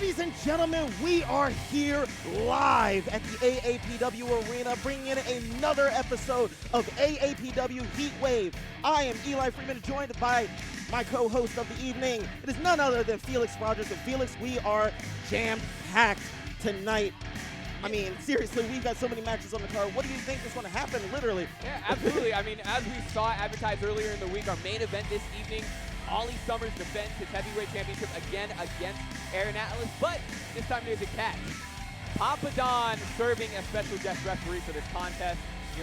Ladies and gentlemen, we are here live at the AAPW Arena, bringing in another episode of AAPW Heatwave. I am Eli Freeman, joined by my co-host of the evening. It is none other than Felix Rogers. And Felix, we are jam-packed tonight. I mean, seriously, we've got so many matches on the card. What do you think is going to happen, literally? Yeah, absolutely. I mean, as we saw advertised earlier in the week, our main event this evening, Ollie Summers defends his heavyweight championship again against Aaron Atlas, but this time there's a catch. Papa Don serving as special guest referee for this contest,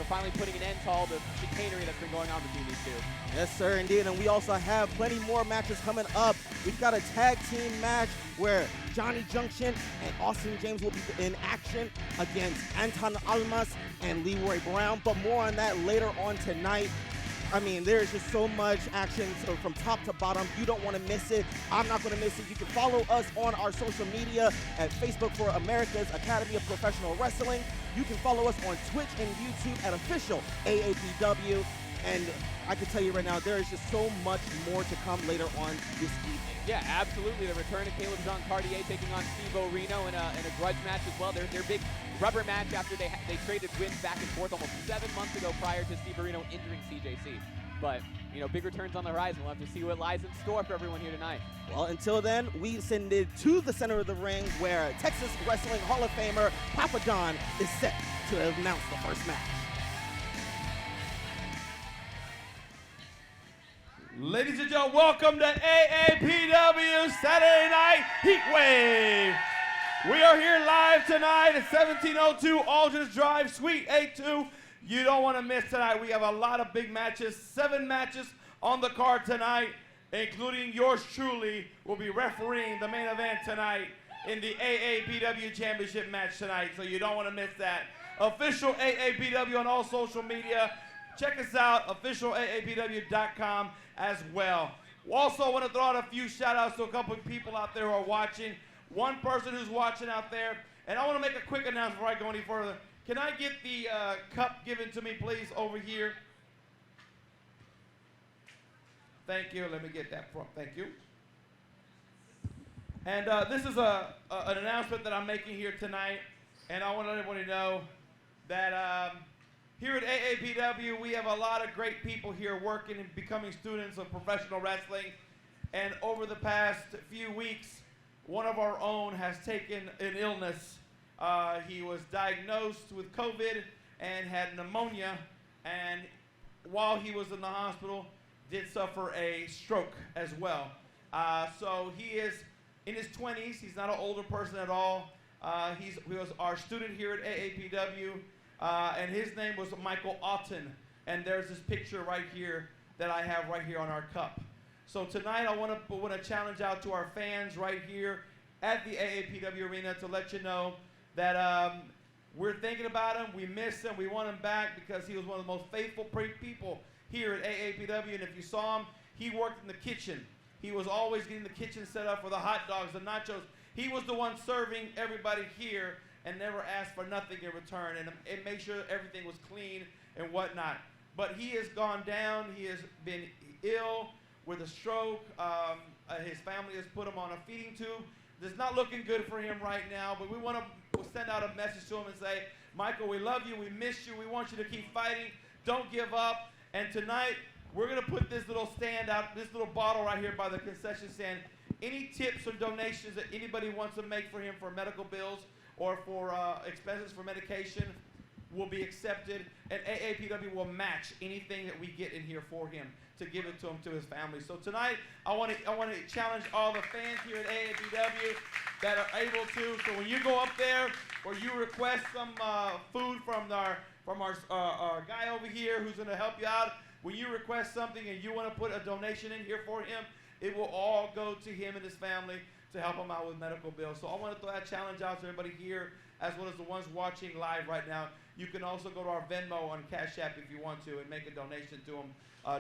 finally putting an end to all the chicanery that's been going on between these two. Yes, sir, indeed, and we also have plenty more matches coming up. We've got a tag team match where Johnny Juction and Austin James will be in action against Anton Almas and Leroy Brown, but more on that later on tonight. I mean, there's just so much action, so from top to bottom. You don't want to miss it. I'm not going to miss it. You can follow us on our social media at Facebook for America's Academy of Professional Wrestling. You can follow us on Twitch and YouTube at official AAPW. And I can tell you right now, there is just so much more to come later on this evening. Yeah, absolutely. The return of Caleb Jean Cartier taking on Steve'O Reno in a grudge match as well. Their big rubber match after they traded wins back and forth almost 7 months ago prior to Steve'O Reno injuring CJC. But, big returns on the horizon. We'll have to see what lies in store for everyone here tonight. Well, until then, we send it to the center of the ring where Texas Wrestling Hall of Famer Papa Don is set to announce the first match. Ladies and gentlemen, welcome to AAPW Saturday Night Heatwave. We are here live tonight at 1702 Aldridge Drive, Suite A2. You don't want to miss tonight. We have a lot of big matches, 7 matches on the card tonight, including yours truly will be refereeing the main event tonight in the AAPW Championship match tonight, so you don't want to miss that. Official AAPW on all social media. Check us out, officialaapw.com as well. Also, I want to throw out a few shout-outs to a couple of people out there who are watching. One person who's watching out there, and I want to make a quick announcement before I go any further. Can I get the cup given to me, please, over here? Thank you. Let me get that from. Thank you. And this is an announcement that I'm making here tonight, and I want everyone to know that here at AAPW, we have a lot of great people here working and becoming students of professional wrestling. And over the past few weeks, one of our own has taken an illness. He was diagnosed with COVID and had pneumonia, and while he was in the hospital, did suffer a stroke as well. So he is in his 20s. He's not an older person at all. He was our student here at AAPW, and his name was Michael Otten. And there's this picture right here that I have right here on our cup. So tonight I want to challenge out to our fans right here at the AAPW Arena to let you know that we're thinking about him, we miss him, we want him back because he was one of the most faithful people here at AAPW, and if you saw him, he worked in the kitchen. He was always getting the kitchen set up for the hot dogs, the nachos. He was the one serving everybody here and never asked for nothing in return, and made sure everything was clean and whatnot. But he has gone down, he has been ill with a stroke. His family has put him on a feeding tube. It's not looking good for him right now, but we want to send out a message to him and say, Michael, we love you, we miss you, we want you to keep fighting, don't give up. And tonight, we're going to put this little stand out, this little bottle right here by the concession stand. Any tips or donations that anybody wants to make for him for medical bills or for expenses for medication will be accepted, and AAPW will match anything that we get in here for him to give it to him, to his family. So tonight, I want to challenge all the fans here at AAPW that are able to. So when you go up there or you request some food from our guy over here who's going to help you out, when you request something and you want to put a donation in here for him, it will all go to him and his family to help him out with medical bills. So I want to throw that challenge out to everybody here as well as the ones watching live right now. You can also go to our Venmo on Cash App if you want to and make a donation to him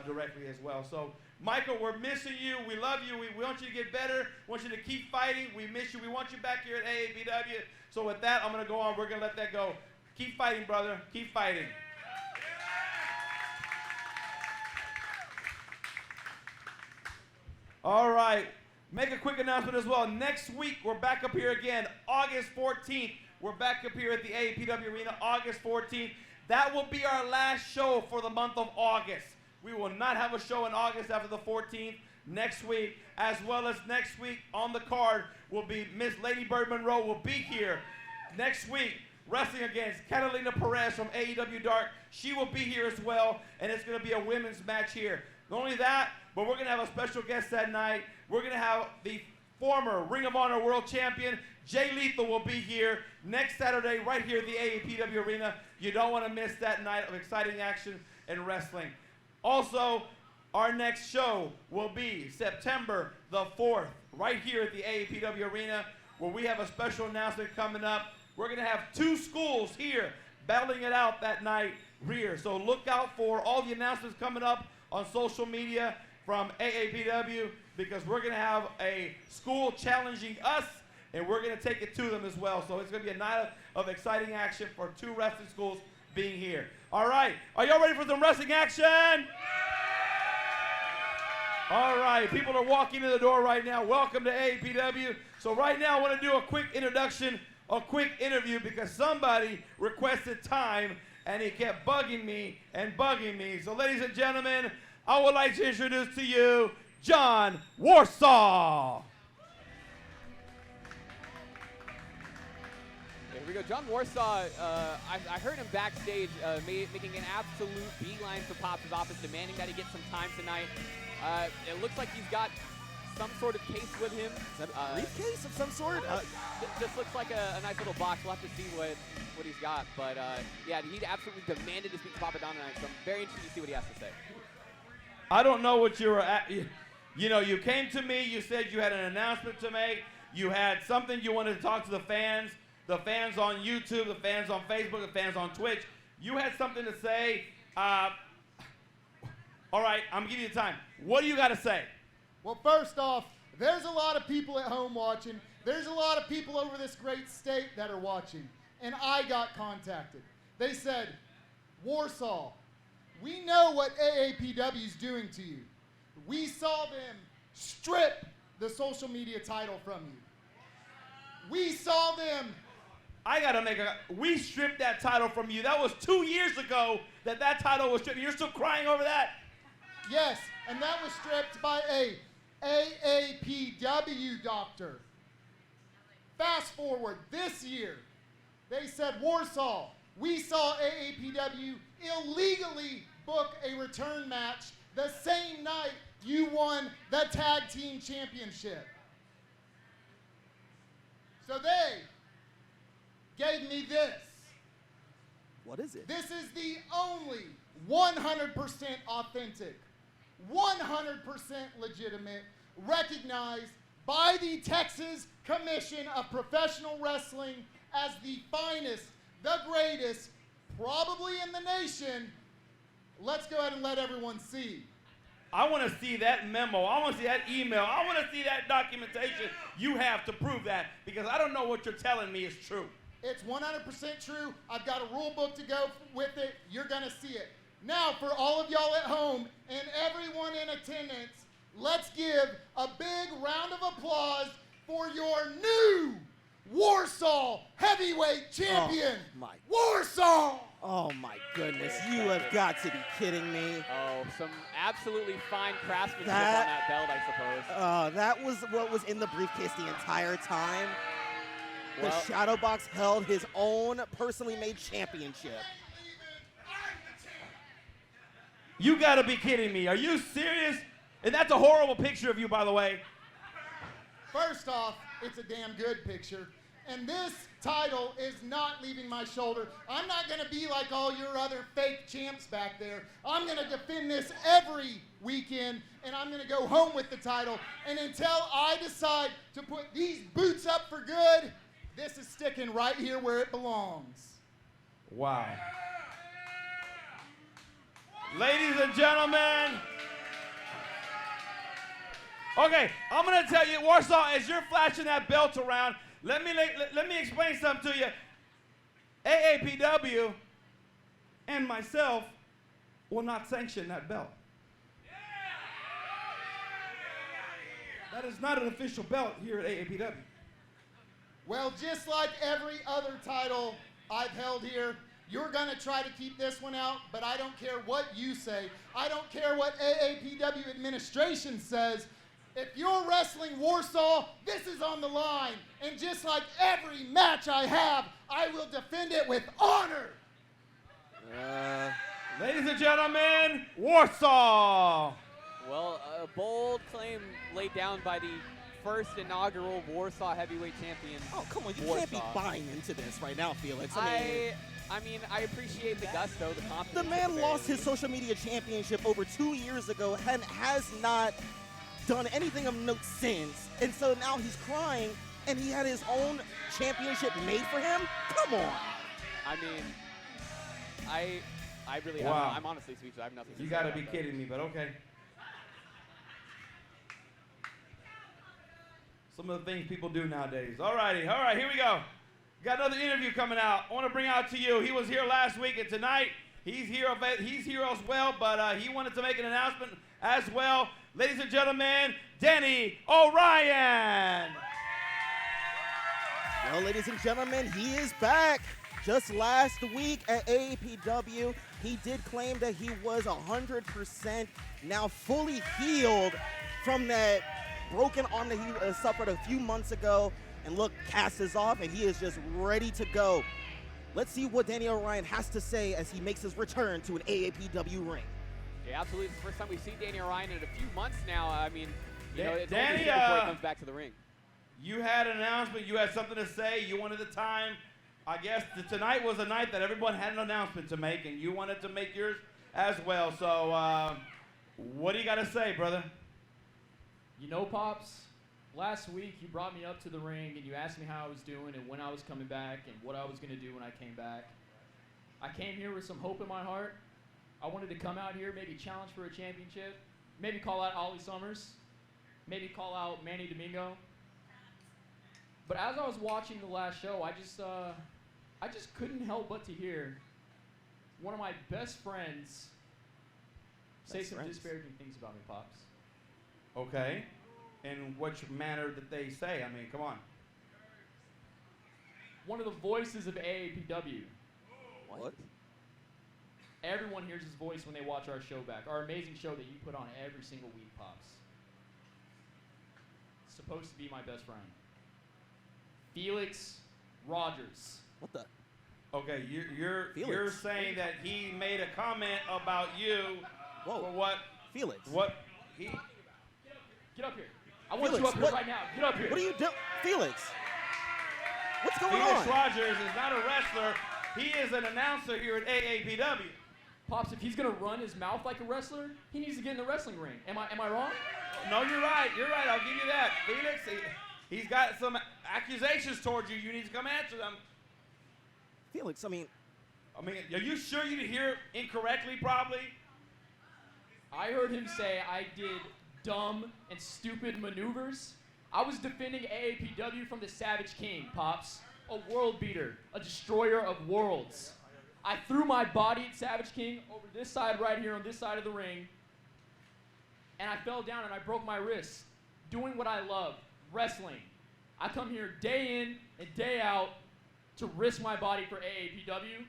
directly as well. So, Michael, we're missing you. We love you. We want you to get better. We want you to keep fighting. We miss you. We want you back here at AAPW. So with that, I'm going to go on. We're going to let that go. Keep fighting, brother. Keep fighting. All right. make a quick announcement as well. Next week, we're back up here again, August 14th. We're back up here at the AAPW Arena, August 14th. That will be our last show for the month of August. We will not have a show in August after the 14th. Next week, as well as next week on the card, will be Miss Lady Bird Monroe will be here next week, wrestling against Catalina Perez from AEW Dark. She will be here as well, and it's going to be a women's match here. Not only that, but we're going to have a special guest that night. We're going to have the former Ring of Honor World Champion, Jay Lethal, will be here next Saturday right here at the AAPW Arena. You don't want to miss that night of exciting action and wrestling. Also, our next show will be September the 4th, right here at the AAPW Arena, where we have a special announcement coming up. We're going to have 2 schools here battling it out that night here. So look out for all the announcements coming up on social media from AAPW, because we're going to have a school challenging us, and we're going to take it to them as well. So it's going to be a night of exciting action for 2 wrestling schools being here. All right, are y'all ready for some wrestling action? All right, people are walking in the door right now. Welcome to AAPW. So right now I want to do a quick introduction, a quick interview, because somebody requested time and he kept bugging me and bugging me. So ladies and gentlemen, I would like to introduce to you John Warsaw. Here we go. John Warsaw, I heard him backstage making an absolute beeline for Pops' office, demanding that he get some time tonight. It looks like he's got some sort of case with him. Is that a briefcase of some sort? Just looks like a nice little box. We'll have to see what he's got. But yeah, he absolutely demanded to speak to Papa Don tonight, so I'm very interested to see what he has to say. I don't know what you were at. You know, you came to me, you said you had an announcement to make, you had something you wanted to talk to the fans on YouTube, the fans on Facebook, the fans on Twitch. You had something to say. All right, I'm gonna give you the time. What do you got to say? Well, first off, there's a lot of people at home watching. There's a lot of people over this great state that are watching. And I got contacted. They said, Warsaw, we know what AAPW is doing to you. We saw them strip the social media title from you. We saw them. I gotta we stripped that title from you. That was 2 years ago that title was stripped. You're still crying over that? Yes, and that was stripped by a AAPW doctor. Fast forward this year, they said, Warsaw, we saw AAPW illegally book a return match the same night you won the tag team championship. So they gave me this. What is it? This is the only 100% authentic, 100% legitimate, recognized by the Texas Commission of Professional Wrestling as the finest, the greatest, probably in the nation. Let's go ahead and let everyone see. I want to see that memo. I want to see that email. I want to see that documentation you have to prove that, because I don't know what you're telling me is true. It's 100% true. I've got a rule book to go with it. You're going to see it. Now, for all of y'all at home and everyone in attendance, let's give a big round of applause for your new Warsaw Heavyweight Champion, Warsaw! Oh my goodness, you have got to be kidding me. Oh, some absolutely fine craftsmanship on that belt, I suppose. That was what was in the briefcase the entire time. Well, the Shadowbox held his own personally made championship. You gotta be kidding me. Are you serious? And that's a horrible picture of you, by the way. First off, it's a damn good picture. And this title is not leaving my shoulder. I'm not going to be like all your other fake champs back there. I'm going to defend this every weekend, and I'm going to go home with the title. And until I decide to put these boots up for good, this is sticking right here where it belongs. Wow. Ladies and gentlemen. Okay, I'm going to tell you, Warsaw, as you're flashing that belt around, let me explain something to you. AAPW and myself will not sanction that belt. That is not an official belt here at AAPW. Well, just like every other title I've held here, you're going to try to keep this one out, but I don't care what you say. I don't care what AAPW administration says. If you're wrestling Warsaw, this is on the line. And just like every match I have, I will defend it with honor. Ladies and gentlemen, Warsaw. Well, a bold claim laid down by the first inaugural Warsaw heavyweight champion. Oh, come on. You Warsaw. can't be buying into this right now, Felix. I mean, I appreciate the gusto, the confidence. The man lost his social media championship over 2 years ago and has not done anything of note since. And so now he's crying, and he had his own championship made for him? Come on. I mean, I really, Wow. I'm honestly speechless. I have nothing to You say got to about be that. kidding me, but okay. Some of the things people do nowadays. All right, here we go. We got another interview coming out. I want to bring out to you. He was here last week, and tonight he's here as well, but he wanted to make an announcement as well. Ladies and gentlemen, Danny Orion. Well, ladies and gentlemen, he is back. Just last week at AAPW, he did claim that he was 100% now fully healed from that broken arm that he suffered a few months ago. And look, cast is off, and he is just ready to go. Let's see what Danny Orion has to say as he makes his return to an AAPW ring. Yeah, absolutely. It's the first time we've seen Danny Orion in a few months now. I mean, you know, it's Danny, only before he comes back to the ring. You had an announcement. You had something to say. You wanted the time. I guess tonight was a night that everyone had an announcement to make, and you wanted to make yours as well. So what do you got to say, brother? You know, Pops, last week you brought me up to the ring and you asked me how I was doing and when I was coming back and what I was going to do when I came back. I came here with some hope in my heart. I wanted to come out here, maybe challenge for a championship, maybe call out Ollie Summers, maybe call out Manny Domingo. But as I was watching the last show, I just couldn't help but to hear one of my best friends say some disparaging things about me, Pops. Okay. In which manner did they say? I mean, come on. One of the voices of AAPW. What? Everyone hears his voice when they watch our show back. Our amazing show that you put on every single week, Pops. Supposed to be my best friend. Felix Rogers. What the? Okay, you're Felix. saying that he made a comment about you Whoa. for what? Felix. What he? Get up here. I want Felix, you up here what- right now. Get up here. What are you doing? Felix. What's going Felix on? Rogers is not a wrestler. He is an announcer here at AAPW. Pops, if he's going to run his mouth like a wrestler, he needs to get in the wrestling ring. Am I wrong? No, you're right. You're right. I'll give you that. Felix, he's got some accusations towards you. You need to come answer them. Felix, I mean, Are you sure you didn't hear incorrectly, probably? I heard him say I did dumb and stupid maneuvers. I was defending AAPW from the Savage King, Pops. A world beater, a destroyer of worlds. I threw my body at Savage King over this side right here on this side of the ring, and I fell down and I broke my wrist doing what I love, wrestling. I come here day in and day out to risk my body for AAPW. And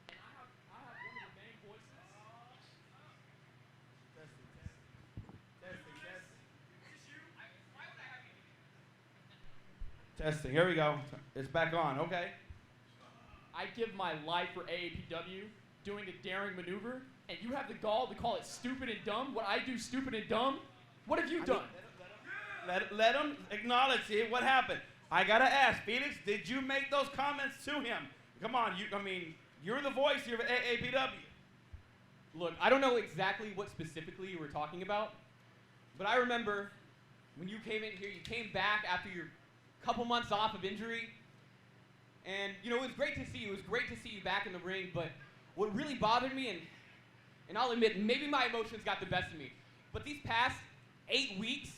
I have one of the main voices. Testing. Here we go. It's back on. Okay. I give my life for AAPW doing a daring maneuver, and you have the gall to call it stupid and dumb? What I do stupid and dumb? What have you done? Let him acknowledge it. What happened? I gotta ask, Felix, did you make those comments to him? Come on, you're the voice here of AAPW. Look, I don't know exactly what specifically you were talking about, but I remember when you came in here, you came back after your couple months off of injury, and it was great to see you. It was great to see you back in the ring, but what really bothered me, and I'll admit, maybe my emotions got the best of me, but these past 8 weeks,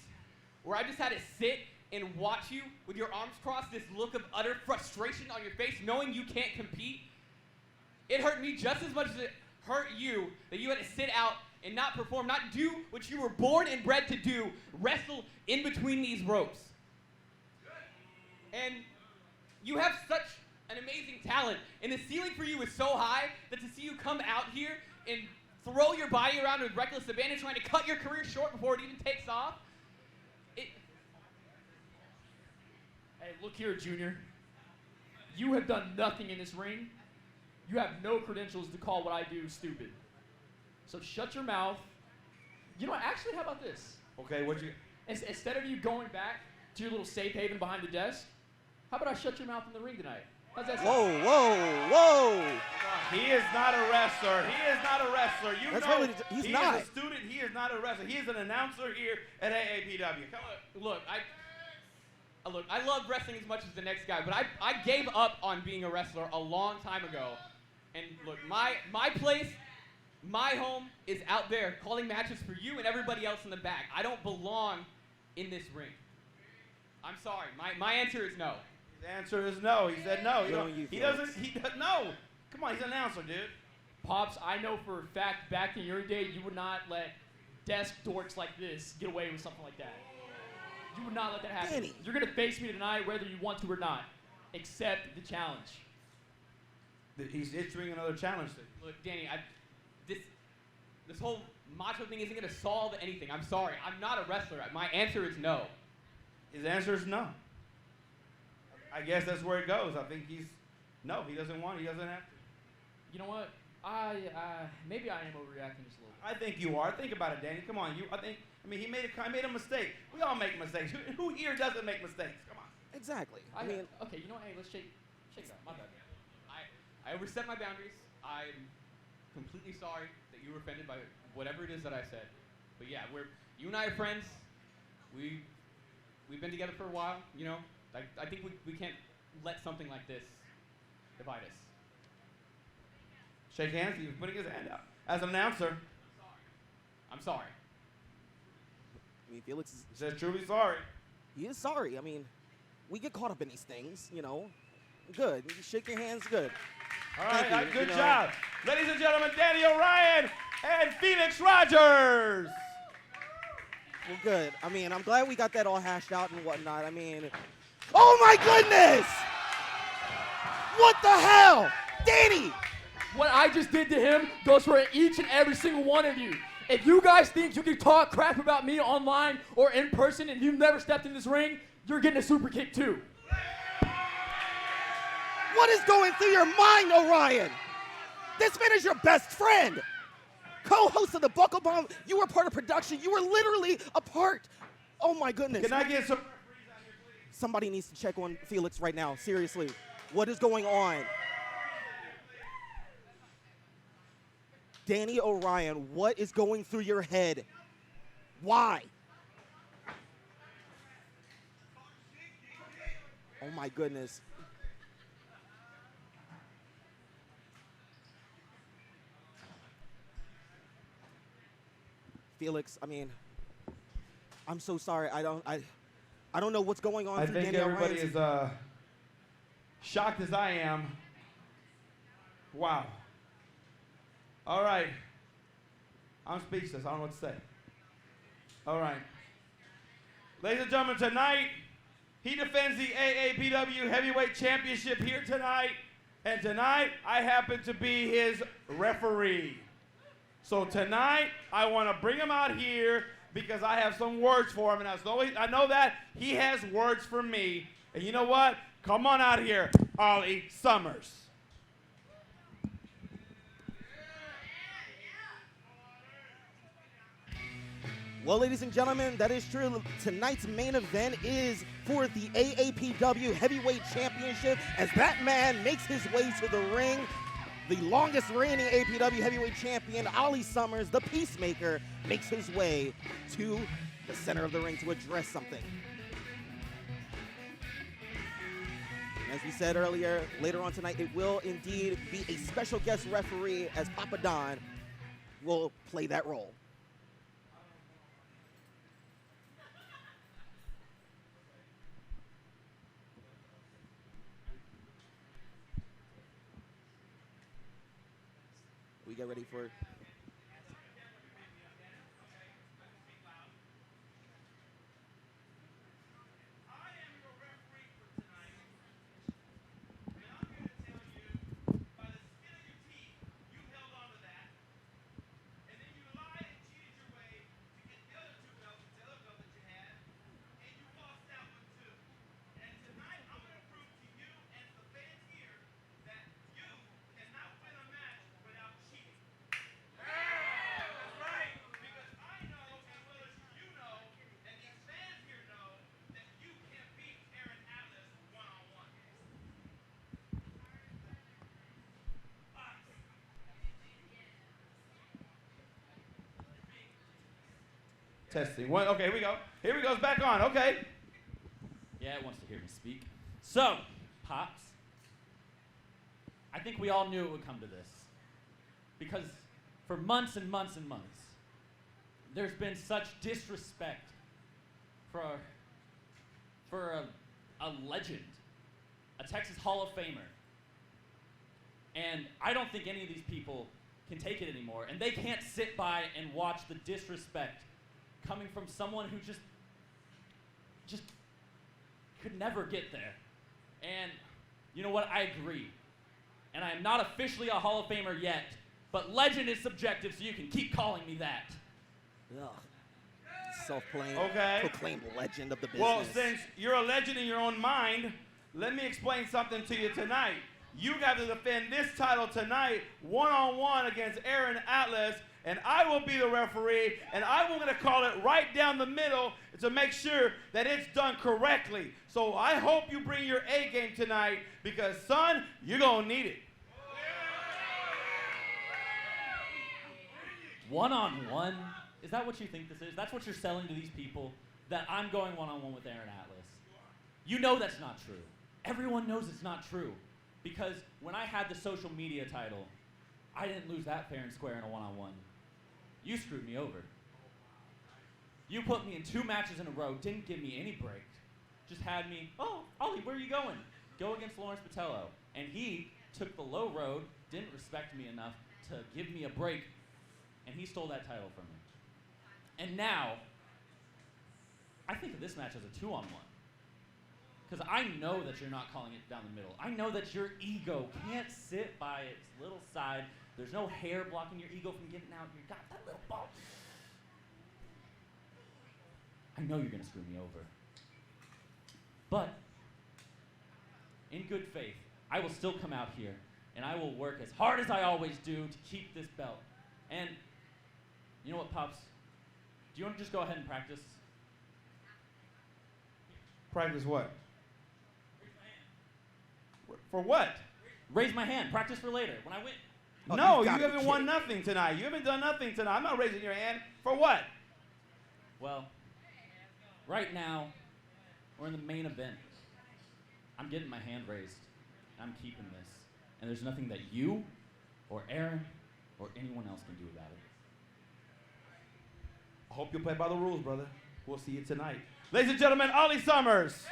where I just had to sit and watch you with your arms crossed, this look of utter frustration on your face, knowing you can't compete, it hurt me just as much as it hurt you that you had to sit out and not perform, not do what you were born and bred to do, wrestle in between these ropes. And you have such an amazing talent, and the ceiling for you is so high that to see you come out here and throw your body around with reckless abandon, trying to cut your career short before it even takes off. Hey, look here, Junior. You have done nothing in this ring. You have no credentials to call what I do stupid. So shut your mouth. You know what? Actually, how about this? Okay, what you? Instead of you going back to your little safe haven behind the desk, how about I shut your mouth in the ring tonight? How's that sound? Whoa, whoa, whoa. He is not a wrestler. He is not a wrestler. You That's know, really, he's he not. is a student. He is not a wrestler. He is an announcer here at AAPW. Come on. Look, I love wrestling as much as the next guy, but I gave up on being a wrestler a long time ago. And look, my place, my home is out there calling matches for you and everybody else in the back. I don't belong in this ring. I'm sorry. My answer is no. His answer is no. He said no. He doesn't. No. Come on, he's an announcer, dude. Pops, I know for a fact back in your day, you would not let desk dorks like this get away with something like that. You would not let that happen. Danny. You're going to face me tonight whether you want to or not. Accept the challenge. He's issuing another challenge. Look, Danny, this whole macho thing isn't going to solve anything. I'm sorry. I'm not a wrestler. My answer is no. His answer is no. I guess that's where it goes. I think no, he doesn't want it. He doesn't have to. You know what? Maybe I am overreacting just a little bit. I think you are. Think about it, Danny. Come on. I mean, he made a mistake. We all make mistakes. Who here doesn't make mistakes? Come on. Exactly. Okay, you know what? Hey, let's shake it up. My bad. I overstepped my boundaries. I'm completely sorry that you were offended by whatever it is that I said. But yeah, you and I are friends. We've been together for a while. You know, I think we can't let something like this divide us. Shake hands. He was putting his hand out. As an announcer, I'm sorry. I mean, Felix he says truly sorry. he is sorry. I mean, we get caught up in these things, you know. Good. You shake your hands, good. All right, Thank you, good you know. job. Ladies and gentlemen, Danny Orion and Felix Rogers. Well, good. I mean, I'm glad we got that all hashed out and whatnot. I mean, oh my goodness! What the hell? Danny! What I just did to him goes for each and every single one of you. If you guys think you can talk crap about me online or in person and you've never stepped in this ring, you're getting a super kick too. What is going through your mind, Orion? This man is your best friend. Co-host of the Buckle Bomb. You were part of production. You were literally a part. Oh my goodness. Can I get some? Somebody needs to check on Felix right now. Seriously. What is going on? Danny Orion, what is going through your head? Why? Oh my goodness. Felix, I mean, I'm so sorry. I don't know what's going on I through think Danny everybody Orion's. is shocked as I am. Wow. All right. I'm speechless. I don't know what to say. All right. Ladies and gentlemen, tonight, he defends the AAPW Heavyweight Championship here tonight. And tonight, I happen to be his referee. So tonight, I want to bring him out here because I have some words for him. And I know that he has words for me. And you know what? Come on out here, Ollie Summers. Well, ladies and gentlemen, that is true. Tonight's main event is for the AAPW Heavyweight Championship as that man makes his way to the ring. The longest reigning AAPW Heavyweight Champion, Ollie Summers, the Peacemaker, makes his way to the center of the ring to address something. And as we said earlier, later on tonight, it will indeed be a special guest referee as Papa Don will play that role. We get ready for Testing. One. Okay, here we go. Here we go. It's back on. Okay. Yeah, it wants to hear me speak. So, Pops, I think we all knew it would come to this. Because for months and months and months, there's been such disrespect for a legend, a Texas Hall of Famer. And I don't think any of these people can take it anymore. And they can't sit by and watch the disrespect coming from someone who just could never get there. And you know what? I agree. And I am not officially a Hall of Famer yet, but legend is subjective, so you can keep calling me that. Ugh. Self-proclaimed legend of the business. Well, since you're a legend in your own mind, let me explain something to you tonight. You got to defend this title tonight, one-on-one against Aaron Atlas, and I will be the referee, and I'm going to call it right down the middle to make sure that it's done correctly. So I hope you bring your A game tonight, because, son, you're going to need it. One-on-one? Is that what you think this is? That's what you're selling to these people? That I'm going one-on-one with Aaron Atlas? You know that's not true. Everyone knows it's not true. Because when I had the social media title, I didn't lose that fair and square in a one-on-one. You screwed me over. You put me in 2 matches in a row, didn't give me any break. Just had me, oh, Ollie, where are you going? Go against Lawrence Botello. And he took the low road, didn't respect me enough to give me a break, and he stole that title from me. And now, I think of this match as a 2-on-1. Because I know that you're not calling it down the middle. I know that your ego can't sit by its little side. There's no hair blocking your ego from getting out. You got that little ball. I know you're going to screw me over. But, in good faith, I will still come out here, and I will work as hard as I always do to keep this belt. And, you know what, Pops? Do you want to just go ahead and practice? Practice what? For what? Raise my hand. Practice for later, when I win. Oh, no, you gotta be haven't won kidding. nothing tonight. You haven't done nothing tonight. I'm not raising your hand. For what? Well, right now, we're in the main event. I'm getting my hand raised. I'm keeping this. And there's nothing that you, or Aaron, or anyone else can do about it. I hope you play by the rules, brother. We'll see you tonight. Ladies and gentlemen, Ollie Summers.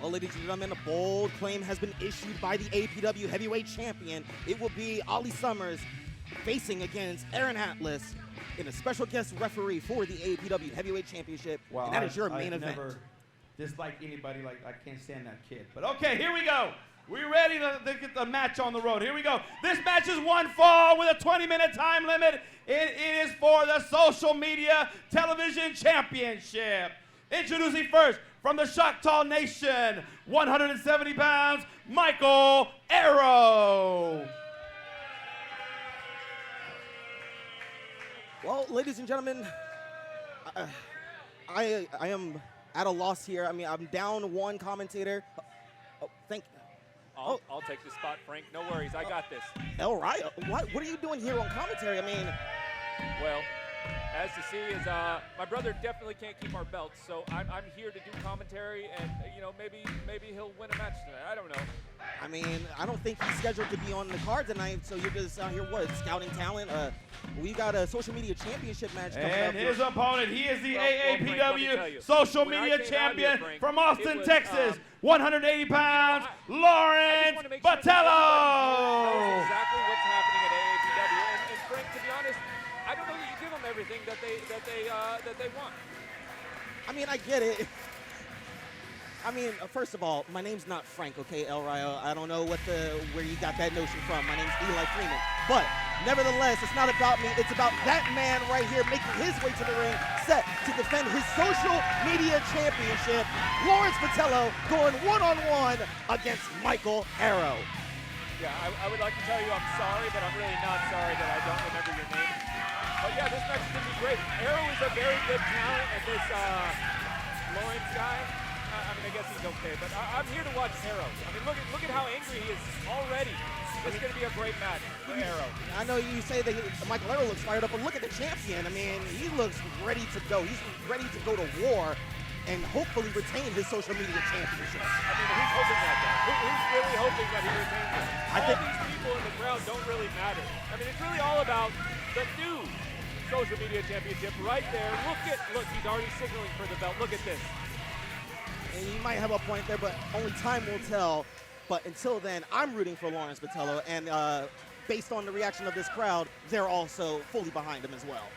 Well, ladies and gentlemen, a bold claim has been issued by the AAPW Heavyweight Champion. It will be Ollie Summers facing against Aaron Atlas in a special guest referee for the AAPW Heavyweight Championship. Well, and that is your main I've event. never disliked anybody. Like, I can't stand that kid. But okay, here we go. We're ready to get the match on the road. Here we go. This match is one fall with a 20-minute time limit. It is for the Social Media Television Championship. Introducing first, from the Choctaw Nation, 170 pounds, Michael Arrow. Well, ladies and gentlemen, I am at a loss here. I mean, I'm down one commentator. Oh, thank you. I'll take the spot, Frank. No worries, I got this. Orion, what are you doing here on commentary? I mean, Well, as to see is my brother definitely can't keep our belts, so I'm here to do commentary, and you know maybe he'll win a match tonight. I don't know. I mean, I don't think he's scheduled to be on the card tonight, so you're just out here, what, scouting talent? We got a social media championship match coming up. And his opponent, he is the Frank, let me tell AAPW you, Social when I Media came out Champion here, Frank, from it Austin, was, Texas, 180 pounds, I just Lawrence wanna make sure that everybody Botello. knows exactly what's happening at AAPW. And Frank, to be honest, I don't know that you give them everything that they want. I mean, I get it. I mean, first of all, my name's not Frank, okay, Orion. I don't know where you got that notion from. My name's Eli Freeman. But nevertheless, it's not about me. It's about that man right here making his way to the ring, set to defend his social media championship. Lawrence Botello going one-on-one against Michael Arrow. Yeah, I would like to tell you I'm sorry, but I'm really not sorry that I don't remember your name. But yeah, this match is going to be great. Arrow is a very good talent, and this Lawrence guy, I mean, I guess he's okay, but I'm here to watch Arrow. I mean, look at how angry he is already. This is going to be a great match for Arrow. I know you say that Michael Arrow looks fired up, but look at the champion. I mean, he looks ready to go. He's ready to go to war and hopefully retain his social media championship. I mean, who's hoping that, though? Who's really hoping that he retains it? I think these people in the crowd don't really matter. I mean, it's really all about the new social media championship right there. Look, he's already signaling for the belt. Look at this. and you might have a point there, but only time will tell. But until then, I'm rooting for Lawrence Botello, and based on the reaction of this crowd, they're also fully behind him as well.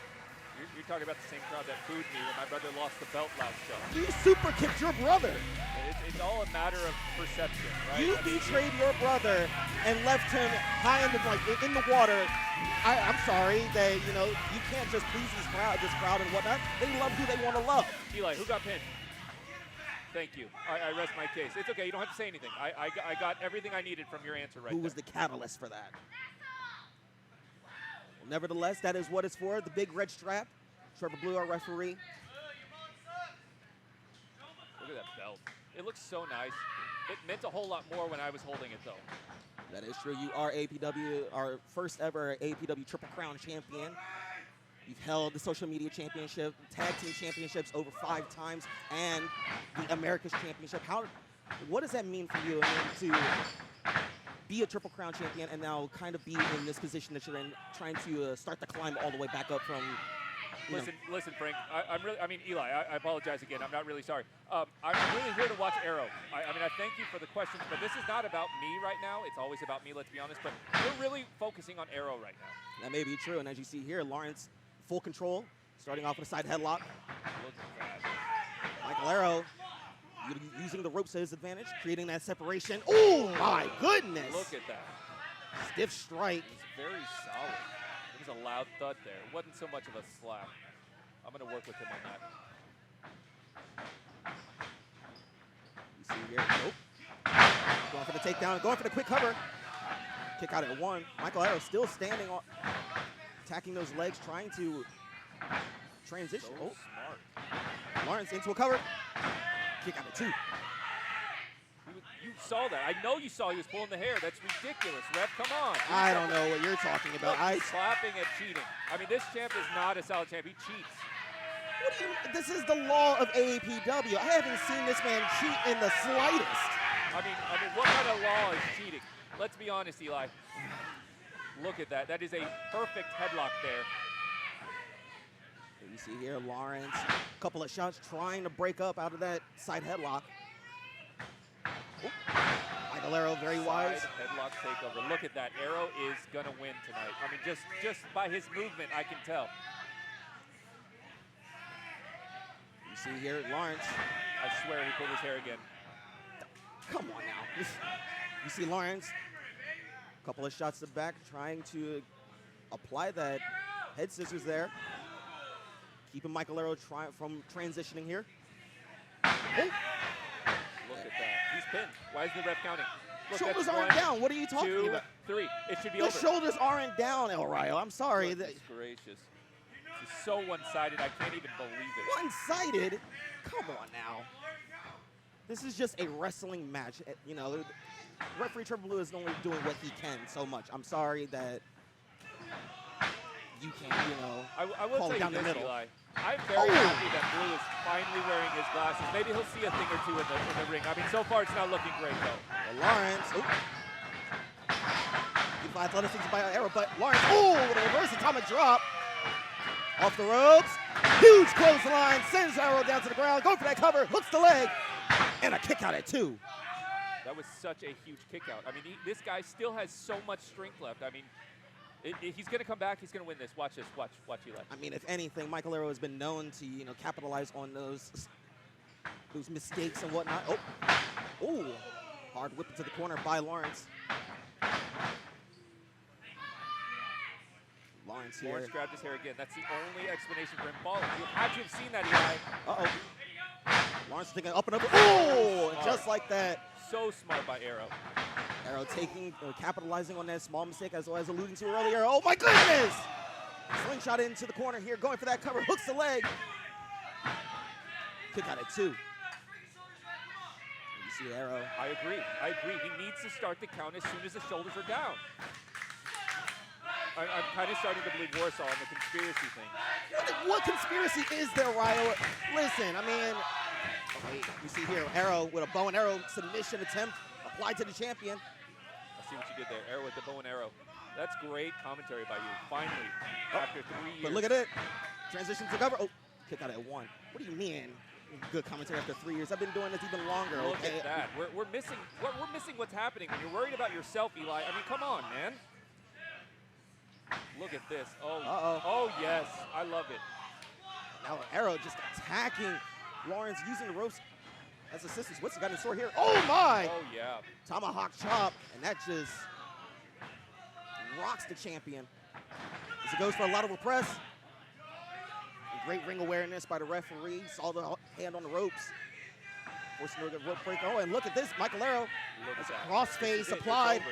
You're talking about the same crowd that booed me when my brother lost the belt last show. You super kicked your brother. It's all a matter of perception, right? You betrayed your brother and left him high in the water. I'm sorry that you can't just please this crowd and whatnot. They love who they want to love. Eli, who got pinned? Thank you. I rest my case. It's okay. You don't have to say anything. I got everything I needed from your answer right Who there. was the catalyst for that? Well, nevertheless, that is what it's for. The big red strap. Trevor Blue, our referee. Look at that belt. It looks so nice. It meant a whole lot more when I was holding it, though. That is true. You are AAPW, our first ever AAPW Triple Crown champion. You've held the social media championship, tag team championships over 5 times, and the America's championship. What does that mean for you to be a Triple Crown champion and now kind of be in this position that you're in, trying to start the climb all the way back up from? Listen, Frank. Eli. I apologize again. I'm not really sorry. I'm really here to watch Arrow. I thank you for the questions, but this is not about me right now. It's always about me. Let's be honest. But we're really focusing on Arrow right now. That may be true, and as you see here, Lawrence full control, starting off with a side headlock. Look at that. Michael Arrow using the ropes to his advantage, creating that separation. Oh my goodness! Look at that. Stiff strike. It's very solid. It was a loud thud there. It wasn't so much of a slap. I'm going to work with him on that. You see here, going for the takedown, going for the quick cover. Kick out at 1. Michael Arrow still standing on, attacking those legs, trying to transition. So smart. Lawrence into a cover. Kick out at 2. You saw that. I know you saw he was pulling the hair. That's ridiculous, ref. Come on. I don't know what you're talking about. Look, he's slapping at cheating. This champ is not a solid champ. He cheats. This is the law of AAPW. I haven't seen this man cheat in the slightest. What kind of law is cheating? Let's be honest, Eli. Look at that. That is a perfect headlock there. You see here, Lawrence, a couple of shots trying to break up out of that side headlock. Oh. Michael Arrow very wise. Side headlock takeover. Look at that. Arrow is going to win tonight. Just by his movement, I can tell. You see here, Lawrence. I swear he pulled his hair again. Come on now. You see Lawrence, a couple of shots to the back, trying to apply that head scissors there. Keeping Michael Arrow from transitioning here. Oh. Look at that. He's pinned. Why is the ref counting? Look, shoulders aren't down. What are you talking 2, about? 3. It should be The over. shoulders aren't down, El Rayo. I'm sorry. Goodness gracious. This is so one-sided. I can't even believe it. One-sided? Come on now. This is just a wrestling match. Referee Trevor Blue is only doing what he can so much. I'm sorry that you can't, I will call tell it down you the this, middle. Eli. I'm very happy that Blue is finally wearing his glasses. Maybe he'll see a thing or two in the ring. So far it's not looking great, though. Well, Lawrence, beautiful athleticism by Arrow, but Lawrence, with a reverse atomic drop. Off the ropes, huge clothesline, sends Arrow down to the ground, going for that cover, hooks the leg, and a kick out at 2. That was such a huge kick out. This guy still has so much strength left. He's going to come back. He's going to win this. Watch this. Watch Eli. If anything, Michael Arrow has been known to, capitalize on those mistakes and whatnot. Hard whip to the corner by Lawrence. Lawrence here. Lawrence grabbed his hair again. That's the only explanation for him falling. You had to have seen that, Eli. Lawrence thinking up and over. Just like that. So smart by Arrow. Arrow capitalizing on that small mistake, as I was alluding to earlier. Oh my goodness! Slingshot into the corner here, going for that cover, hooks the leg. Kick out at 2. You See Arrow. I agree. He needs to start the count as soon as the shoulders are down. I'm kind of starting to believe Warsaw on the conspiracy thing. What conspiracy is there, Ryo? Listen, I mean, you see here, Arrow with a bow and arrow submission attempt applied to the champion. I see what you did there. Arrow with the bow and arrow. That's great commentary by you. Finally, after 3 years. But look at it. Transition to cover. Oh, kick out at 1. What do you mean? Good commentary after 3 years. I've been doing this even longer. Look Okay? at that. We're missing what's happening. When you're worried about yourself, Eli, I mean, come on, man. Look at this. Oh, oh yes. I love it. Now Arrow just attacking Lawrence, using the ropes as assistance. What's he got in store here? Oh my! Oh yeah. Tomahawk chop, and that just rocks the champion. As it goes for a lateral press. Great ring awareness by the referee. Saw the hand on the ropes. Forcing a rope break. Oh, and look at this, Michael Arrow. Look at that. Crossface applied.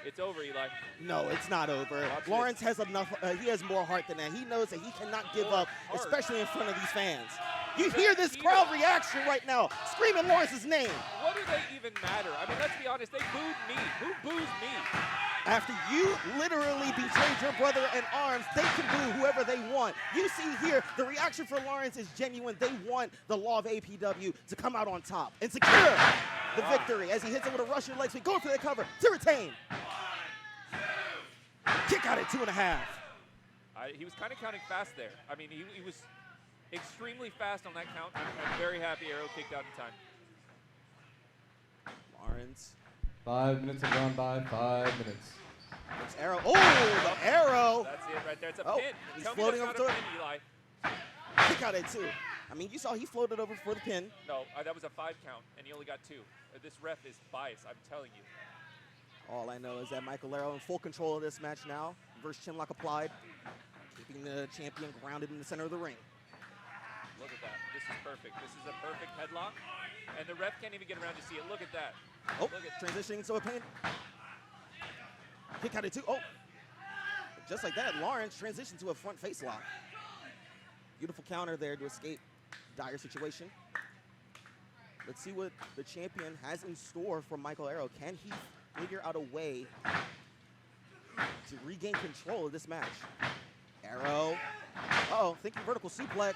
It's over, Eli. No, it's not over. Watch Lawrence has enough. He has more heart than that. He knows that he cannot give up, especially in front of these fans. You hear this crowd reaction right now, screaming Lawrence's name. What do they even matter? I mean, let's be honest. They booed me. Who boos me? After you literally betrayed your brother in arms, they can boo whoever they want. You see here, the reaction for Lawrence is genuine. They want the law of APW to come out on top and secure the victory as he hits it with a Russian leg sweep, going for the cover to retain. Kick out at 2.5. He was kind of counting fast there. I mean, he was extremely fast on that count. I'm very happy Arrow kicked out in time. Lawrence. 5 minutes have gone by. 5 minutes. It's Arrow. Oh, the arrow. That's it right there. It's a Oh, pin. he's Tell floating me over that's to not a it. pin, Eli. Kick out at 2. I mean, you saw he floated over for the pin. No, that was a 5 count, and he only got 2. This ref is biased, I'm telling you. All I know is that Michael Arrow in full control of this match now. Reverse chinlock applied, keeping the champion grounded in the center of the ring. Look at that. This is perfect. This is a perfect headlock, and the ref can't even get around to see it. Look at that. Oh, Look at transitioning to a pin. Kick out at 2. Oh, just like that, Lawrence transitioned to a front face lock. Beautiful counter there to escape dire situation. Let's see what the champion has in store for Michael Arrow. Can he figure out a way to regain control of this match? Arrow. Uh-oh, thinking vertical suplex.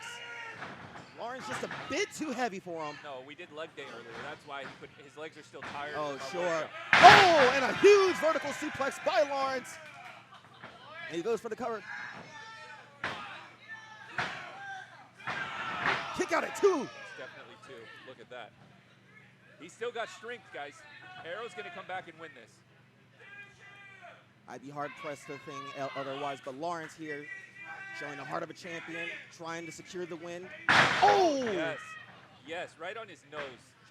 Lawrence just a bit too heavy for him. No, we did leg day earlier. That's why his legs are still tired. Oh, from sure. workout. Oh, and a huge vertical suplex by Lawrence. And he goes for the cover. Kick out at 2. It's definitely 2. Look at that. He's still got strength, guys. Arrow's going to come back and win this. I'd be hard-pressed to think otherwise, but Lawrence here showing the heart of a champion, trying to secure the win. Oh! Yes. Yes, right on his nose.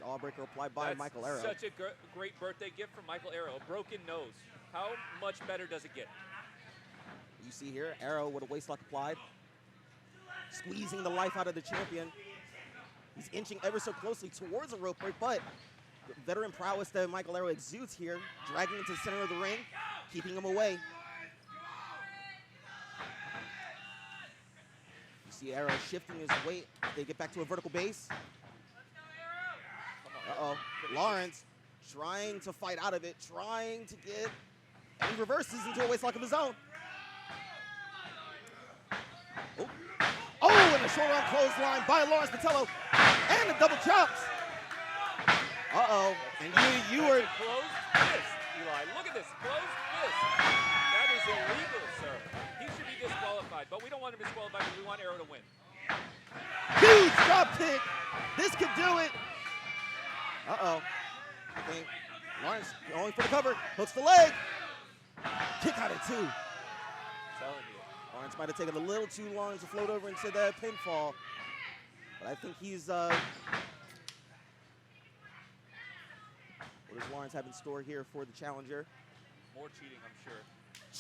Jawbreaker applied by That's Michael Arrow. Such a great birthday gift from Michael Arrow. A broken nose. How much better does it get? You see here, Arrow with a waistlock applied, squeezing the life out of the champion. He's inching ever so closely towards a rope break, but the veteran prowess that Michael Arrow exudes here, dragging him to the center of the ring, keeping him away. You see Arrow shifting his weight. They get back to a vertical base. Uh-oh. Lawrence trying to fight out of it, trying to get, and he reverses into a waistlock of his own. Oh, oh, and a short arm clothesline by Lawrence Botello, and the double chops. Uh-oh, and you were... Closed fist, Eli. Look at this, closed fist. That is illegal, sir. He should be disqualified, but we don't want him disqualified because we want Arrow to win. Huge drop kick. This could do it. Uh-oh. I think Lawrence going for the cover. Hooks the leg. Kick out at 2. I'm telling you. Lawrence might have taken a little too long to float over into that pinfall. But I think he's... what does Lawrence have in store here for the challenger? More cheating, I'm sure.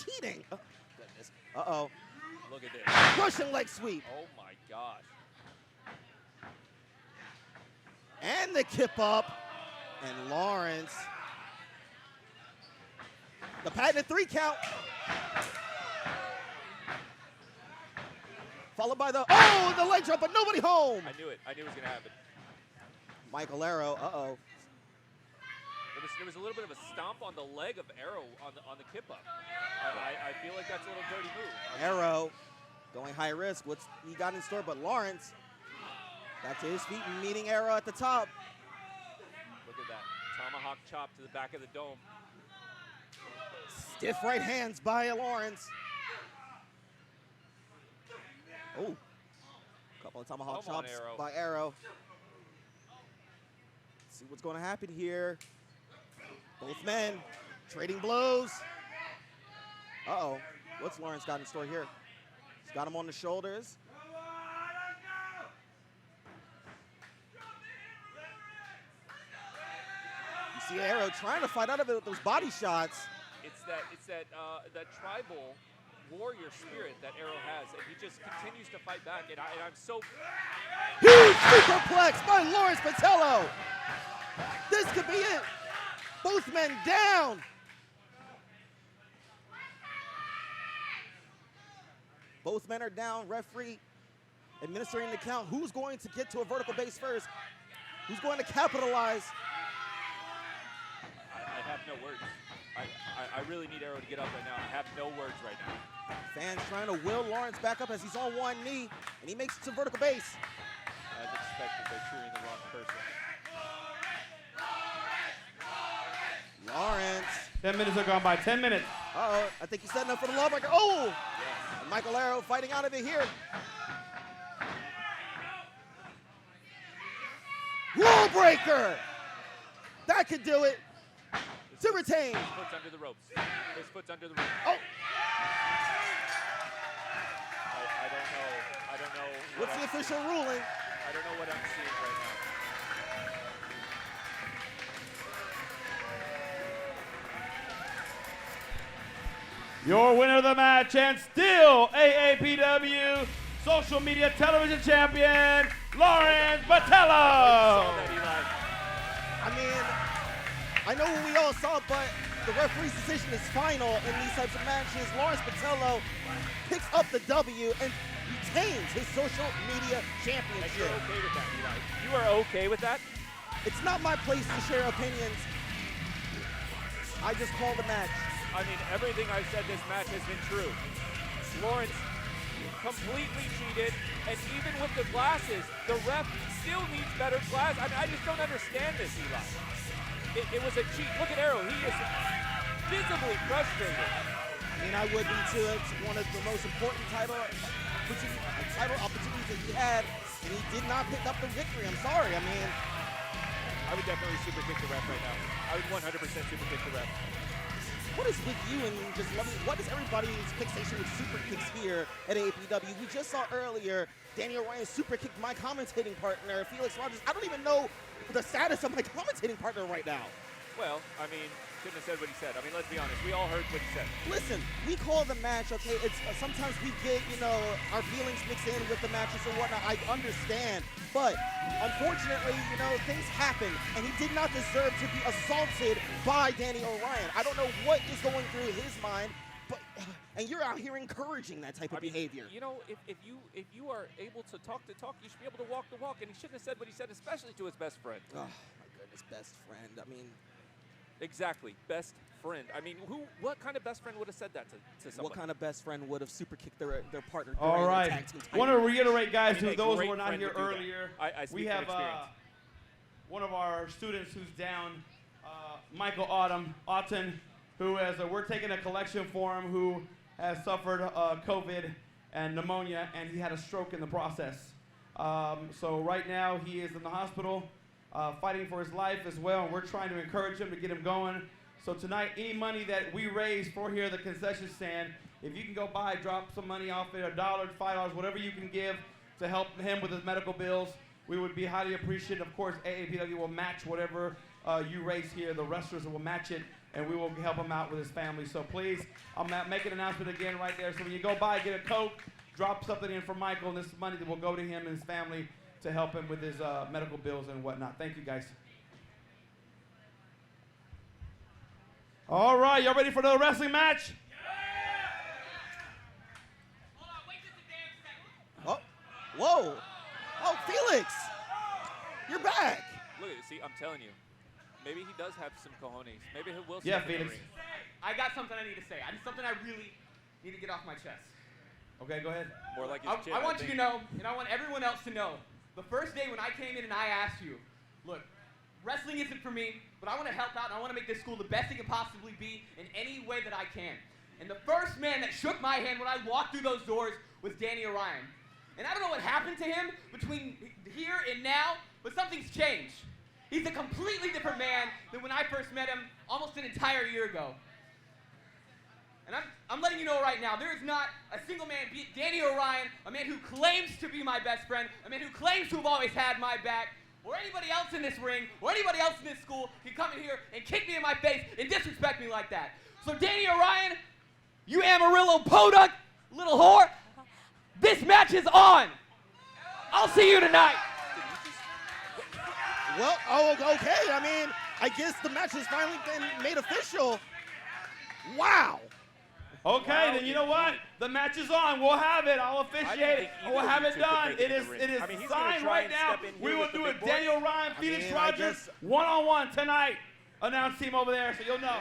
Cheating? Oh, goodness. Uh-oh. Look at this. Russian leg sweep. Oh, my gosh. And the kip up. And Lawrence. The patented 3 count. Followed by the, oh, the leg drop, but nobody home. I knew it. I knew it was going to happen. Michael Arrow, uh-oh. there was a little bit of a stomp on the leg of Arrow on the kip up. I feel like that's a little dirty move. Arrow going high risk. What's he got in store? But Lawrence back to his feet and meeting Arrow at the top. Look at that tomahawk chop to the back of the dome. Stiff right hands by Lawrence. Oh, couple of tomahawk chops by Arrow. Let's see what's going to happen here. Both men trading blows. Uh-oh, what's Lawrence got in store here? He's got him on the shoulders. You see Arrow trying to fight out of it with those body shots. It's that tribal warrior spirit that Arrow has, and he just continues to fight back, and I'm so... Huge superplex by Lawrence Botello. This could be it. Both men down. Both men are down. Referee administering the count. Who's going to get to a vertical base first? Who's going to capitalize? I have no words. I really need Arrow to get up right now. I have no words right now. Fans trying to will Lawrence back up as he's on one knee, and he makes it to vertical base. As expected, they're cheering the wrong person. Lawrence. 10 minutes are gone by. 10 minutes. Uh-oh, I think he's setting up for the lawbreaker. Oh! Yes. And Michael Arrow fighting out of it here. Lawbreaker! That could do it. To retain. His foot's under the ropes. His foot's under the ropes. Oh! I don't know. What's the official ruling? I don't know what I'm seeing right now. Your winner of the match and still AAPW social media television champion, Lawrence Botello. I mean, I know what we all saw, but the referee's decision is final in these types of matches. Lawrence Botello picks up the W and retains his social media championship. And you're okay with that, Eli? You are okay with that? It's not my place to share opinions. I just call the match. I mean, everything I've said this match has been true. Lawrence completely cheated, and even with the glasses, the ref still needs better glasses. I mean, I just don't understand this, Eli. It was a cheat. Look at Arrow. He is visibly frustrated. I mean, I would be too. It's one of the most important title opportunities that he had, and he did not pick up the victory. I'm sorry. I mean, I would definitely super kick the ref right now. I would 100% super kick the ref. what is with you and just loving, what is everybody's fixation with super kicks here at AAPW? We just saw earlier Daniel Ryan super kicked my commentating partner, Felix Rogers. I don't even know the status of my commentating partner right now. Well, I mean, couldn't have said what he said. I mean, let's be honest. We all heard what he said. Listen, we call the match, okay, it's sometimes we get, you know, our feelings mixed in with the matches and whatnot. I understand. But unfortunately, you know, things happen, and he did not deserve to be assaulted by Danny Orion. I don't know what is going through his mind, but and you're out here encouraging that type of behavior. You know, if you are able to talk the talk, you should be able to walk the walk, and he shouldn't have said what he said, especially to his best friend. Oh my goodness, best friend. I mean, exactly, best friend. I mean, what kind of best friend would have said that to someone? what kind of best friend would have super kicked their partner? All during right. the tag team title? Want to reiterate, guys, I mean, to those great who were not friend here would do that. earlier. I speak We from have experience. one of our students who's down, Michael Autumn, who has we're taking a collection for him, who has suffered COVID and pneumonia, and he had a stroke in the process. So right now he is in the hospital, fighting for his life as well, and we're trying to encourage him to get him going. So tonight, any money that we raise for here at the concession stand, if you can go by, drop some money off it, $1, $5, whatever you can give to help him with his medical bills, we would be highly appreciative. Of course, AAPW will match whatever you raise here. The wrestlers will match it, and we will help him out with his family. So please, I'll make an announcement again right there. So when you go by, get a Coke, drop something in for Michael, and this money that will go to him and his family to help him with his medical bills and whatnot. Thank you, guys. All right, y'all ready for the wrestling match? Oh, whoa. Oh, Felix, you're back. Look at see, I'm telling you. maybe he does have some cojones. Maybe he will Yeah, step in the Felix. ring. I got something I need to say. I need something I really need to get off my chest. Okay, go ahead. More like his chin, I want you think. to know, and I want everyone else to know, the first day when I came in and I asked you, look, wrestling isn't for me, but I want to help out and I want to make this school the best it can possibly be in any way that I can. And the first man that shook my hand when I walked through those doors was Danny Orion. And I don't know what happened to him between here and now, but something's changed. He's a completely different man than when I first met him almost an entire year ago. And I'm letting you know right now, there is not a single man, be it Danny Orion, a man who claims to be my best friend, a man who claims to have always had my back, or anybody else in this ring, or anybody else in this school can come in here and kick me in my face and disrespect me like that. So Danny Orion, you Amarillo podunk, little whore, this match is on. I'll see you tonight. Well, oh, okay. I mean, I guess the match has finally been made official. Wow. Okay, then you know what? The match is on. We'll have it. I'll officiate it. think We'll either have of it you two could done. make it It in is the ring. it is I mean, he's gonna signed try right and now. step in We here will with the do big a boys. Daniel Ryan, Felix mean, I Rogers guess- one-on-one tonight. Announce team over there, so you'll know.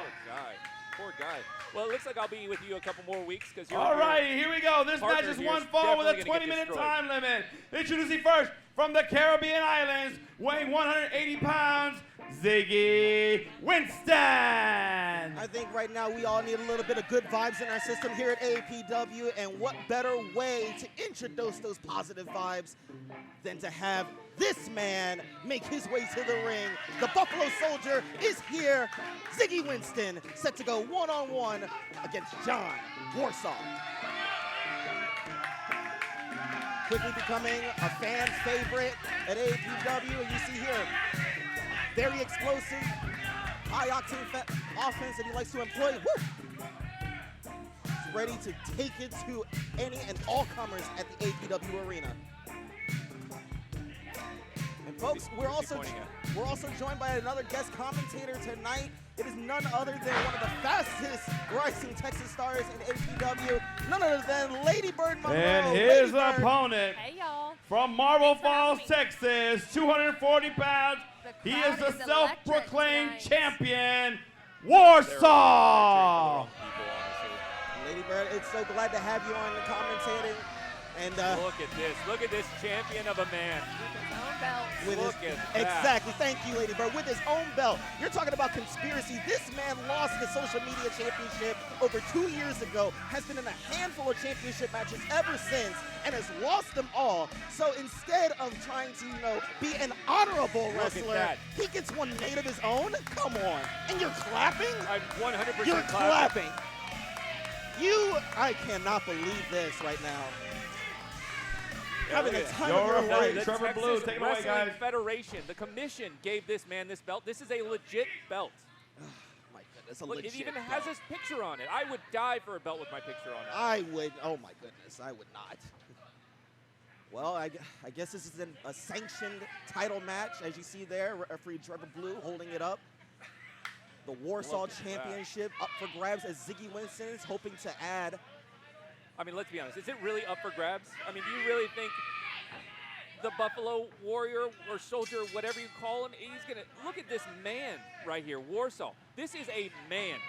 Poor guy. Well, it looks like I'll be with you a couple more weeks because you're. All right, here we go. This match partner is here one is fall with a definitely gonna get 20-minute destroyed. time limit. Introducing first from the Caribbean Islands, weighing 180 pounds, Ziggy Winston. I think right now we all need a little bit of good vibes in our system here at AAPW, and what better way to introduce those positive vibes than to have this man make his way to the ring. The Buffalo Soldier is here. Ziggy Winston set to go one-on-one against John Warsaw. Quickly becoming a fan favorite at AAPW, and you see here, very explosive, high-octane offense that he likes to employ. Woo! He's ready to take it to any and all comers at the AAPW arena. And folks, we're also joined by another guest commentator tonight. It is none other than one of the fastest rising Texas stars in AAPW, none other than Lady Bird Monroe. And his Lady Bird. opponent Hey, y'all. from Marble Thanks for Falls, having me. Texas, 240 pounds. The He is crowd the is self-proclaimed electric champion, They're Warsaw. cheering for the wrong people, honestly. Lady Bird, it's so glad to have you on the commentating. And Look at this. Look at this champion of a man. His own belt. with Look his, at that. exactly, thank you, Lady Bird, with his own belt. You're talking about conspiracy. This man lost the social media championship over 2 years ago, has been in a handful of championship matches ever since, and has lost them all. So instead of trying to, be an honorable Look at wrestler, that. he gets one made of his own? Come on. And you're clapping? I'm 100% You're clapping. clapping. I cannot believe this right now. Yeah, Having look a at time Your of your referee, life. Trevor Texas Blue, take it away, Wrestling guys. Federation, the commission gave this man this belt. This is a legit belt. My goodness, a Look, it legit even belt. has his picture on it. I would die for a belt with my picture on it. I would, oh my goodness, I would not. Well, I guess this is a sanctioned title match, as you see there. Referee Trevor Blue holding it up. The Warsaw Look at that. Championship up for grabs as Ziggy Winston is hoping to add. I mean, let's be honest. Is it really up for grabs? I mean, do you really think the Buffalo Warrior or Soldier, whatever you call him, he's going to look at this man right here, Warsaw. This is a man.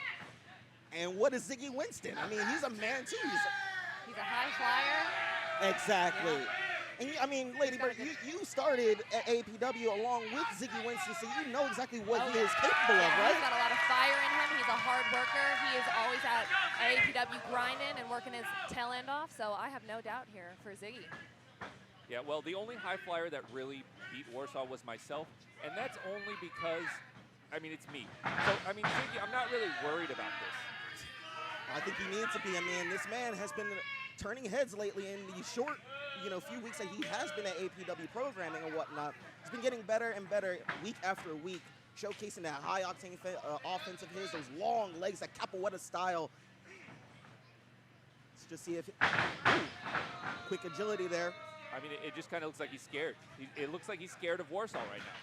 And what is Ziggy Winston? I mean, he's a man too. He's a high flyer. Exactly. And Lady Bird, you started at AAPW along with Ziggy Winston, so you know exactly what he is capable of, right? He's got a lot of fire in him. He's a hard worker. He is always at AAPW grinding and working his tail end off, so I have no doubt here for Ziggy. Yeah, well, the only high flyer that really beat Warsaw was myself, and that's only because, it's me. So, Ziggy, I'm not really worried about this. I think he needs to be. This man has been turning heads lately in the short, few weeks that he has been at APW programming and whatnot. He's been getting better and better week after week, showcasing that high-octane offense of his, those long legs, that capoeira style. Let's just see if quick agility there. It just kind of looks like he's scared. It looks like he's scared of Warsaw right now.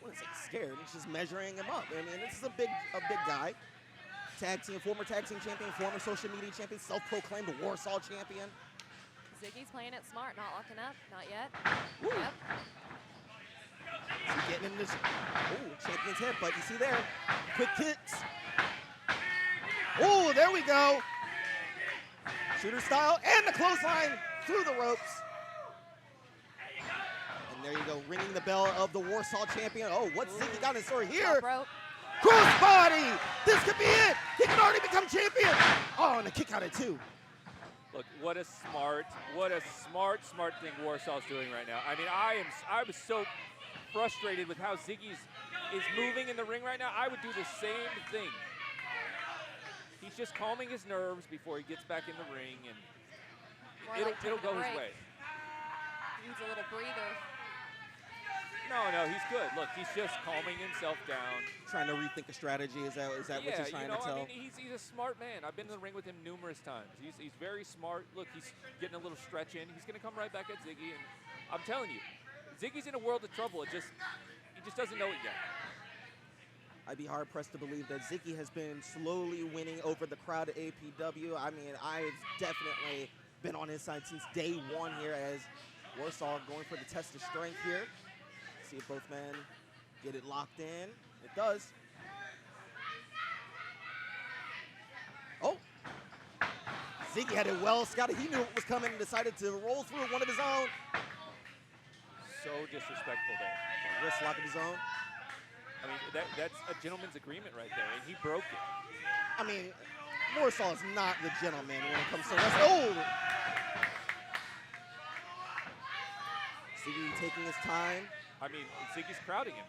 Well, it's like scared. He's just measuring him up. This is a big guy. Former tag team champion, former social media champion, self-proclaimed Warsaw champion. Ziggy's playing it smart, not locking up, not yet. Woo. Yep. Zeke getting in this. Oh, champion's hit, but you see there, quick kicks. Oh, there we go. Shooter style and the clothesline through the ropes. And there you go, ringing the bell of the Warsaw champion. Oh, what's Ziggy got in store here? Crossbody! This could be it! He can already become champion! Oh, and a kick out at 2. Look, what a smart thing Warsaw's doing right now. I mean, I was so frustrated with how Ziggy is moving in the ring right now. I would do the same thing. He's just calming his nerves before he gets back in the ring, and it'll go his way. Needs a little breather. No, he's good. Look, he's just calming himself down. Trying to rethink a strategy. Is that what you're trying to tell? I mean, he's a smart man. I've been in the ring with him numerous times. He's very smart. Look, he's getting a little stretch in. He's going to come right back at Ziggy, and I'm telling you, Ziggy's in a world of trouble. He just doesn't know it yet. I'd be hard-pressed to believe that Ziggy has been slowly winning over the crowd at APW. I mean, I've definitely been on his side since day 1 here as Warsaw going for the test of strength here. See if both men get it locked in. It does. Oh. Ziggy had it well scouted. He knew it was coming and decided to roll through one of his own. So disrespectful there. A wrist lock of his own. I mean, that's a gentleman's agreement right there, and he broke it. I mean, Warsaw is not the gentleman when it comes to wrestling. Oh! Ziggy taking his time. I mean, Ziggy's crowding him.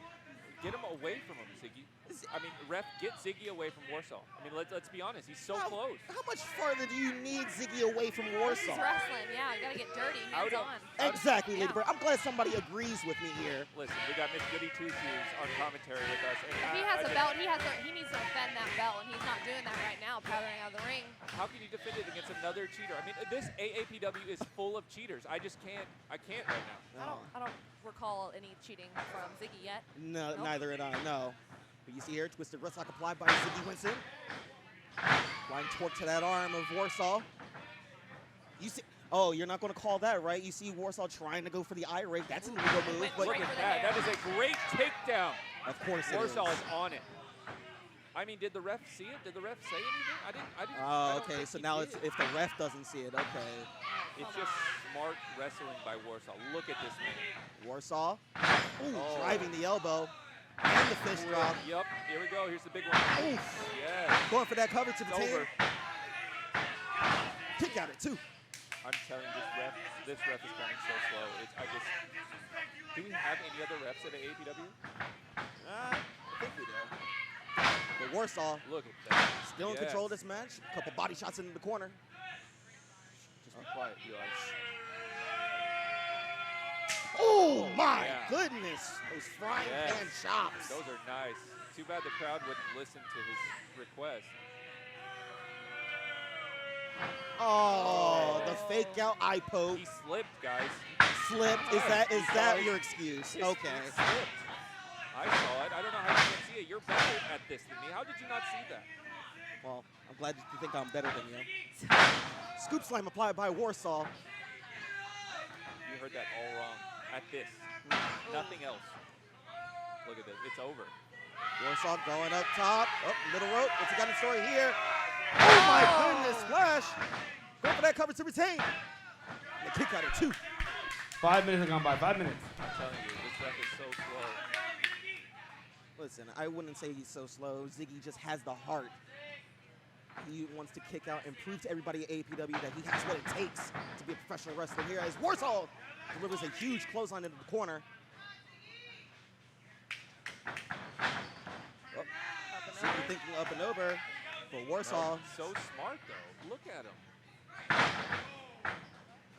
Get him away from him, Ziggy. I mean, ref, get Ziggy away from Warsaw. I mean, let's be honest. He's so close. How much farther do you need Ziggy away from Warsaw? He's wrestling, yeah. You got to get dirty. Hands on. Exactly, Lady Bird. I'm glad somebody agrees with me here. Listen, we got Miss Goody Two Shoes on commentary with us. And if he has a belt, he needs to defend that belt, and he's not doing that right now, powdering out of the ring. How can you defend it against another cheater? I mean, this AAPW is full of cheaters. I can't right now. I don't recall any cheating from Ziggy yet. No, nope. Neither did I, no. But you see here, twisted wrist lock applied by Ziggy Winston. Flying torque to that arm of Warsaw. You see, oh, you're not going to call that, right? You see Warsaw trying to go for the eye rake. That's an illegal move. But look at that. That is a great takedown. Of course it Warsaw is. is on it. I mean, did the ref see it? Did the ref say anything? I didn't. Oh, okay. So now it's if the ref doesn't see it, okay. It's just smart wrestling by Warsaw. Look at this man. Warsaw. Ooh, driving the elbow. And the fist drop. Yep. Here we go. Here's the big one. Oof. Yes. Going for that cover to the over. Kick out at 2. I'm telling you, this ref is coming so slow. Do we have any other refs at AAPW? I think we do. But Warsaw, look at that. Still in control of this match. A couple body shots into the corner. Just be quiet, Eli. Oh my goodness! Those frying pan chops. Those are nice. Too bad the crowd wouldn't listen to his request. Oh, the fake out eye poke. He slipped, guys. Slipped? Is that your excuse? Okay. He slipped. I saw it. I don't know how you didn't see it. You're better at this than me. How did you not see that? Well, I'm glad you think I'm better than you. Scoop slam applied by Warsaw. You heard that all wrong. At this. Nothing else. Look at this. It's over. Warsaw going up top. Oh, middle rope. What's he got in store here? Oh my goodness, splash. Going for that cover to retain. And the kick out at 2. 5 minutes have gone by. 5 minutes. I'm telling you, this ref is so slow. Listen, I wouldn't say he's so slow. Ziggy just has the heart. He wants to kick out and prove to everybody at AAPW that he has what it takes to be a professional wrestler here as Warsaw delivers a huge clothesline into the corner. Oh, Ziggy thinking up and over, but Warsaw. No, so smart, though. Look at him.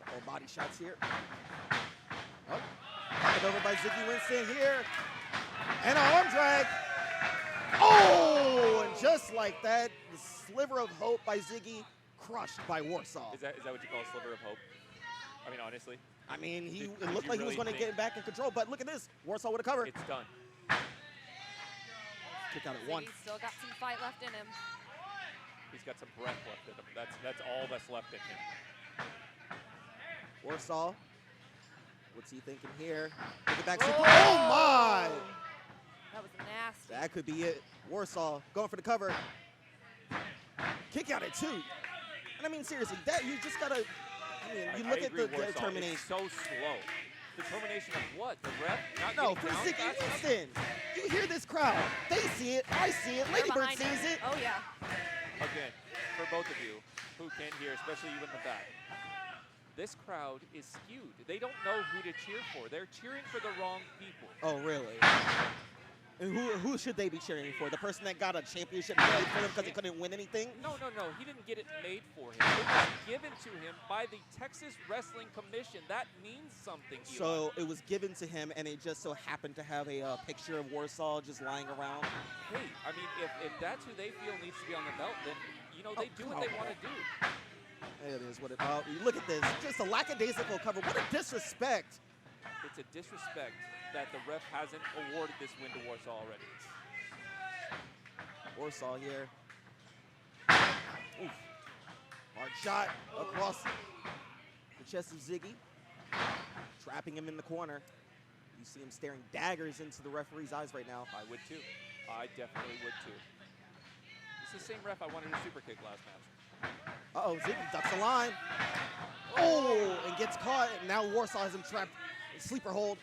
Couple body shots here. Oh, knocked over by Ziggy Winston here. And an arm drag. Oh, and just like that, the sliver of hope by Ziggy crushed by Warsaw. Is that what you call a sliver of hope? I mean, honestly. I mean, it looked like he was going to get back in control, but look at this. Warsaw with a cover. It's done. Kick out at 1. He's still got some fight left in him. He's got some breath left in him. That's all that's left in him. Warsaw What's he thinking here? Look at back super. Oh my! That was nasty. That could be it. Warsaw going for the cover. Kick out at 2. And I mean, seriously, that you just gotta. I mean, you look at the Warsaw. determination. It's so slow. Determination of what? The ref not No, getting for down Ziggy fast enough? Winston. You hear this crowd. They see it. I see it. They're Ladybird behind sees him. it. Oh, yeah. Again, for both of you who can't hear, especially you in the back, this crowd is skewed. They don't know who to cheer for. They're cheering for the wrong people. Oh, really? And who should they be cheering for? The person that got a championship made for him because he couldn't win anything? No. He didn't get it made for him. It was given to him by the Texas Wrestling Commission. That means something, Eli. So it was given to him, and it just so happened to have a picture of Warsaw just lying around. Hey, I mean, if that's who they feel needs to be on the belt, then, they do what they want to do. It is what it is. You look at this. Just a lackadaisical cover. What a disrespect. It's a disrespect that the ref hasn't awarded this win to Warsaw already. Warsaw here. Oof. Hard shot across the chest of Ziggy. Trapping him in the corner. You see him staring daggers into the referee's eyes right now. I would too. I definitely would too. It's the same ref I wanted a super kick last match. Uh-oh, Ziggy ducks the line. Oh, and gets caught. And now Warsaw has him trapped in sleeper hold.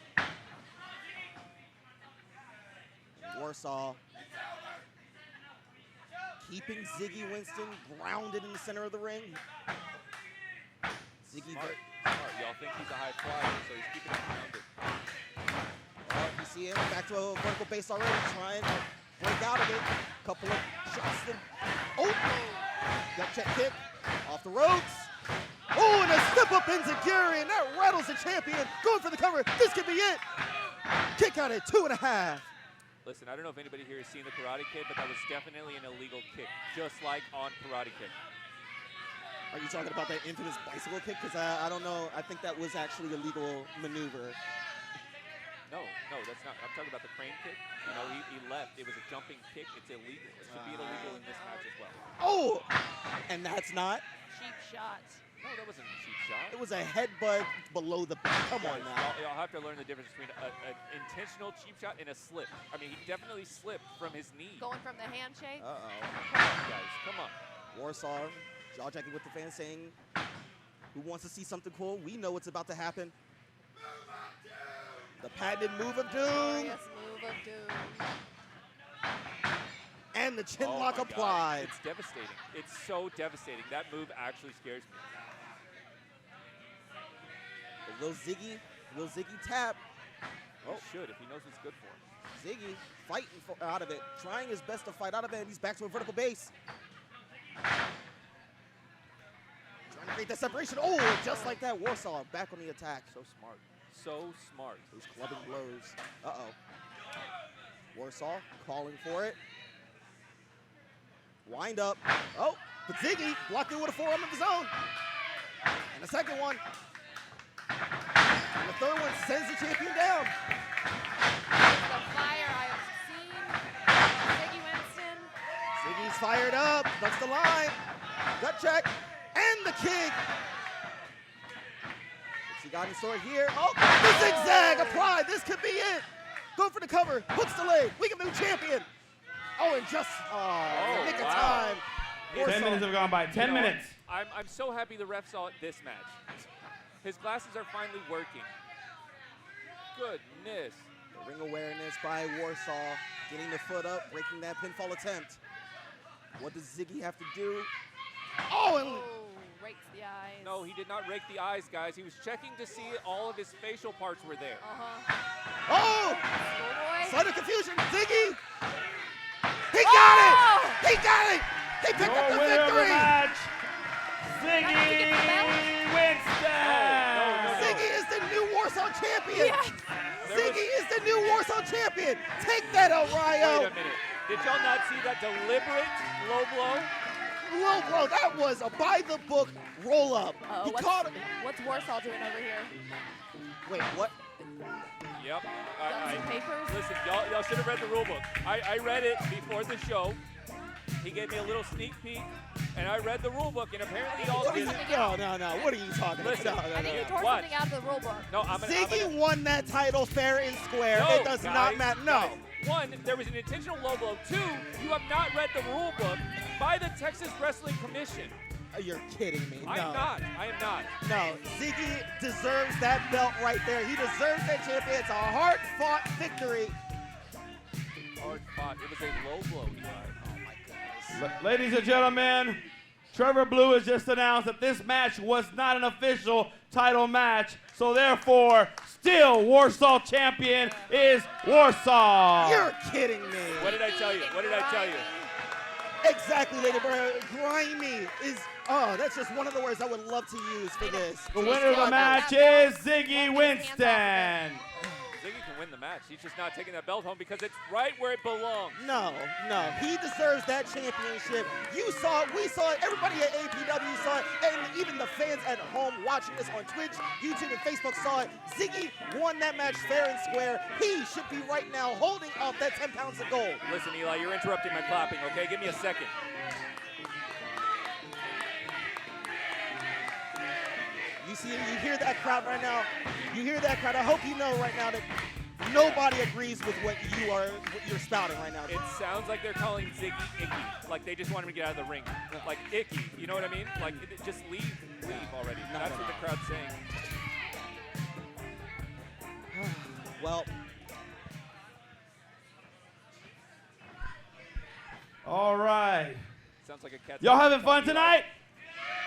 Warsaw keeping Ziggy Winston grounded in the center of the ring. Ziggy, Smart. Y'all think he's a high flyer, so he's keeping him grounded. You see him back to a vertical base already, trying to break out of it. Couple of shots. Gut check kick off the ropes. Oh, and a step up enziguri, and that rattles the champion. Going for the cover. This could be it. Kick out at 2.5. Listen, I don't know if anybody here has seen the Karate Kid, but that was definitely an illegal kick, just like on Karate Kid. Are you talking about that infamous bicycle kick? Because I don't know. I think that was actually a legal maneuver. No, that's not. I'm talking about the crane kick. He left. It was a jumping kick. It's illegal. It should be illegal in this match as well. Oh, and that's not. Cheap shot. No, that wasn't a cheap shot. It was a headbutt below the back. Come on now. Y'all have to learn the difference between an intentional cheap shot and a slip. I mean, he definitely slipped from his knee. Going from the handshake. Uh-oh. Come on, guys. Come on. Warsaw jaw-jacking with the fans saying, who wants to see something cool? We know what's about to happen. The patented move of doom. Glorious move of doom. And the chin Oh lock my God. applied. It's devastating. It's so devastating. That move actually scares me. Will Ziggy tap? He should if he knows what's good for him. Ziggy fighting out of it, trying his best to fight out of it, and he's back to a vertical base. Trying to create that separation. Oh, just like that, Warsaw back on the attack. So smart. So smart. Those clubbing blows. Uh-oh. Warsaw calling for it. Wind up. Oh, but Ziggy blocked it with a forearm of his own. And a second one. And the third one sends the champion down. The fire I have seen. Ziggy Winston. Ziggy's fired up. Ducks the line. Gut check. And the kick. What's he got in store here? Oh, the zigzag applied. This could be it. Go for the cover. Hooks the leg. We can move champion. Oh, and just nick of time. 10 minutes have gone by. 10 minutes. I'm so happy the ref saw it this match. His glasses are finally working. Goodness. The ring awareness by Warsaw. Getting the foot up, breaking that pinfall attempt. What does Ziggy have to do? Oh, and Rakes the eyes. No, he did not rake the eyes, guys. He was checking to see all of his facial parts were there. oh! Schoolboy. Slight of confusion. Ziggy! He got it! He got it! He picked up the Winner of the victory! match, Ziggy Winston. Ziggy is the new Warsaw champion! Yes. Ziggy is the new Warsaw champion! Take that, Orion! Wait a minute. Did y'all not see that deliberate low blow? Low blow, that was a by-the-book roll-up. He caught him. What's Warsaw doing over here? Wait, what? Yep. Got some papers? Listen, y'all should have read the rule book. I read it before the show. He gave me a little sneak peek. and I read the rule book, and apparently y'all What are did. you, no. What are you talking Listen, about? I think you tore What? something out of the rule book. No, Ziggy won that title fair and square. No, it does guys, not matter. No. guys. One, there was an intentional low blow. Two, you have not read the rule book by the Texas Wrestling Commission. You're kidding me. I am not. I am not. No, Ziggy deserves that belt right there. He deserves that champion. It's a hard-fought victory. Hard fought. It was a low blow, Eli. Oh, my goodness. Ladies and gentlemen, Trevor Blue has just announced that this match was not an official title match, so therefore, still Warsaw champion is Warsaw. You're kidding me. What did I tell you? What did I tell you? Exactly, Lady Bird. Grimy is, that's just one of the words I would love to use for this. The winner of the match is Ziggy Winston. Ziggy can win the match. He's just not taking that belt home because it's right where it belongs. No. He deserves that championship. You saw it, we saw it, everybody at AAPW saw it, and even the fans at home watching this on Twitch, YouTube, and Facebook saw it. Ziggy won that match fair and square. He should be right now holding off that 10 pounds of gold. Listen, Eli, you're interrupting my clapping, okay? Give me a second. You hear that crowd right now? You hear that crowd? I hope you know right now that nobody agrees with what you're spouting right now. It sounds like they're calling Ziggy icky. Like they just want him to get out of the ring. Like icky. You know what I mean? Like just leave already. That's what the crowd's saying. Well, All right. Sounds like a cat. Y'all having fun tonight?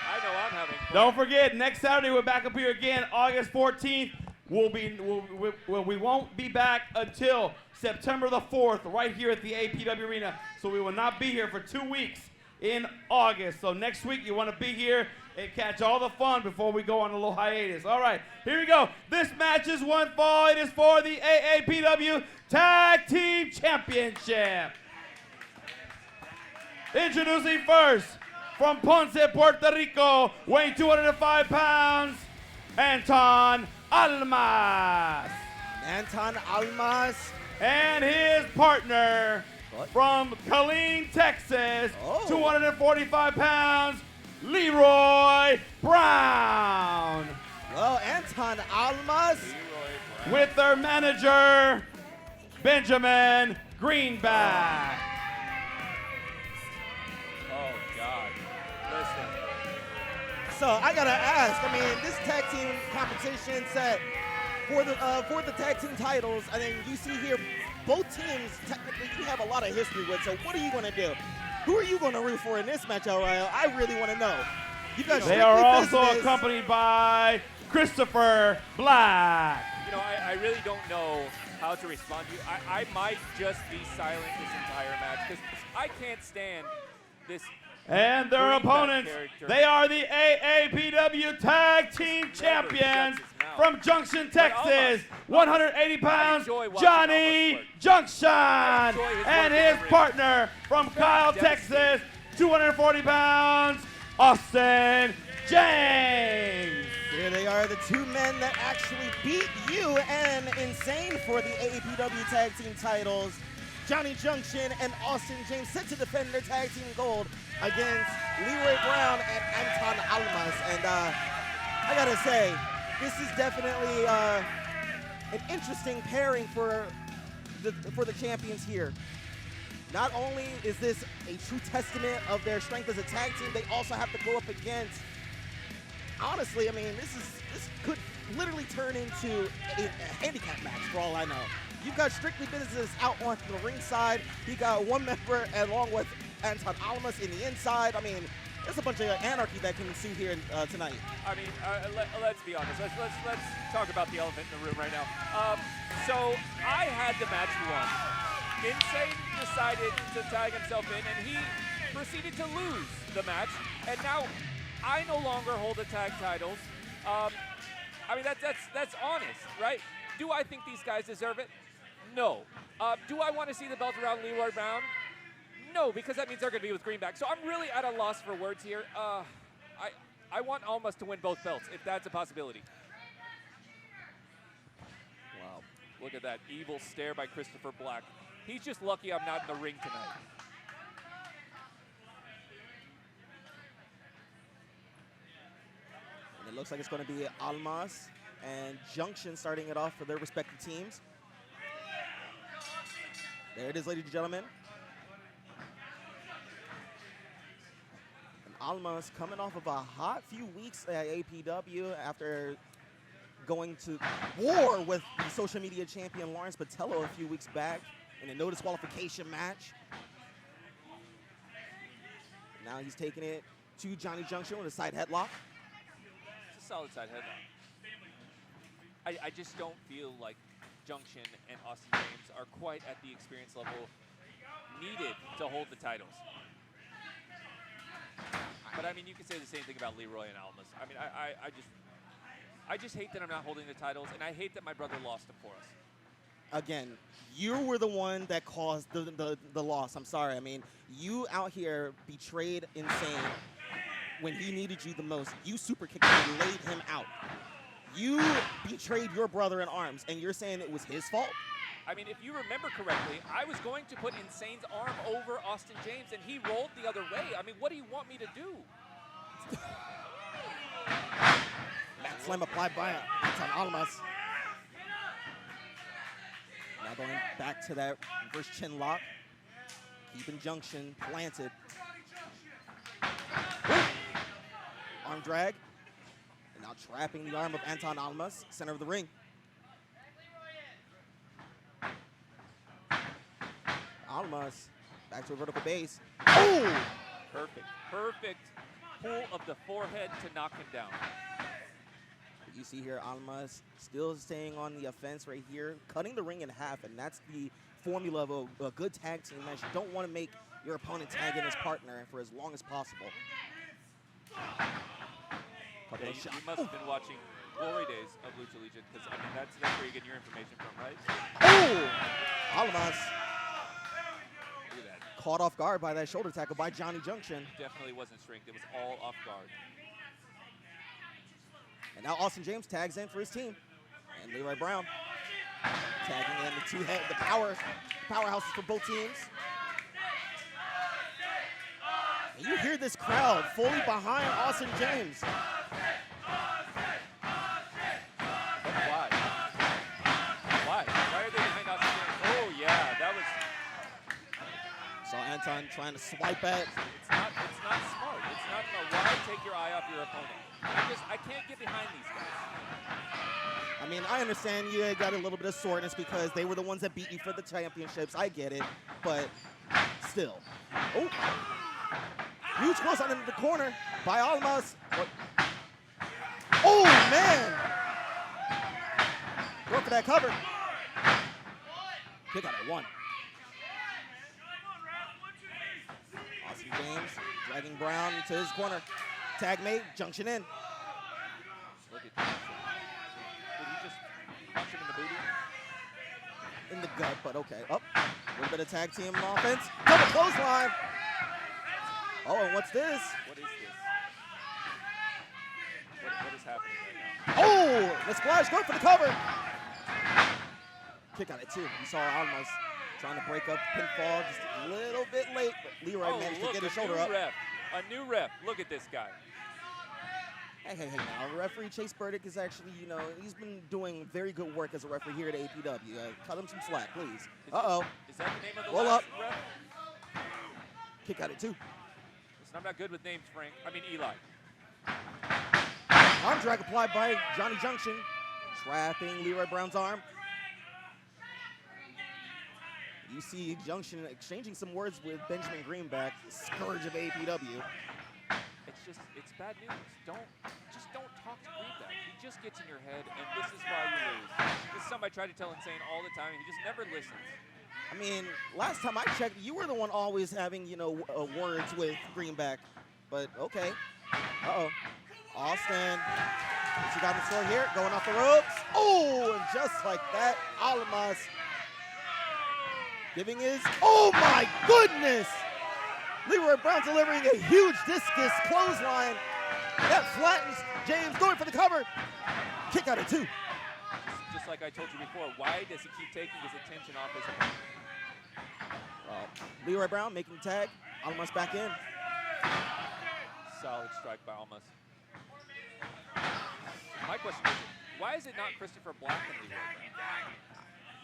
I know I'm having fun. Don't forget, next Saturday we're back up here again, August 14th. We won't be back until September the 4th, right here at the AAPW Arena. So we will not be here for 2 weeks in August. So next week you want to be here and catch all the fun before we go on a little hiatus. All right, here we go. This match is one fall. It is for the AAPW Tag Team Championship. Introducing first, from Ponce, Puerto Rico, weighing 205 pounds, Anton Almas. Anton Almas. And his partner from Killeen, Texas, 245 pounds, Leroy Brown. Well, Anton Almas. With their manager, Benjamin Greenback. Oh, God. Listen. So I gotta ask. I mean, this tag team competition set for the tag team titles. I mean, you see here, both teams technically you have a lot of history with. So what are you gonna do? Who are you gonna root for in this match, Orion? I really want to know. You got They are also accompanied by Christopher Black. You know, I really don't know how to respond to you. I might just be silent this entire match because I can't stand this. And their opponents, they are the AAPW Tag Team Champions from Junction, Texas, 180 pounds, Johnny Junction, and his partner from Kyle, Texas, 240 pounds, Austin James. Here they are, the two men that actually beat you and Insane for the AAPW Tag Team titles. Johnny Junction and Austin James set to defend their tag team gold against Leroy Brown and Anton Almas. And I gotta say, this is definitely an interesting pairing for the champions here. Not only is this a true testament of their strength as a tag team, they also have to go up against. Honestly, I mean, this could literally turn into a handicap match for all I know. You've got Strictly Business out on the ringside. You got one member along with Anton Almas in the inside. I mean, there's a bunch of anarchy that can ensue here tonight. I mean, let's be honest. Let's talk about the elephant in the room right now. So I had the match won. Insane decided to tag himself in, and he proceeded to lose the match. And now I no longer hold the tag titles. I mean, that's honest, right? Do I think these guys deserve it? No. Do I want to see the belt around Leroy Brown? No, because that means they're going to be with Greenback. So I'm really at a loss for words here. I want Almas to win both belts, if that's a possibility. Wow. Look at that evil stare by Christopher Black. He's just lucky I'm not in the ring tonight. And it looks like it's going to be Almas and Juction starting it off for their respective teams. There it is, ladies and gentlemen. And Almas coming off of a hot few weeks at APW after going to war with the social media champion Lawrence Botello a few weeks back in a no disqualification match. Now he's taking it to Johnny Juction with a side headlock. It's a solid side headlock. I just don't feel like Juction and Austin James are quite at the experience level needed to hold the titles. But I mean, you can say the same thing about Leroy and Almas. I mean, I just hate that I'm not holding the titles, and I hate that my brother lost them for us. Again, you were the one that caused the loss. I'm sorry. I mean, you out here betrayed Insane when he needed you the most. You super kicked him and laid him out. You betrayed your brother in arms, and you're saying it was his fault? I mean, if you remember correctly, I was going to put Insane's arm over Austin James, and he rolled the other way. I mean, what do you want me to do? Back slam applied by Anton Almas. Now going back to that reverse chin lock. Keeping Juction planted. Arm drag. And now trapping the arm of Anton Almas, center of the ring. Almas back to a vertical base. Oh! Perfect. Perfect pull of the forehead to knock him down. You see here, Almas still staying on the offense right here, cutting the ring in half, and that's the formula of a good tag team match. You don't want to make your opponent tag in his partner for as long as possible. Yeah, you must have been watching Glory Days of Lucha Legion, because I mean that's where you get your information from, right? Oh! Almas Look at that. caught off guard by that shoulder tackle by Johnny Juction. Definitely wasn't strength. It was all off guard. And now Austin James tags in for his team. And Leroy Brown tagging in the powerhouses for both teams. And you hear this crowd fully behind Austin James. Why? Why? Why are they behind Austin James? Oh yeah, that was. Saw Anton trying to swipe at. It's not smart. It's not why take your eye off your opponent. I can't get behind these guys. I mean, I understand you got a little bit of soreness because they were the ones that beat you for the championships. I get it, but still. Oh, huge close on into the corner by Almas. Oh man! Go for that cover. Kick out at one. Austin James dragging Brown to his corner. Tag mate, Juction in. Look at that. Did he just punch him in the booty? In the gut, but okay. Up. A little bit of tag team offense. Double clothesline. Oh, and what's this? What is this? What is happening right now? Oh, the splash going for the cover. Kick out at two. You saw Almas trying to break up the pinfall just a little bit late, but Leroy managed to get his shoulder up. A new ref. Look at this guy. Hey, now, referee Chase Burdick is actually, he's been doing very good work as a referee here at APW. Cut him some slack, please. Uh-oh. Is that the name of the Roll last up. ref? Kick out at two. Listen, I'm not good with names, Frank. I mean, Eli. Arm drag applied by Johnny Juction, trapping Leroy Brown's arm. You see Juction exchanging some words with Benjamin Greenback, scourge of APW. It's bad news. Just don't talk to Greenback. He just gets in your head, and this is why you lose. This is something I try to tell Insane all the time, and he just never listens. I mean, last time I checked, you were the one always having, words with Greenback. But okay. Uh-oh. Austin. What's he got in store here? Going off the ropes. Oh, and just like that, Almas giving his. Oh my goodness! Leroy Brown delivering a huge discus clothesline. That flattens James, going for the cover. Kick out at two. Just like I told you before, why does he keep taking his attention off his opponent? Leroy Brown making the tag. Almas back in. Solid strike by Almas. My question is, why is it not Christopher Black and Leroy Brown?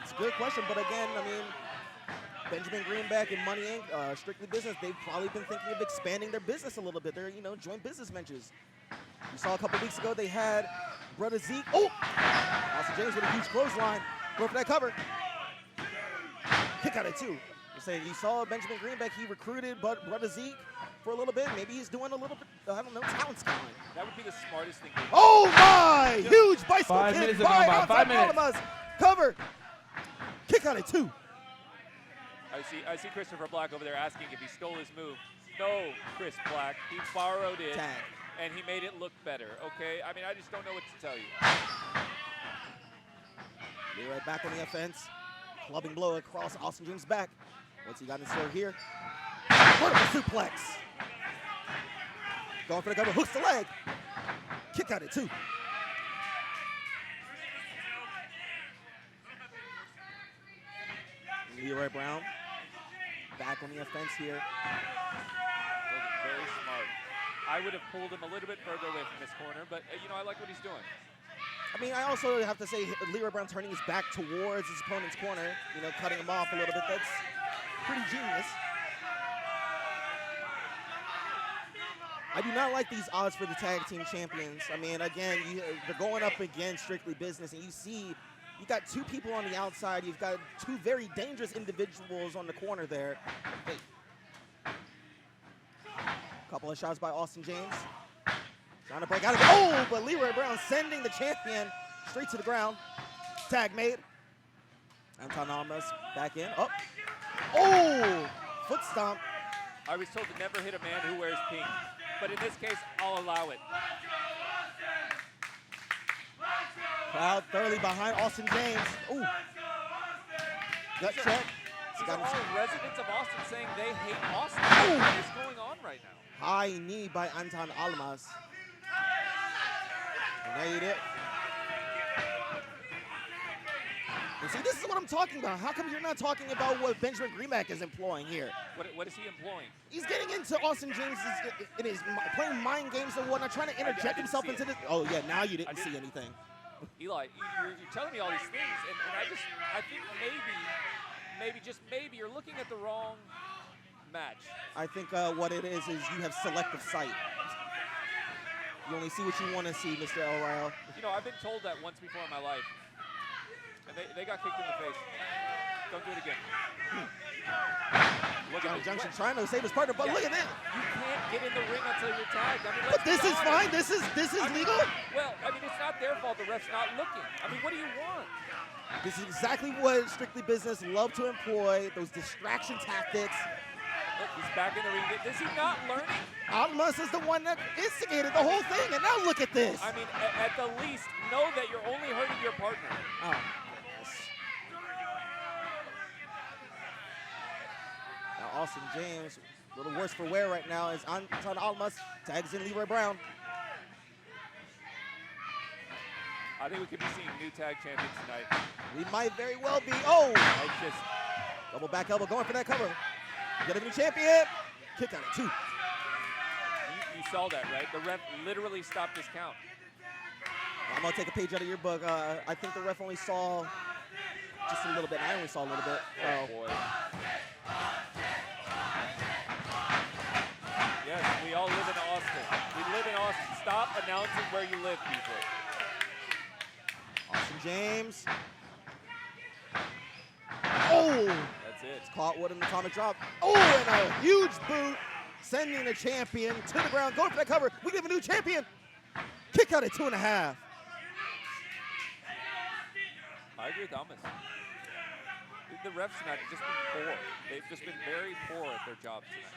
It's a good question, but again, I mean, Benjamin Greenback and Money Inc., Strictly Business, they've probably been thinking of expanding their business a little bit. They're, joint business ventures. You saw a couple weeks ago they had brother Zeke. Oh! Austin James with a huge clothesline. Go for that cover. Kick out at 2. I'm saying you saw Benjamin Greenback, he recruited brother Zeke for a little bit. Maybe he's doing a little bit, I don't know, talent scouting. That would be the smartest thing. Oh my! Huge bicycle 5 kick minutes by and about 5 minutes. Almas. Cover. Kick out at 2. I see Christopher Black over there asking if he stole his move. No, Chris Black. He borrowed it, Tag. and he made it look better, okay? I mean, I just don't know what to tell you. Leroy back on the offense. Clubbing blow across Austin James' back. What's he got in store here? Vertical suplex. Going for the cover, hooks the leg. Kick out at 2. Leroy Brown back on the offense here. Very smart. I would have pulled him a little bit further away from this corner, but I like what he's doing. I mean, I also have to say Leroy Brown turning his back towards his opponent's corner, cutting him off a little bit. That's pretty genius. I do not like these odds for the tag team champions. I mean, again, they're going up against Strictly Business, and you see you got 2 people on the outside. You've got 2 very dangerous individuals on the corner there. Hey. Couple of shots by Austin James. Trying to break out of it. Oh, but Leroy Brown sending the champion straight to the ground. Tag made. Anton Almas back in. Up. Oh, foot stomp. I was told to never hit a man who wears pink, but in this case, I'll allow it. Crowd thoroughly behind Austin James. Ooh. Gut check. These are all residents of Austin saying they hate Austin. Ooh. What is going on right now? High knee by Anton Almas. And there you did. And see, this is what I'm talking about. How come you're not talking about what Benjamin Greenback is employing here? What is he employing? He's getting into Austin James in his playing mind games and whatnot, trying to interject himself into this. Oh yeah, now you didn't see anything. Eli, you're telling me all these things, and I think maybe you're looking at the wrong match. I think what it is you have selective sight. You only see what you want to see, Mr. Orion. I've been told that once before in my life, and they got kicked in the face. Don't do it again. Look at Junction trying to save his partner, but look at this. You can't get in the ring until you're tagged. I mean, but this is fine. This is legal. Well, I mean, it's not their fault. The ref's not looking. I mean, what do you want? This is exactly what Strictly Business love to employ, those distraction tactics. Look, he's back in the ring. Is he not learning? Almas is the one that instigated the whole thing, and now look at this. I mean, at the least, know that you're only hurting your partner. Oh. Now Austin James, a little worse for wear right now, as Anton Almas tags in Leroy Brown. I think we could be seeing new tag champions tonight. We might very well be. Oh! It's just double back elbow going for that cover. Get a new champion. Kick out at 2. You saw that, right? The ref literally stopped his count. I'm going to take a page out of your book. I think the ref only saw just a little bit. I only saw a little bit. Oh, boy. Yes, we all live in Austin. We live in Austin. Stop announcing where you live, people. Austin James. Oh! That's it. It's caught with an atomic drop. Oh, and a huge boot. Sending the champion to the ground. Going for that cover. We give a new champion. Kick out at 2.5. I agree with Almas. The refs tonight have just been poor. They've just been very poor at their jobs tonight.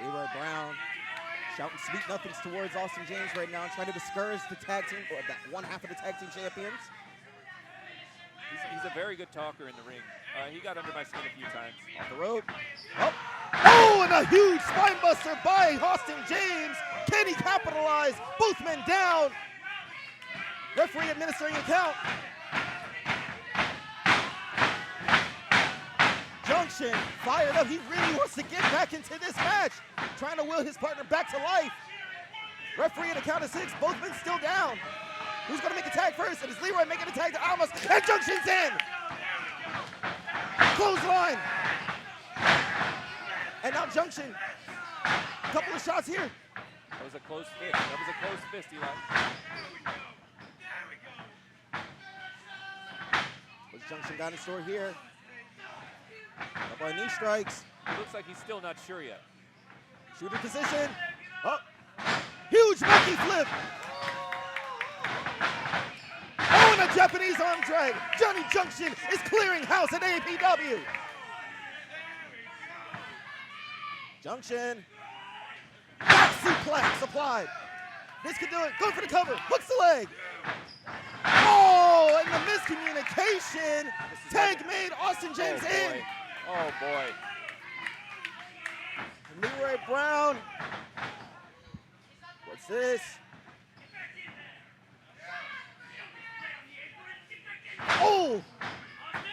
Leroy Brown shouting sweet nothings towards Austin James right now, trying to discourage the tag team, or that one half of the tag team champions. He's a very good talker in the ring. He got under my skin a few times. Off the rope. Oh, oh, and a huge spine buster by Austin James. Can he capitalize? Both men down. Referee administering a count. Junction fired up. He really wants to get back into this match. Trying to will his partner back to life. Referee at a count of 6. Both men still down. Who's going to make a tag first? And it's Leroy making a tag to Almas. And Junction's in. Clothesline. And now Junction. A couple of shots here. That was a close fist. That was a close fist, Eli. What's Junction got in store here? Couple of knee strikes. It looks like he's still not sure yet. Shooter position. Oh. Huge monkey flip. Oh, and a Japanese arm drag. Johnny Junction is clearing house at AAPW. Junction. Back suplex applied. This could do it. Going for the cover. Hooks the leg. Oh, and the miscommunication. Tag made. Austin James in. Oh, boy. Leroy Brown. What's this? Oh!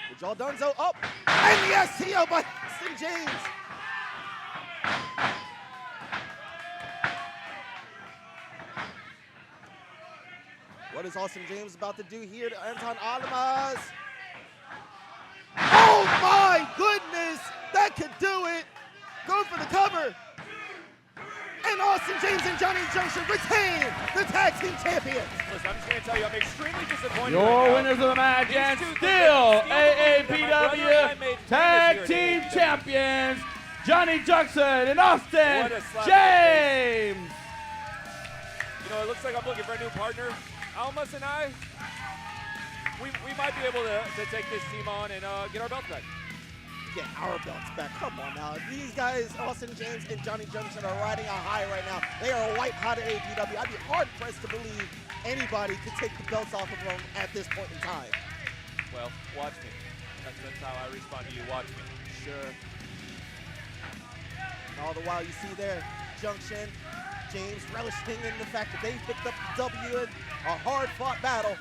The jaw Dunzo up. And the STO by Austin James. What is Austin James about to do here to Anton Almas? Oh my goodness! That could do it. Going for the cover. And Austin James and Johnny Junction retain the tag team champions. Listen, I'm just going to tell you, I'm extremely disappointed. Your winners of the match and still AAPW Tag Team Champions, Johnny Juction and Austin James. You know, it looks like I'm looking for a new partner. Almas and I, we might be able to take this team on and get our belts back. Get our belts back. Come on now. These guys, Austin James and Johnny Junction, are riding a high right now. They are white hot at AAPW. I'd be hard pressed to believe anybody could take the belts off of them at this point in time. Well, watch me. That's how I respond to you. Watch me. Sure. And all the while you see there, Junction, James relishing in the fact that they picked up the W in a hard-fought battle.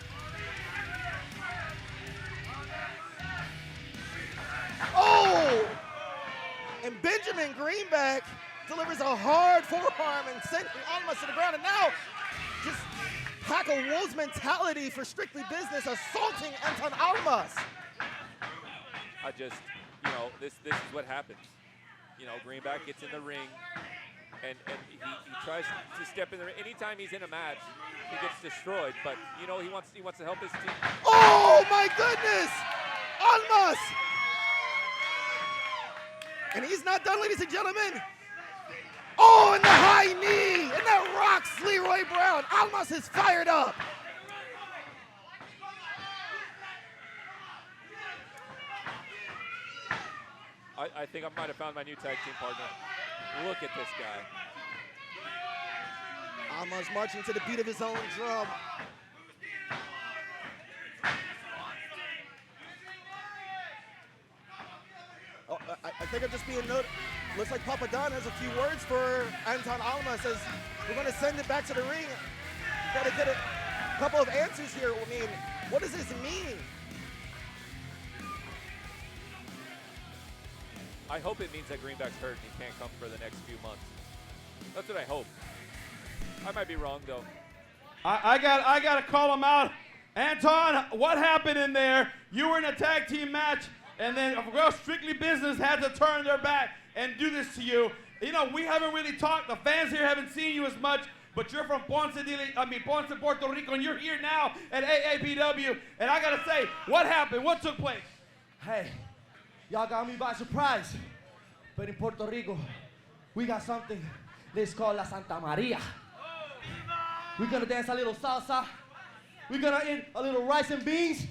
Oh! And Benjamin Greenback delivers a hard forearm and sending Almas to the ground. And now, just pack a Wolves mentality for Strictly Business, assaulting Anton Almas. I just, you know, this is what happens. You know, Greenback gets in the ring, and he tries to step in the ring. Anytime he's in a match, he gets destroyed. But, you know, he wants to help his team. Oh, my goodness! Almas! And he's not done, ladies and gentlemen. Oh, and the high knee, and that rocks Leroy Brown. Almas is fired up. I think I might have found my new tag team partner. Look at this guy. Almas marching to the beat of his own drum. Oh, I think I'm just being noted. Looks like Papa Don has a few words for Anton Almas. Says we're going to send it back to the ring. Got to get a couple of answers here. I mean, what does this mean? I hope it means that Greenback's hurt and he can't come for the next few months. That's what I hope. I might be wrong though. I got to call him out. Anton, what happened in there? You were in a tag team match, and then Strictly Business had to turn their back and do this to you. You know, we haven't really talked. The fans here haven't seen you as much, but you're from Ponce, Puerto Rico, and you're here now at AAPW. And I got to say, what happened? What took place? Hey, y'all got me by surprise. But in Puerto Rico, we got something that's called La Santa Maria. We're gonna dance a little salsa. We're gonna eat a little rice and beans,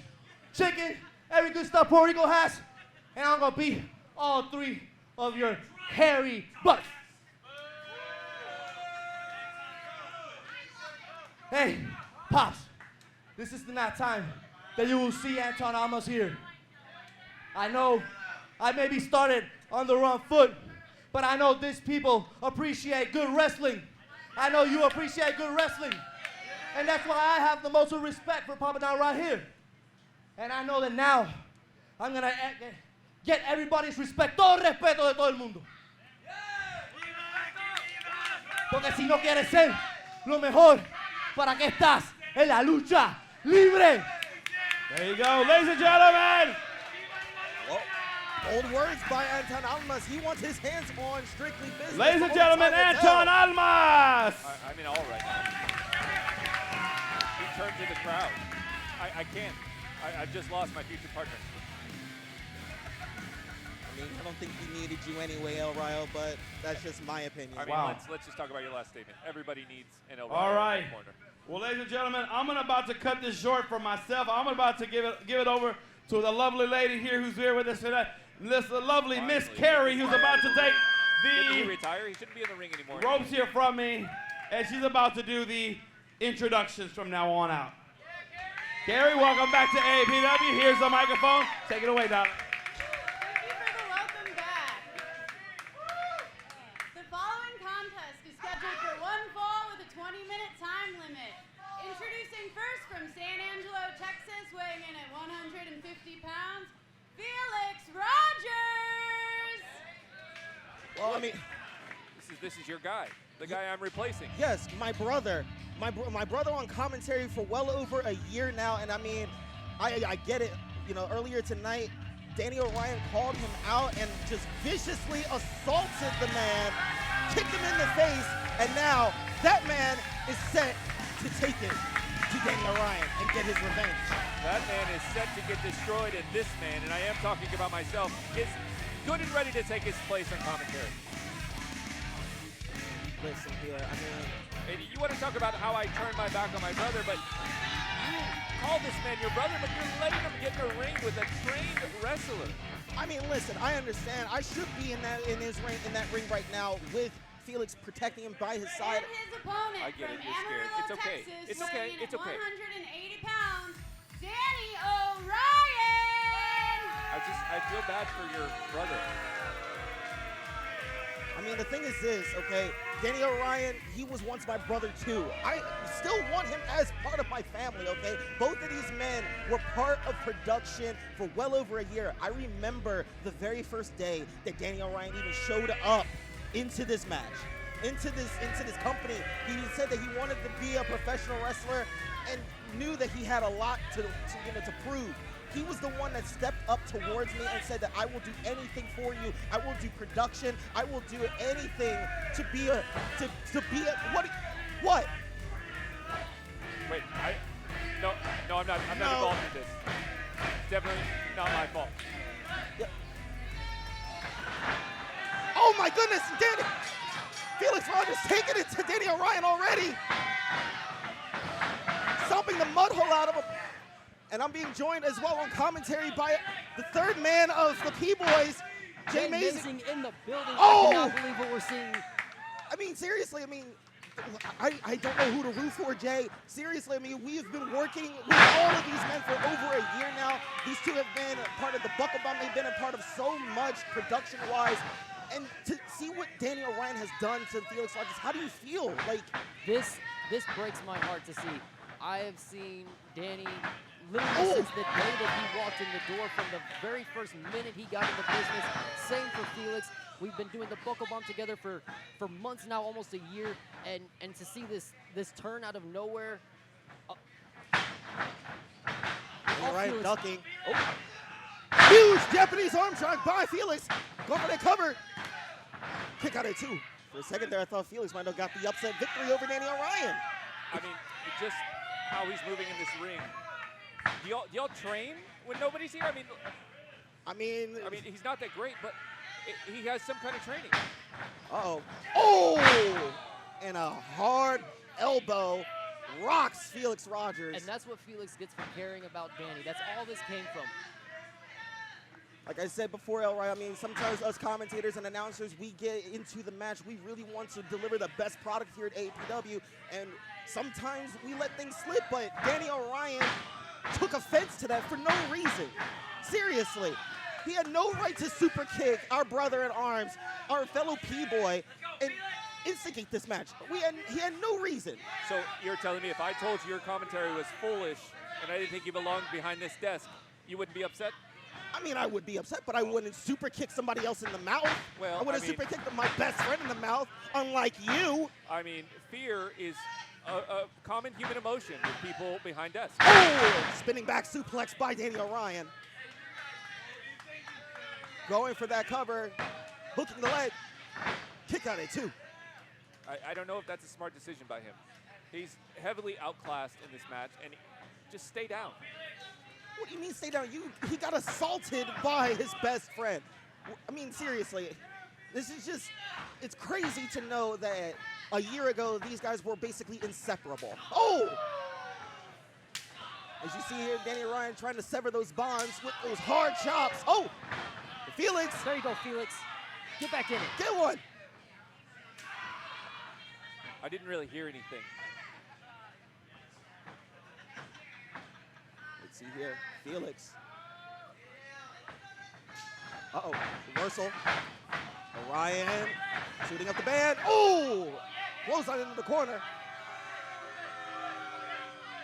chicken, every good stuff Puerto Rico has. And I'm gonna beat all three of your hairy butts. Hey, Pops, this is the night time that you will see Anton Almas here. I know I maybe started on the wrong foot, but I know these people appreciate good wrestling. I know you appreciate good wrestling. And that's why I have the most respect for Papa Don right here. And I know that now I'm gonna get everybody's respect, todo el respeto de todo el mundo. Porque si no quiere ser lo mejor. ¿Para qué estás? En la lucha libre. There you go, ladies and gentlemen. Well, bold words by Anton Almas. He wants his hands on strictly business. Ladies and gentlemen, Anton Almas. I'm in all right now. He turned to the crowd. I can't. I've just lost my future partner. I mean, I don't think he needed you anyway, El Rayo, but that's just my opinion. I mean, Wow. let's just talk about your last statement. Everybody needs an El All Rayo right. in the corner. Well, ladies and gentlemen, I'm about to cut this short for myself. I'm about to give it over to the lovely lady here who's here with us tonight. This lovely Miss Carrie, who's about to take Didn't he the retire? He shouldn't be in the ring anymore. ropes here from me, and she's about to do the introductions from now on out. Carrie, welcome back to AAPW. Here's the microphone. Take it away, Doc. Thank you for the welcome back. The following contest is scheduled for one fall with a 20-minute time limit. Introducing first from San Angelo, Texas, weighing in at 150 pounds, Felix Rogers. Well, I mean, This is your guy, the guy I'm replacing. yes, my brother. My brother on commentary for well over a year now, and I mean, I get it. You know, earlier tonight, Danny Orion called him out and just viciously assaulted the man, kicked him in the face, and now that man is set to take it to Danny Orion and get his revenge. That man is set to get destroyed, and this man, and I am talking about myself, is good and ready to take his place on commentary. Listen here, I mean, And you want to talk about how I turned my back on my brother, but you call this man your brother, but you're letting him get in a ring with a trained wrestler. I mean, listen, I understand. I should be in that ring right now with Felix protecting him by his side. And his opponent I get from it, you're scared. Amarillo, It's okay. Texas, It's okay. weighing in It's at okay. 180 pounds, Danny Orion. I feel bad for your brother. I mean, the thing is this, okay? Danny Orion, he was once my brother too. I still want him as part of my family, okay? Both of these men were part of production for well over a year. I remember the very first day that Danny Orion even showed up into this match, into this company. He said that he wanted to be a professional wrestler and knew that he had a lot to prove. He was the one that stepped up towards me and said that I will do anything for you. I will do production. I will do anything to be a what? Wait, no, I'm not involved in this. Definitely not my fault. Oh my goodness, Danny! Felix Rogers taking it to Danny Orion already. Stomping the mud hole out of him. And I'm being joined as well on commentary by the third man of the P-Boys, Jay Mazing in the building. Oh! I cannot believe what we're seeing. I mean, seriously, I don't know who to root for, Jay. Seriously, I mean, we've been working with all of these men for over a year now. These two have been a part of the Buckle Bomb. They've been a part of so much production-wise. And to see what Danny Orion has done to Felix Rogers, how do you feel? Like, This breaks my heart to see. I have seen Danny literally since the day that he walked in the door, from the very first minute he got in the business. Same for Felix. We've been doing the Buckle Bomb together for months now, almost a year, and to see this turn out of nowhere. Orion ducking. Oh. Huge Japanese arm drag by Felix. Going for that cover. Kick out at two. For a second there, I thought Felix might have got the upset victory over Danny Orion. I mean, just how he's moving in this ring. Do y'all train when nobody's here? I mean, he's not that great, but he has some kind of training. Uh-oh. Oh! And a hard elbow rocks Felix Rogers. And that's what Felix gets for caring about Danny. That's all this came from. Like I said before, El Rayo, I mean, sometimes us commentators and announcers, we get into the match. We really want to deliver the best product here at AAPW, and sometimes we let things slip, but Danny Orion took offense to that for no reason. Seriously. He had no right to super kick our brother in arms, our fellow P-boy, and instigate this match. He had no reason. So you're telling me if I told you your commentary was foolish and I didn't think you belonged behind this desk, you wouldn't be upset? I mean, I would be upset, but I wouldn't super kick somebody else in the mouth. Well, I wouldn't super kick my best friend in the mouth, unlike you. I mean, fear is a common human emotion with people behind desks. Oh! Spinning back suplex by Danny Orion. Going for that cover. Hooking the leg. Kick out at 2. I don't know if that's a smart decision by him. He's heavily outclassed in this match, and just stay down. What do you mean stay down? He got assaulted by his best friend. I mean, seriously, this is just, it's crazy to know that a year ago, these guys were basically inseparable. Oh! As you see here, Danny Orion trying to sever those bonds with those hard chops. Oh! Felix. There you go, Felix. Get back in it. Get one. I didn't really hear anything. Let's see here, Felix. Uh-oh, reversal. Orion shooting up the band. Oh! Close on into the corner.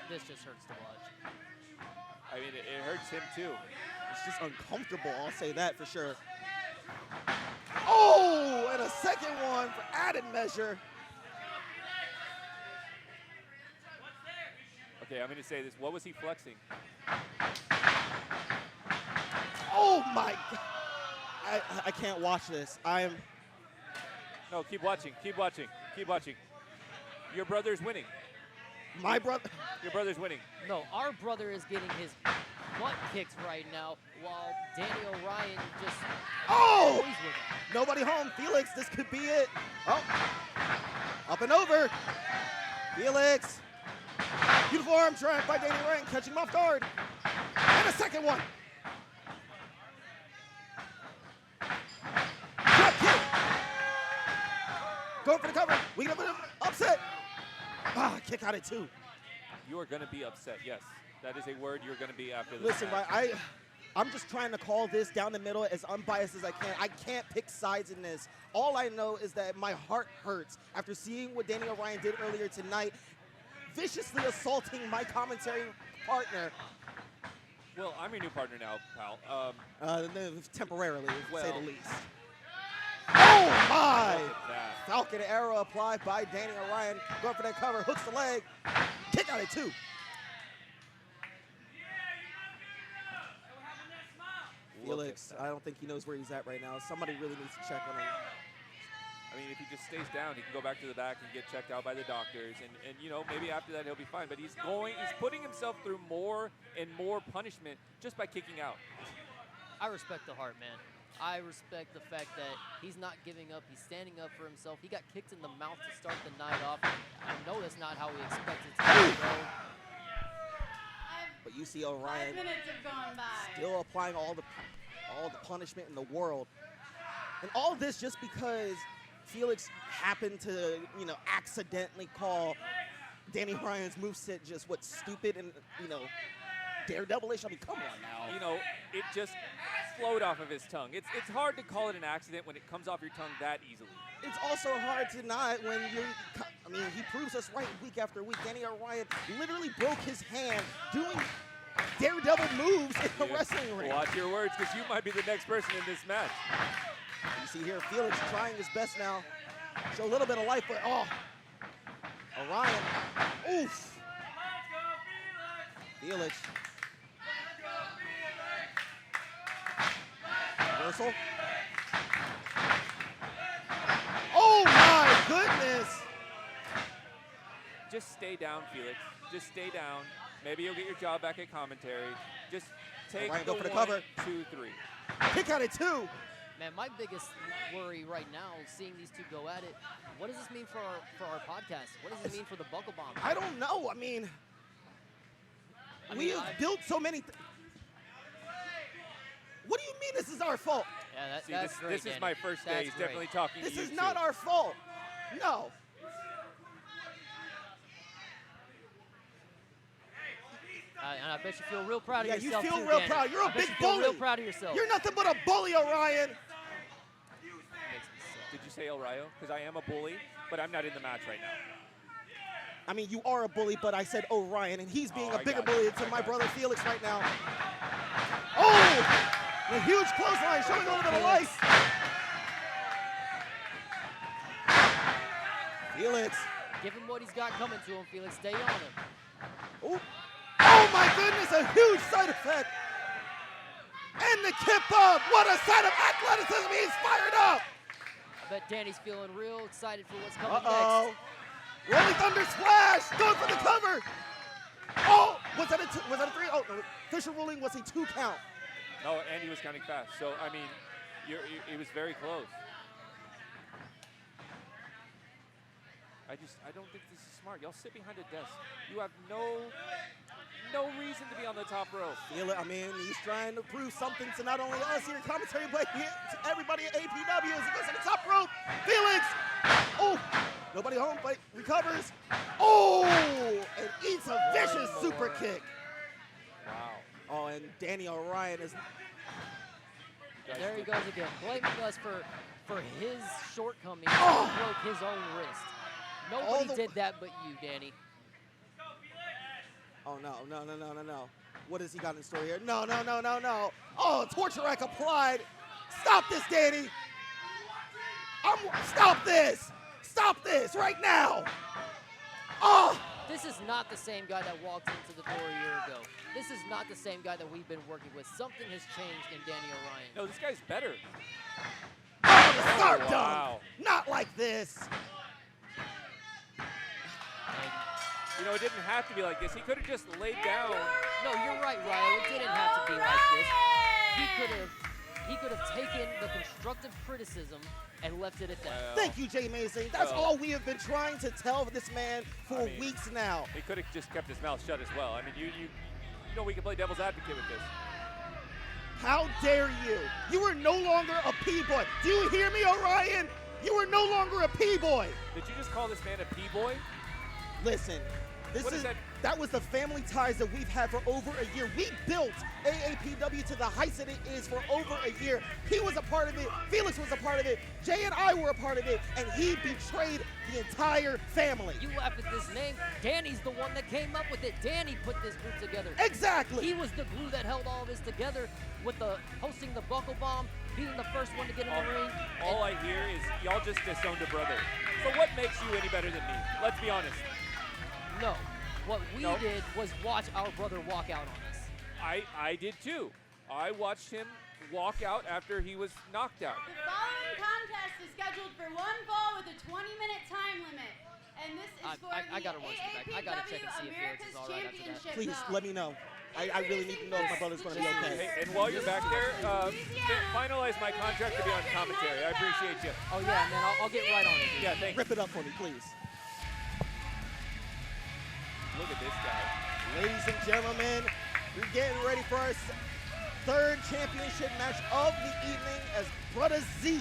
This just hurts to watch. I mean, it hurts him too. It's just uncomfortable, I'll say that for sure. Oh, and a second one for added measure. Okay, I'm going to say this. What was he flexing? Oh my God. I can't watch this. No, keep watching. Keep watching. Keep watching. Your brother's winning. My brother? Your brother's winning. No, our brother is getting his butt kicked right now while Danny Orion just Oh! toys with him. Nobody home. Felix, this could be it. Oh. Up and over. Felix. Beautiful arm drag by Danny Orion, catching him off guard. And a second one. Drop kick. Going for the cover. We get an upset. Ah, kick out at 2. You are going to be upset, yes. That is a word you're going to be after this. Listen, I'm just trying to call this down the middle as unbiased as I can. I can't pick sides in this. All I know is that my heart hurts after seeing what Danny Orion did earlier tonight, viciously assaulting my commentary partner. Well, I'm your new partner now, pal. Temporarily, to say well, the least. Oh my! Look at that. Falcon arrow applied by Danny Orion. Going for that cover, hooks the leg. Kick out at 2. Felix, I don't think he knows where he's at right now. Somebody really needs to check on him. I mean, if he just stays down, he can go back to the back and get checked out by the doctors. And you know, maybe after that he'll be fine. But he's putting himself through more and more punishment just by kicking out. I respect the heart, man. I respect the fact that he's not giving up. He's standing up for himself. He got kicked in the mouth to start the night off. I know that's not how he expected to go. But you see Orion 5 minutes have gone by. still applying all the punishment in the world. And all this just because Felix happened to, accidentally call Danny Orion's moveset just stupid and, daredevilish. I mean, come on now. You know, it just flowed off of his tongue. It's hard to call it an accident when it comes off your tongue that easily. It's also hard to not when he proves us right week after week. Danny Orion literally broke his hand doing daredevil moves in the wrestling ring. Watch your words, because you might be the next person in this match. You see here, Felix trying his best now. Show a little bit of life, but Orion, oof. Felix. Reversal. Oh my goodness! Just stay down, Felix. Just stay down. Maybe you'll get your job back at commentary. Just take Orion, the go for the 1, cover. 2, 3. Kick out at 2. Man, my biggest worry right now is seeing these two go at it. What does this mean for our podcast? What does it mean for the Buckle Bomb? I don't know. We have built so many. What do you mean this is our fault? Yeah, See, that's great, this is my first day. He's definitely talking to you. This is not our fault. No. And I bet you feel real proud of yourself. Yeah, you feel too, real Danny. proud. You're I a bet big you feel bully. real proud of yourself. You're nothing but a bully, Orion. Did you say El Rayo? Because I am a bully, but I'm not in the match right now. I mean, you are a bully, but I said Orion, and he's being Oh, a I bigger got you. bully to I my got brother you. Felix right now. Oh! The huge clothesline showing a little bit of life. Felix. Give him what he's got coming to him, Felix. Stay on him. Ooh. Oh my goodness, a huge side effect. And the kip up. What a sign of athleticism. He's fired up. I bet Danny's feeling real excited for what's coming Uh-oh. Rolling Thunder splash. Going for the cover. Oh, was that a 3? Oh, no. Official ruling was a 2 count. No, and he was counting fast. So, I mean, it was very close. I don't think this is smart. Y'all sit behind a desk. You have no reason to be on the top row. Feel it. I mean, he's trying to prove something to not only us here in commentary, but to everybody at APW as he goes to the top rope. Felix. Oh, nobody home, but recovers. Oh, and eats a vicious super kick. Wow. Oh, and Danny Orion is. There he goes again, blaming us for his shortcomings. Oh. He broke his own wrist. Nobody did that but you, Danny. Oh, no. What has he got in store here? No. Oh, torture rack applied. Stop this, Danny. Stop this. Stop this right now. Oh. This is not the same guy that walked into the door a year ago. This is not the same guy that we've been working with. Something has changed in Danny Orion. No, this guy's better. Oh, start wow. Not like this. You know, it didn't have to be like this. He could have just laid down. No, you're right, Ryo. It didn't have to be like this. He could have taken the constructive criticism and left it at that. Thank you, Jay Mason. That's all we have been trying to tell this man for weeks now. He could have just kept his mouth shut as well. I mean, you know we can play devil's advocate with this. How dare you? You are no longer a P-boy. Do you hear me, Orion? You are no longer a P-boy. Did you just call this man a P-boy? Listen, that was the family ties that we've had for over a year. We built AAPW to the heights that it is for over a year. He was a part of it. Felix was a part of it. Jay and I were a part of it, and he betrayed the entire family. You laugh at this name. Danny's the one that came up with it. Danny put this group together. Exactly. He was the glue that held all this together with the hosting the Buckle Bomb, being the first one to get in the ring. All I hear is y'all just disowned a brother. So what makes you any better than me? Let's be honest. No. What we did was watch our brother walk out on us. I did too. I watched him walk out after he was knocked out. The following contest is scheduled for 1 fall with a 20-minute time limit. And this is for I gotta watch it back. I gotta check and see if Felix is all right after that. Please, let me know. I really need to know if my brother's going to be okay. Hey, and while you're back there, finalize my contract to be on commentary. I appreciate you. Oh yeah, man, I'll get right on it. Yeah, thanks. Rip it up for me, please. Look at this guy. Ladies and gentlemen, we're getting ready for our third championship match of the evening as brother Zeke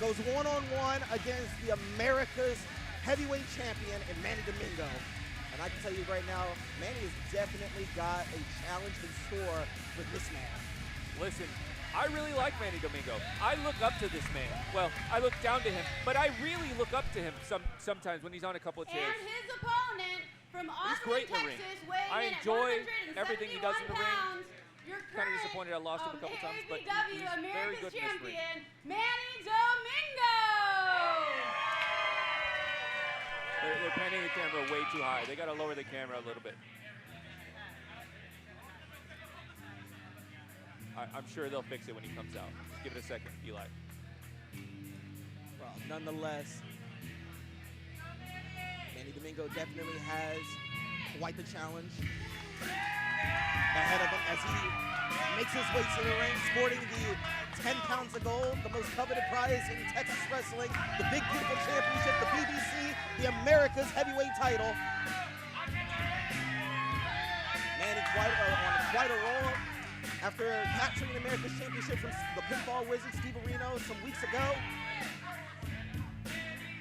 goes one-on-one against the America's heavyweight champion in Manny Domingo. And I can tell you right now, Manny has definitely got a challenge in store with this man. Listen, I really like Manny Domingo. I look up to this man. Well, I look down to him, but I really look up to him sometimes when he's on a couple of chairs. And his opponent from Austin, Texas, weighing I in enjoy at 171 everything he does in the ring. pounds, your Kind of disappointed I lost him a couple times, but he's very good in this ring. champion, Manny Domingo. They're panning the camera way too high. They got to lower the camera a little bit. I'm sure they'll fix it when he comes out. Just give it a second, Eli. Well, nonetheless, Manny Domingo definitely has quite the challenge ahead of him as he makes his way to the ring, sporting the 10 pounds of gold, the most coveted prize in Texas wrestling, the Big Beautiful Championship, the BBC, the America's heavyweight title. Manny on quite a roll after capturing the America's Championship from the pinfall wizard Steve'O Reno some weeks ago.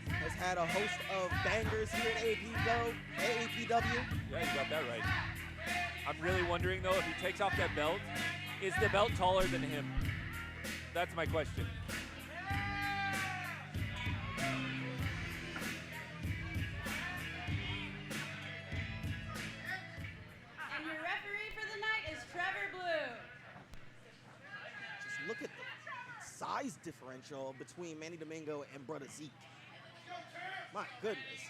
Has had a host of bangers here at AAPW. Yeah, you got that right. I'm really wondering, though, if he takes off that belt, is the belt taller than him? That's my question. And your referee for the night is Trevor Blue. Just look at the size differential between Manny Domingo and brother Zeke. My goodness.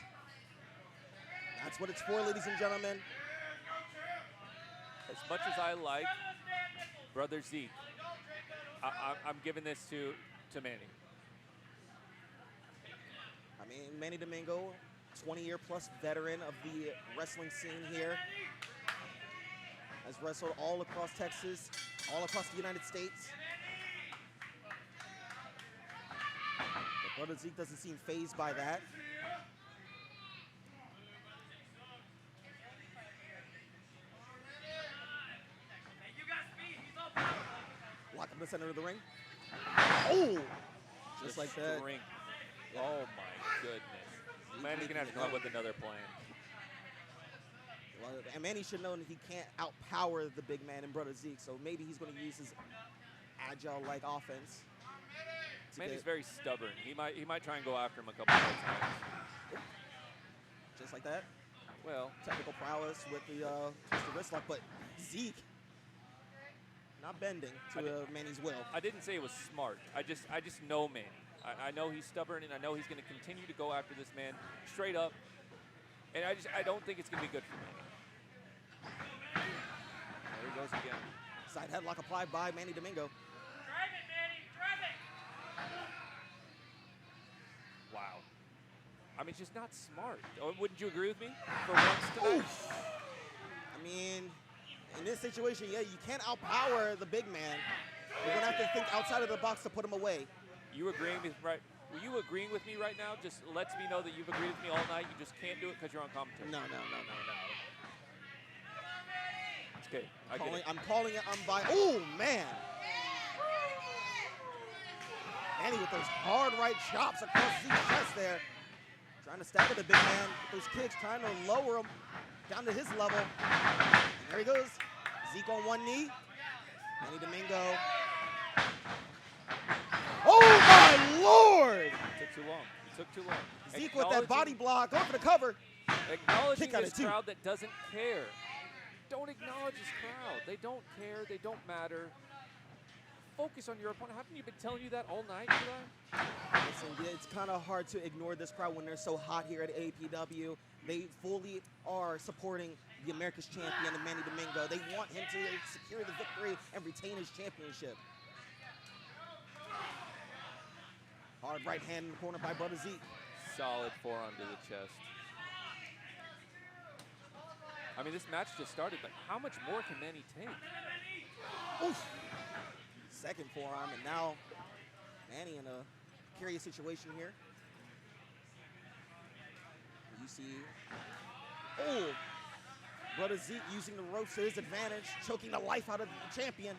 That's what it's for, ladies and gentlemen. As much as I like brother Zeke, I'm giving this to Manny. I mean, Manny Domingo, 20-year-plus veteran of the wrestling scene here. Has wrestled all across Texas, all across the United States. But brother Zeke doesn't seem fazed by that. Lock up in the center of the ring. Oh! Just like that. String. Oh my goodness. Manny's gonna have to come up with another plan. Well, and Manny should know that he can't outpower the big man in brother Zeke, so maybe he's going to use his agile-like offense. Manny's very stubborn. He might try and go after him a couple more times. Just like that. Well, technical prowess with the wrist lock, but Zeke not bending to Manny's will. I didn't say it was smart. I just know Manny. I know he's stubborn, and I know he's going to continue to go after this man straight up. And I don't think it's going to be good for Manny. There he goes again. Side headlock applied by Manny Domingo. Drive it, Manny. Drive it. Wow. I mean, it's just not smart. Wouldn't you agree with me? For once tonight? I mean, in this situation, yeah, you can't outpower the big man. You're going to have to think outside of the box to put him away. You agreeing with Were you agreeing with me right now? Just lets me know that you've agreed with me all night. You just can't do it because you're on commentary. No. It's okay. I'm calling it unbiased. Oh, man. Manny with those hard right chops across Zeke's chest there. Trying to stagger the big man with those kicks, trying to lower him down to his level. There he goes. Zeke on one knee. Manny Domingo. Oh, my Lord! It took too long. It took too long. Zeke with that body block, going for the cover. Acknowledging Kick out this at two. crowd that doesn't care. Don't acknowledge this crowd. They don't care. They don't matter. Focus on your opponent. Haven't you been telling you that all night, Eli? Listen, yeah, it's kind of hard to ignore this crowd when they're so hot here at AAPW. They fully are supporting the America's champion, Manny Domingo. They want him to secure the victory and retain his championship. Hard right hand in the corner by brother Zeke. Solid forearm to the chest. I mean, this match just started, but how much more can Manny take? Oof. Second forearm, and now Manny in a precarious situation here. You see, brother Zeke using the ropes to his advantage, choking the life out of the champion.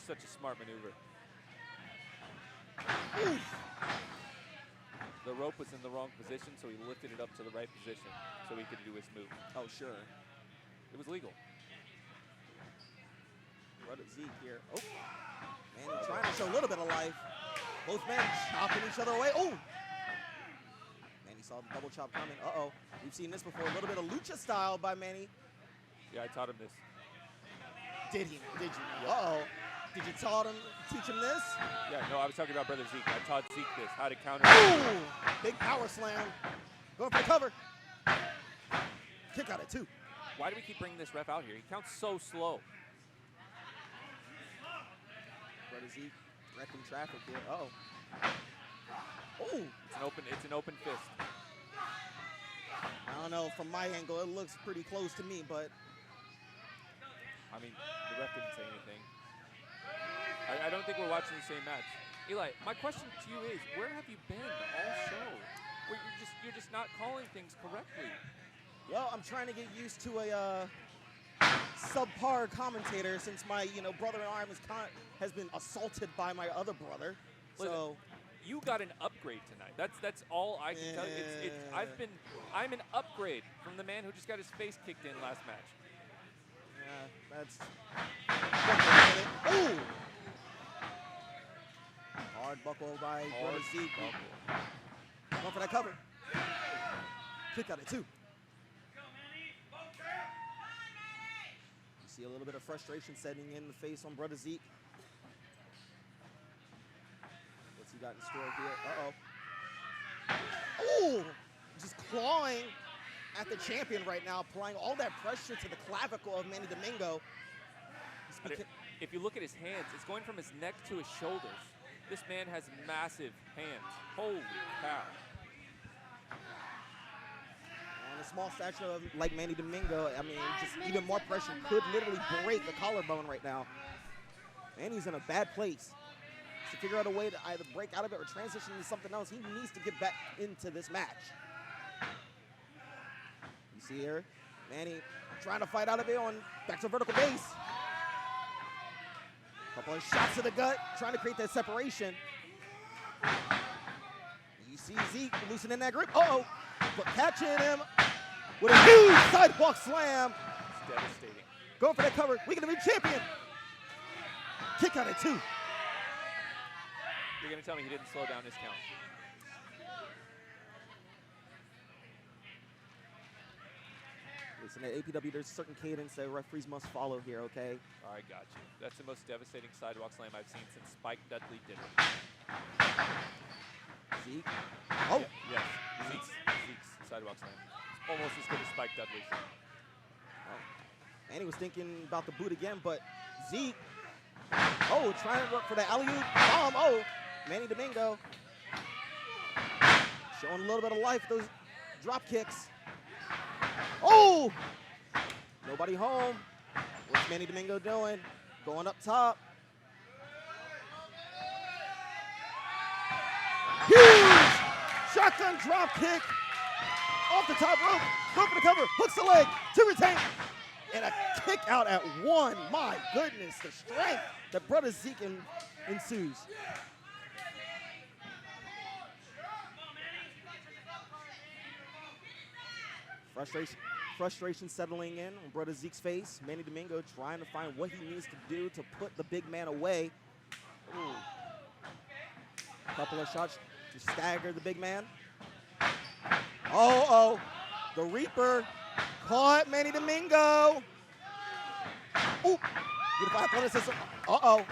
Such a smart maneuver. Oof. The rope was in the wrong position, so he lifted it up to the right position so he could do his move. Oh, sure. It was legal. Brother Zeke here. Oh, Manny trying to show a little bit of life. Both men chopping each other away. Oh! Manny saw the double chop coming. Uh-oh. We've seen this before. A little bit of lucha style by Manny. Yeah, I taught him this. Did he? Did you? Uh-oh. Did you teach him this? Yeah, no, I was talking about brother Zeke. I taught Zeke this, how to counter. Ooh! Big power slam. Going for the cover. Kick out at two. Why do we keep bringing this ref out here? He counts so slow. Brother Zeke wrecking traffic here. Uh-oh. Oh! It's an open fist. I don't know. From my angle, it looks pretty close to me, but I mean, the ref didn't say anything. I don't think we're watching the same match. Eli, my question to you is, where have you been all show? Where you're just not calling things correctly. Well, I'm trying to get used to a subpar commentator since my brother in arm has been assaulted by my other brother. Listen, so you got an upgrade tonight. That's all I can tell you. I'm an upgrade from the man who just got his face kicked in last match. Yeah, that's. Ooh! Hard buckle by brother Zeke. Going for that cover. Kick out at two. You see a little bit of frustration setting in the face on brother Zeke. What's he got in store here? Uh-oh. Ooh! just clawing at the champion right now, applying all that pressure to the clavicle of Manny Domingo. If you look at his hands, it's going from his neck to his shoulders. This man has massive hands. Holy cow. On a small stature of like Manny Domingo, I mean, just even more pressure could literally break the collarbone right now. Manny's in a bad place. To figure out a way to either break out of it or transition to something else, he needs to get back into this match. You see here, Manny trying to fight out of it on back to vertical base. Couple of shots to the gut, trying to create that separation. You see Zeke loosening that grip. Uh-oh, but catching him with a huge sidewalk slam. It's devastating. Going for that cover, we get a new champion. Kick out at 2. You're going to tell me he didn't slow down his count. Listen, at APW, there's a certain cadence that referees must follow here, okay? I got you. That's the most devastating sidewalk slam I've seen since Spike Dudley did it. Zeke. Oh. Yes. Zeke's sidewalk slam. It's almost as good as Spike Dudley's. Oh. Manny was thinking about the boot again, but Zeke. Oh, trying to look for the alley-oop bomb. Oh, Manny Domingo showing a little bit of life, those drop kicks. Oh, nobody home. What's Manny Domingo doing? Going up top. Huge shotgun drop kick off the top rope. Go for the cover, hooks the leg to retain. And a kick out at 1. My goodness, the strength that Brother Zeke ensues. Frustration settling in on Brother Zeke's face. Manny Domingo trying to find what he needs to do to put the big man away. Ooh. Couple of shots to stagger the big man. Oh, the Reaper caught Manny Domingo. Ooh, beautiful athleticism. Uh-oh.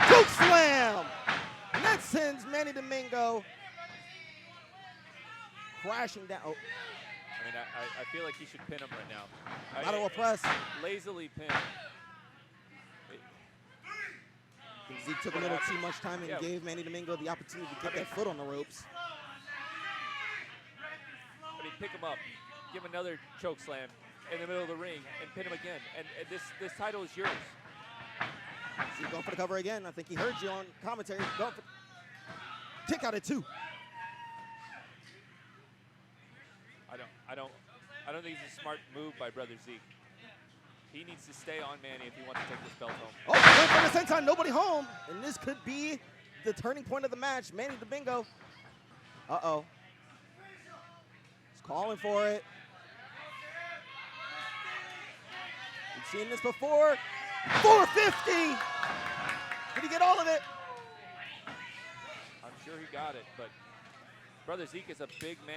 Choke slam. And that sends Manny Domingo crashing down. Oh. I mean, I feel like he should pin him right now. Lateral press. Lazily pin. Zeke took a little too much time and gave Manny Domingo the opportunity to get that foot on the ropes. I mean, pick him up, give him another choke slam in the middle of the ring, and pin him again. And this title is yours. Zeke going for the cover again. I think he heard you on commentary. Going for kick out at 2. I don't think it's a smart move by Brother Zeke. He needs to stay on Manny if he wants to take this belt home. Oh, for the senton, nobody home. And this could be the turning point of the match. Manny Domingo. Uh-oh. He's calling for it. We've seen this before. 450. Did he get all of it? I'm sure he got it, but Brother Zeke is a big man.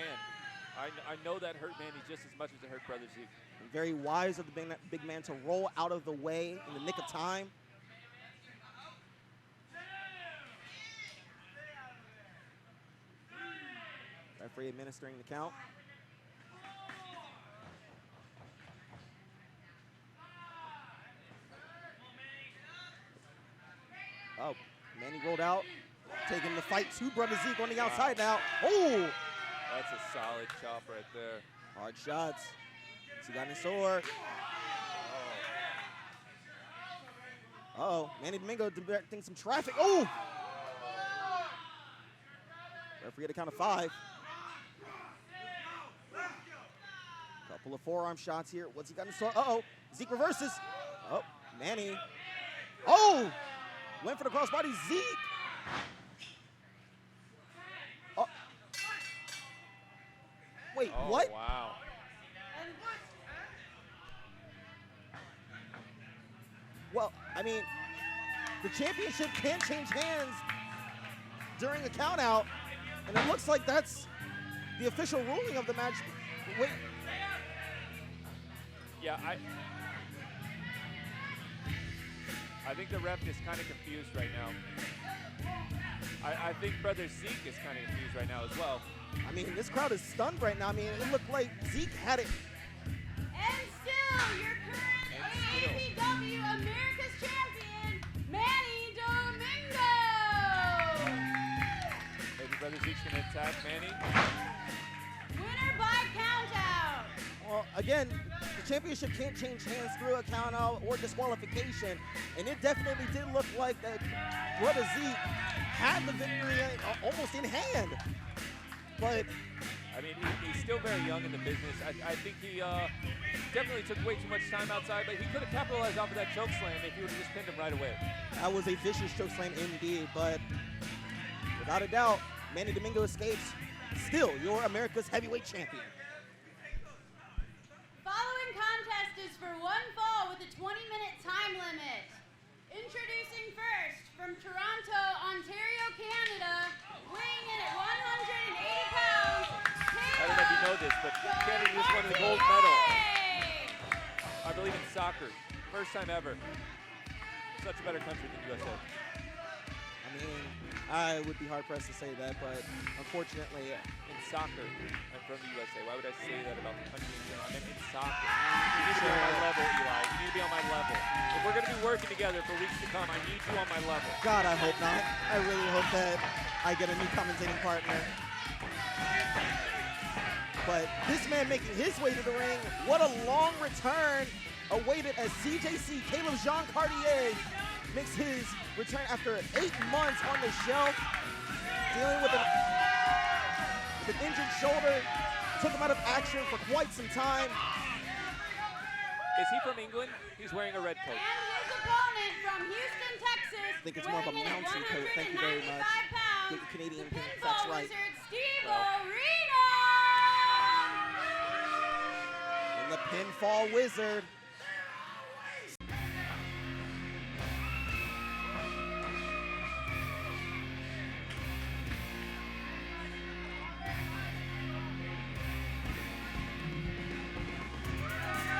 I know that hurt Manny just as much as it hurt Brother Zeke. Very wise of the big man to roll out of the way in the nick of time. Referee administering the count. Oh, Manny rolled out, taking the fight to Brother Zeke on the outside now. Oh! That's a solid chop right there. Hard shots. He got in his sword. Uh-oh, Manny Domingo directing some traffic. Oh! Referee at a count of 5. Couple of forearm shots here. What's he got in his sword? Uh-oh, Zeke reverses. Oh, Manny. Oh! Went for the crossbody, Zeke. Oh. Wait, what? Wow. Well, I mean, the championship can change hands during a count out, and it looks like that's the official ruling of the match. Wait. Yeah, I think the ref is kind of confused right now. I think brother Zeke is kind of confused right now as well. I mean, this crowd is stunned right now. I mean, it looked like Zeke had it. And still, your current AAPW America's Champion, Manny Domingo. Maybe brother Zeke's going to attack Manny. Winner by countout. Well, again, the championship can't change hands through a countout or disqualification, and it definitely did look like that brother Zeke had the victory almost in hand. But I mean, he's still very young in the business. I think he definitely took way too much time outside, but he could have capitalized off of that choke slam if he would have just pinned him right away. that was a vicious choke slam indeed, but without a doubt, Manny Domingo escapes, still your America's heavyweight champion. Following contest is for one fall with a 20-minute time limit. Introducing first from Toronto, Ontario, Canada, weighing in at 180 pounds, I don't know if you know this, but Canada just won the gold medal. I believe in soccer. First time ever. Such a better country than USA. I mean, I would be hard-pressed to say that, but unfortunately, In soccer, I'm from the USA. Why would I say that about the country in general? I meant in soccer. You need to be on my level, Eli. You need to be on my level. If we're going to be working together for weeks to come, I need you on my level. God, I hope not. I really hope that I get a new commentating partner. But this man making his way to the ring, what a long return awaited as CJC, Caleb Jean Cartier, makes his return after 8 months on the shelf, dealing with an injured shoulder, took him out of action for quite some time. Is he from England? He's wearing a red coat. And his opponent from Houston, Texas, I think it's more of a weighing in at mountain coat. Thank you very much. 195 pounds, Get the Canadian the thing, pinfall that's right. wizard, Steve'O Well. Reno. And the pinfall wizard.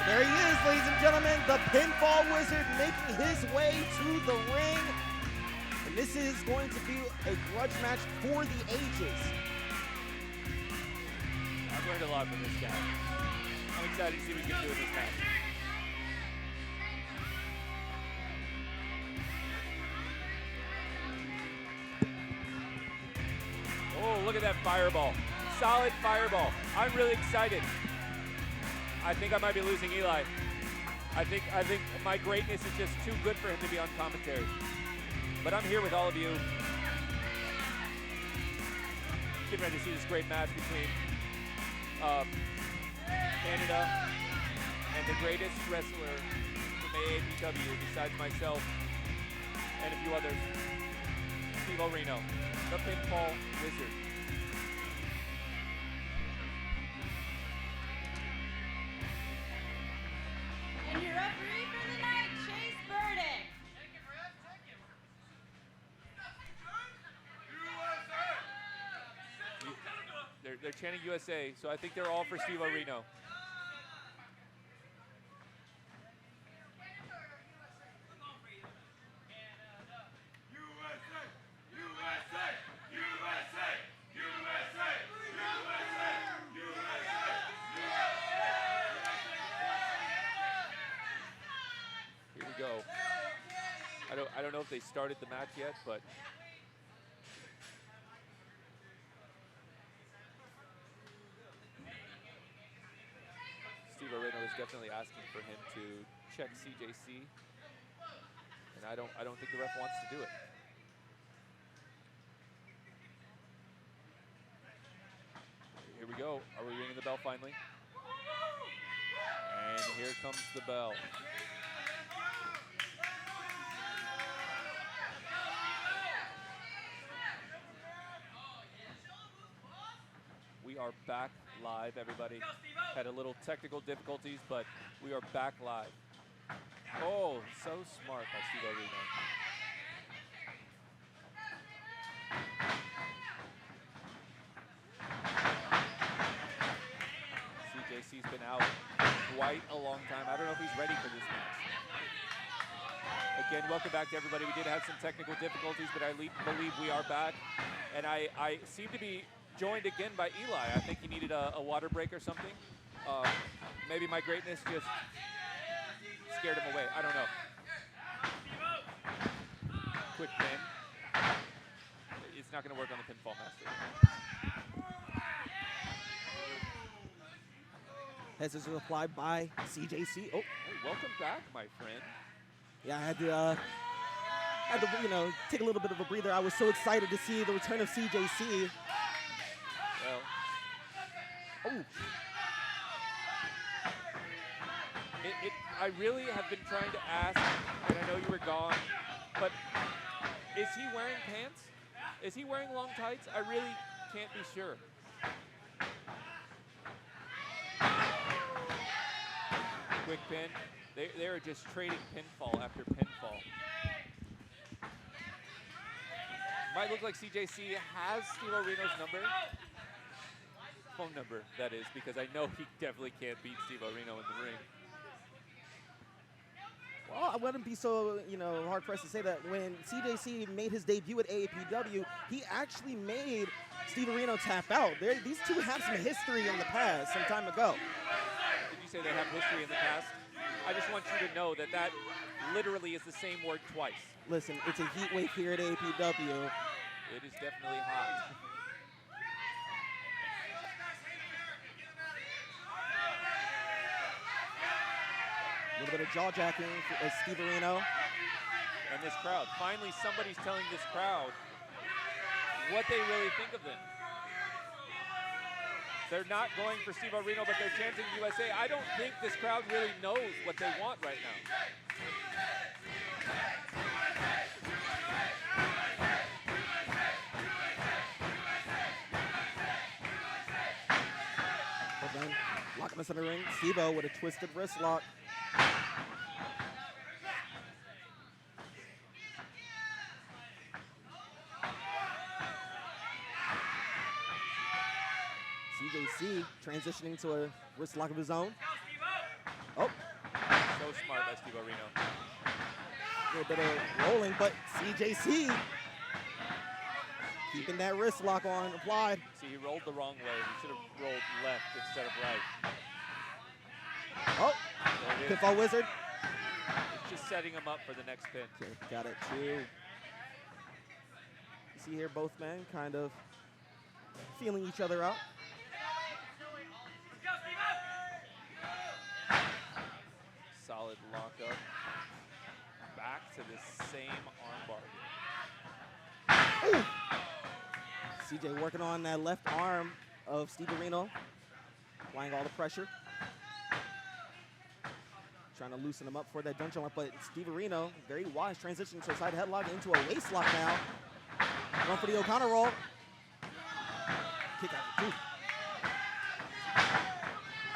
There he is, ladies and gentlemen, the pinfall wizard making his way to the ring. And this is going to be a grudge match for the ages. I've learned a lot from this guy. I'm excited to see what he can do in this match. Oh, look at that fireball. Solid fireball. I'm really excited. I think I might be losing Eli. I think my greatness is just too good for him to be on commentary. But I'm here with all of you. Getting ready to see this great match between Canada and the greatest wrestler from AAPW besides myself and a few others, Steve'O Reno, the pinfall wizard. And your referee for the night, Chase Burdick. They're chanting USA, so I think they're all for Steve'O Reno. Here we go. I don't know if they started the match yet, but Steve'O Reno is definitely asking for him to check CJC, and I don't think the ref wants to do it. Here we go. Are we ringing the bell finally? And here comes the bell. We are back live, everybody. Had a little technical difficulties, but we are back live. Oh, so smart by Steve'O Reno. CJC's been out quite a long time. I don't know if he's ready for this match. Again, welcome back to everybody. We did have some technical difficulties, but I believe we are back. And I seem to be joined again by Eli. I think he needed a water break or something. Maybe my greatness just scared him away. I don't know. Quick pin. It's not going to work on the Pinfall Master. Heads is applied by CJC. Oh, hey, welcome back, my friend. Yeah, I had to, take a little bit of a breather. I was so excited to see the return of CJC. Well. Oh. I really have been trying to ask, and I know you were gone, but is he wearing pants? Is he wearing long tights? I really can't be sure. Quick pin. They are just trading pinfall after pinfall. Might look like CJC has Steve'O Reno's number. Phone number, that is, because I know he definitely can't beat Steve'O Reno in the ring. Well, I wouldn't be so, hard-pressed to say that when CJC made his debut at AAPW, he actually made Steve'O Reno tap out. These two have some history in the past, some time ago. Did you say they have history in the past? I just want you to know that that literally is the same word twice. Listen, it's a heat wave here at AAPW. It is definitely hot. A little bit of jaw-jacking for Steve'O Reno. And this crowd. Finally, somebody's telling this crowd what they really think of them. They're not going for Steve'O Reno, but they're chanting USA. I don't think this crowd really knows what they want right now. But then, locking us in the ring, Steve'O with a twisted wrist lock. CJC transitioning to a wrist lock of his own. Oh. So smart by Steve'O Reno. A little bit of rolling, but CJC keeping that wrist lock on applied. See, he rolled the wrong way. He should have rolled left instead of right. Oh, Pinfall Wizard. It's just setting him up for the next pin. Okay, got it too. You see here both men kind of feeling each other out. Solid lockup. Back to the same armbar. CJ working on that left arm of Steve'O Reno, applying all the pressure. Trying to loosen him up for that dungeon lock, but Steve'O Reno, very wise, transitioning to a side headlock into a waist lock now. Going for the O'Connor roll. Kick out the two.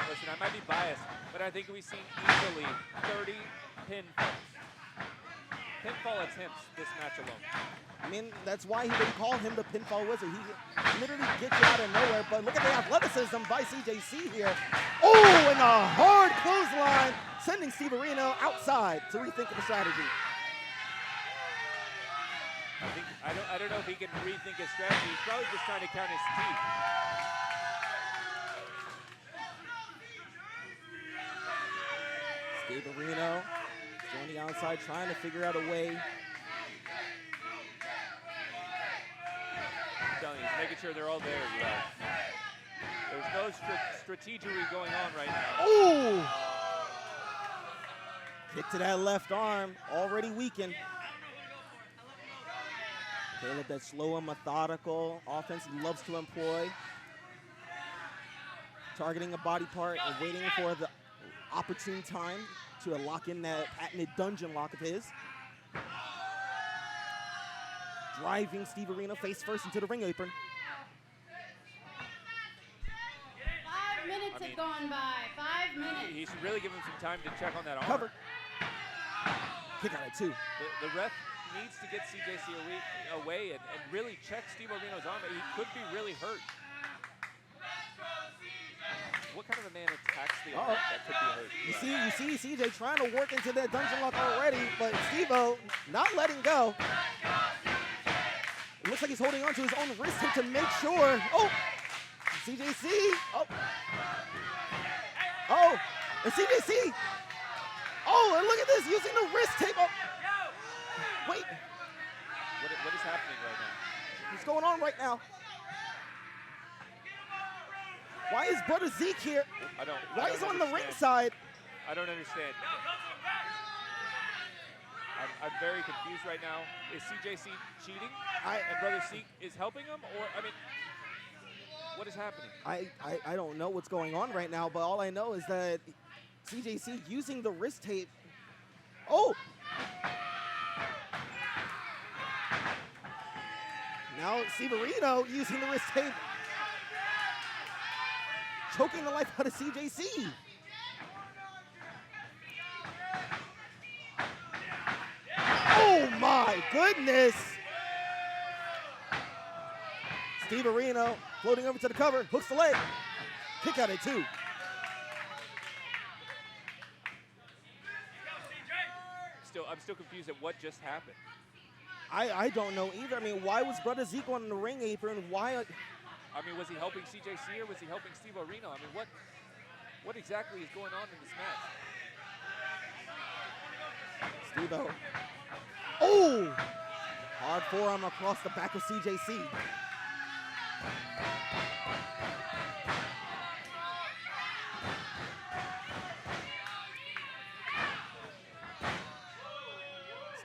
Listen, I might be biased, but I think we've seen easily 30 pinfalls. Pinfall attempts this match alone. I mean, that's why they call him the Pinfall Wizard. He literally gets you out of nowhere, but look at the athleticism by CJC here. Oh, and a hard clothesline, sending Steve'O Reno outside to rethink the strategy. I don't know if he can rethink his strategy. He's probably just trying to count his teeth. Steve'O Reno on the outside, trying to figure out a way. I'm telling you, he's making sure they're all there. There's no strategery going on right now. Ooh! Kick to that left arm, already weakened. Caleb, that slow and methodical offense he loves to employ. Targeting a body part and waiting for the opportune time to lock in that patented dungeon lock of his. Driving Steve'O Reno face first into the ring apron. 5 minutes have gone by. 5 minutes. He should really give him some time to check on that arm. Cover. Kick out at two. The ref needs to get CJC away and really check Steve'O Reno's arm. He could be really hurt. what kind of a man attacks the arm that could be hurt? You see CJ trying to work into that dungeon lock already, but Steve'O not letting go. It looks like he's holding on to his own wrist tape to make sure. Oh, CJC. Oh, and CJC. Oh, and look at this, using the wrist tape. Oh. Wait. What is happening right now? What's going on right now? Why is brother Zeke here? Why is he on the ringside? I don't understand. I'm very confused right now. Is CJC cheating? And brother Zeke is helping him? Or, I mean, what is happening? I don't know what's going on right now, but all I know is that CJC using the wrist tape. Oh! Now Steve'O Reno using the wrist tape. Choking the life out of CJC. Oh my goodness! Steve'O Reno floating over to the cover, hooks the leg. Kick out at 2. I'm still confused at what just happened. I don't know either. I mean, why was brother Zeke on the ring apron? Why? I mean, was he helping CJC or was he helping Steve'O Reno? I mean, what exactly is going on in this match? Steve'O. Oh! Hard forearm across the back of CJC.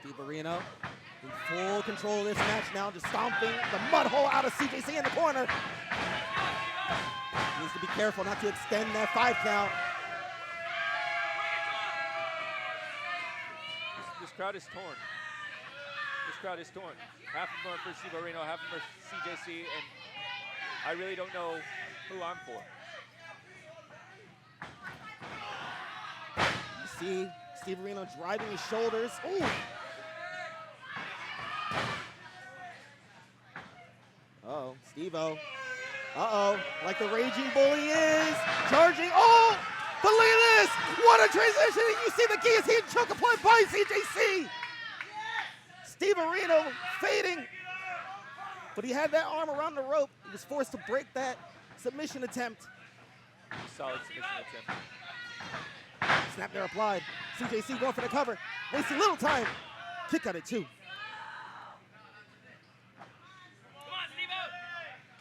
Steve'O Reno in full control of this match now, just stomping the mud hole out of CJC in the corner. Needs to be careful not to extend that 5 count. This crowd is torn. This crowd is torn. Half of them are for Steve'O Reno, half of them are CJC, and I really don't know who I'm for. You see Steve'O Reno driving his shoulders. Ooh! Uh-oh, Steve'O. Uh-oh, like the raging bull he is, charging. Oh, but look at this. What a transition. You see the guillotine choke applied by CJC. Steve'O Reno fading, but he had that arm around the rope. He was forced to break that submission attempt. Solid submission attempt. Snap there applied. CJC going for the cover, wasting little time. Kick out at 2.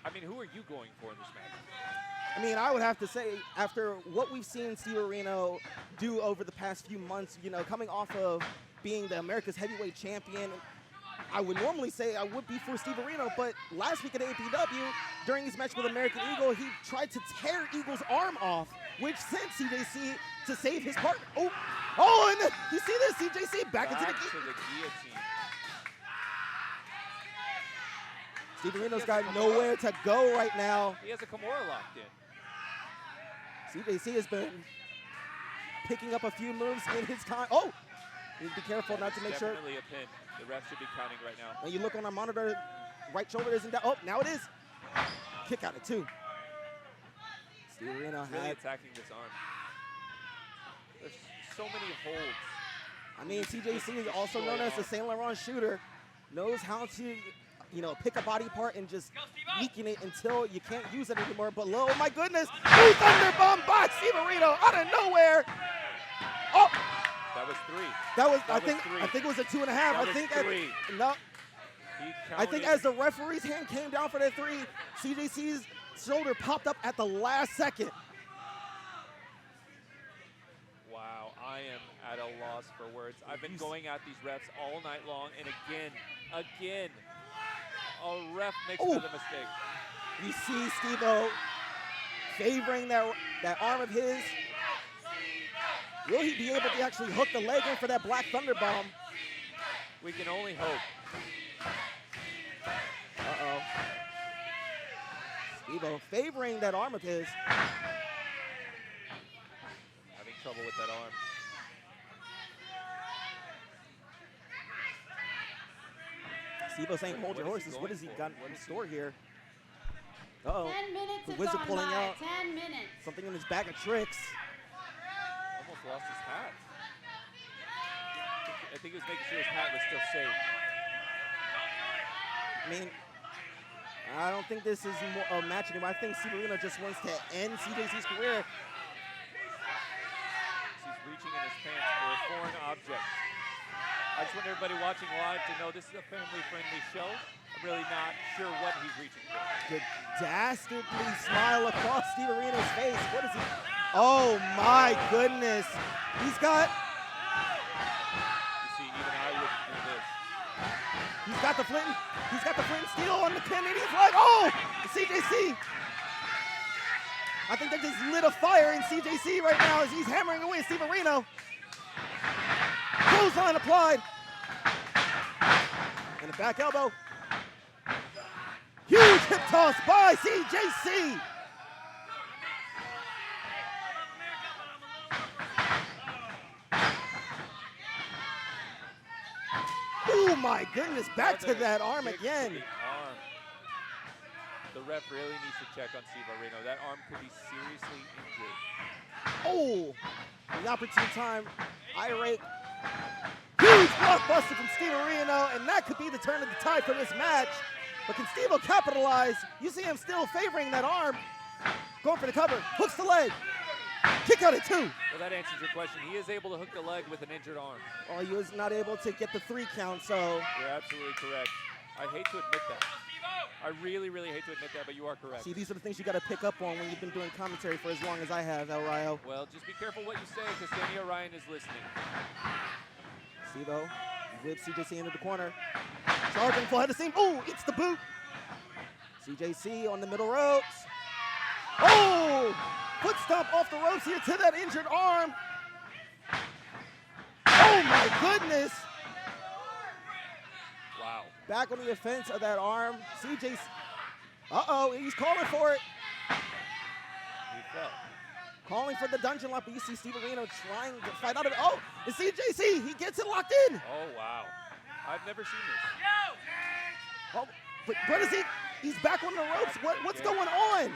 I mean, who are you going for in this match? I mean, I would have to say, after what we've seen Steve'O Reno do over the past few months, you know, coming off of being the America's heavyweight champion, I would normally say I would be for Steve'O Reno, but last week at AAPW, during his match with American Eagle, he tried to tear Eagle's arm off, which sent CJC to save his partner. Oh, and then, you see this, CJC back into the guillotine. Steve'O Reno's got nowhere to go right now. He has a Kimura locked in. CJC has been picking up a few moves in his time. Oh! You need to be careful not to make sure. Definitely a pin. The ref should be counting right now. When you look on our monitor, right shoulder isn't down. Oh, now it is. Kick out at 2. Steve'O Reno really attacking this arm. There's so many holds. I mean, CJC is also known as the Saint Laurent shooter. Knows how to, you know, pick a body part and just weaken it until you can't use it anymore. But oh my goodness, blue thunderbomb by Steve'O Reno out of nowhere. Oh, that was 3. I think it was a 2.5. I think 3. No. I think as the referee's hand came down for that 3, CJC's shoulder popped up at the last second. Wow, I am at a loss for words. I've been going at these refs all night long, and again, a ref makes another mistake. You see Steve'O favoring that arm of his. Will he be able to actually hook the leg in for that Black Thunder Bomb? We can only hope. Uh-oh. Steve'O favoring that arm of his. Having trouble with that arm. Steve'o saying, hold your horses. What has he got in store here? Uh-oh. 10 minutes The have Wizard gone pulling by. out 10 minutes. something in his bag of tricks. Almost lost his hat. I think he was making sure his hat was still safe. I mean, I don't think this is a match anymore. I think Steve'O Reno just wants to end CJC's career. He's reaching in his pants for a foreign object. I just want everybody watching live to know this is a family-friendly show. I'm really not sure what he's reaching for. The dastardly smile across Steve'O Reno's face. What is he? Oh my goodness. He's got. You see, even I wouldn't do this. He's got the flint. He's got the flint and steel on the Canadian flag. Oh, CJC. I think they just lit a fire in CJC right now as he's hammering away Steve'O Reno. Clothesline applied. And a back elbow. Huge hip toss by CJC. Oh my goodness, back to that arm again. Arm. The ref really needs to check on Steve'O Reno. That arm could be seriously injured. Oh, the opportune time. Irate. Huge blockbuster from Steve'O Reno, and that could be the turn of the tide for this match. But can Steve'O capitalize? You see him still favoring that arm. Going for the cover, hooks the leg. Kick out at 2. Well, that answers your question. He is able to hook the leg with an injured arm. Well, he was not able to get the 3 count, so. You're absolutely correct. I hate to admit that. I really, really hate to admit that, but you are correct. See, these are the things you got to pick up on when you've been doing commentary for as long as I have, El Rayo. Well, just be careful what you say, because Danny Orion is listening. Steve'O whips CJC into the corner. Charging full head of steam. Oh, eats the boot. CJC on the middle ropes. Oh! Foot stomp off the ropes here to that injured arm. Oh my goodness! Wow. Back on the offense of that arm. CJC. Uh-oh, he's calling for it. He fell. Calling for the dungeon lock, but you see Steve'O Reno trying to fight out of it. Oh, it's CJC. He gets it locked in. Oh, wow. I've never seen this. Oh, but what is he? He's back on the ropes. What's going on? He's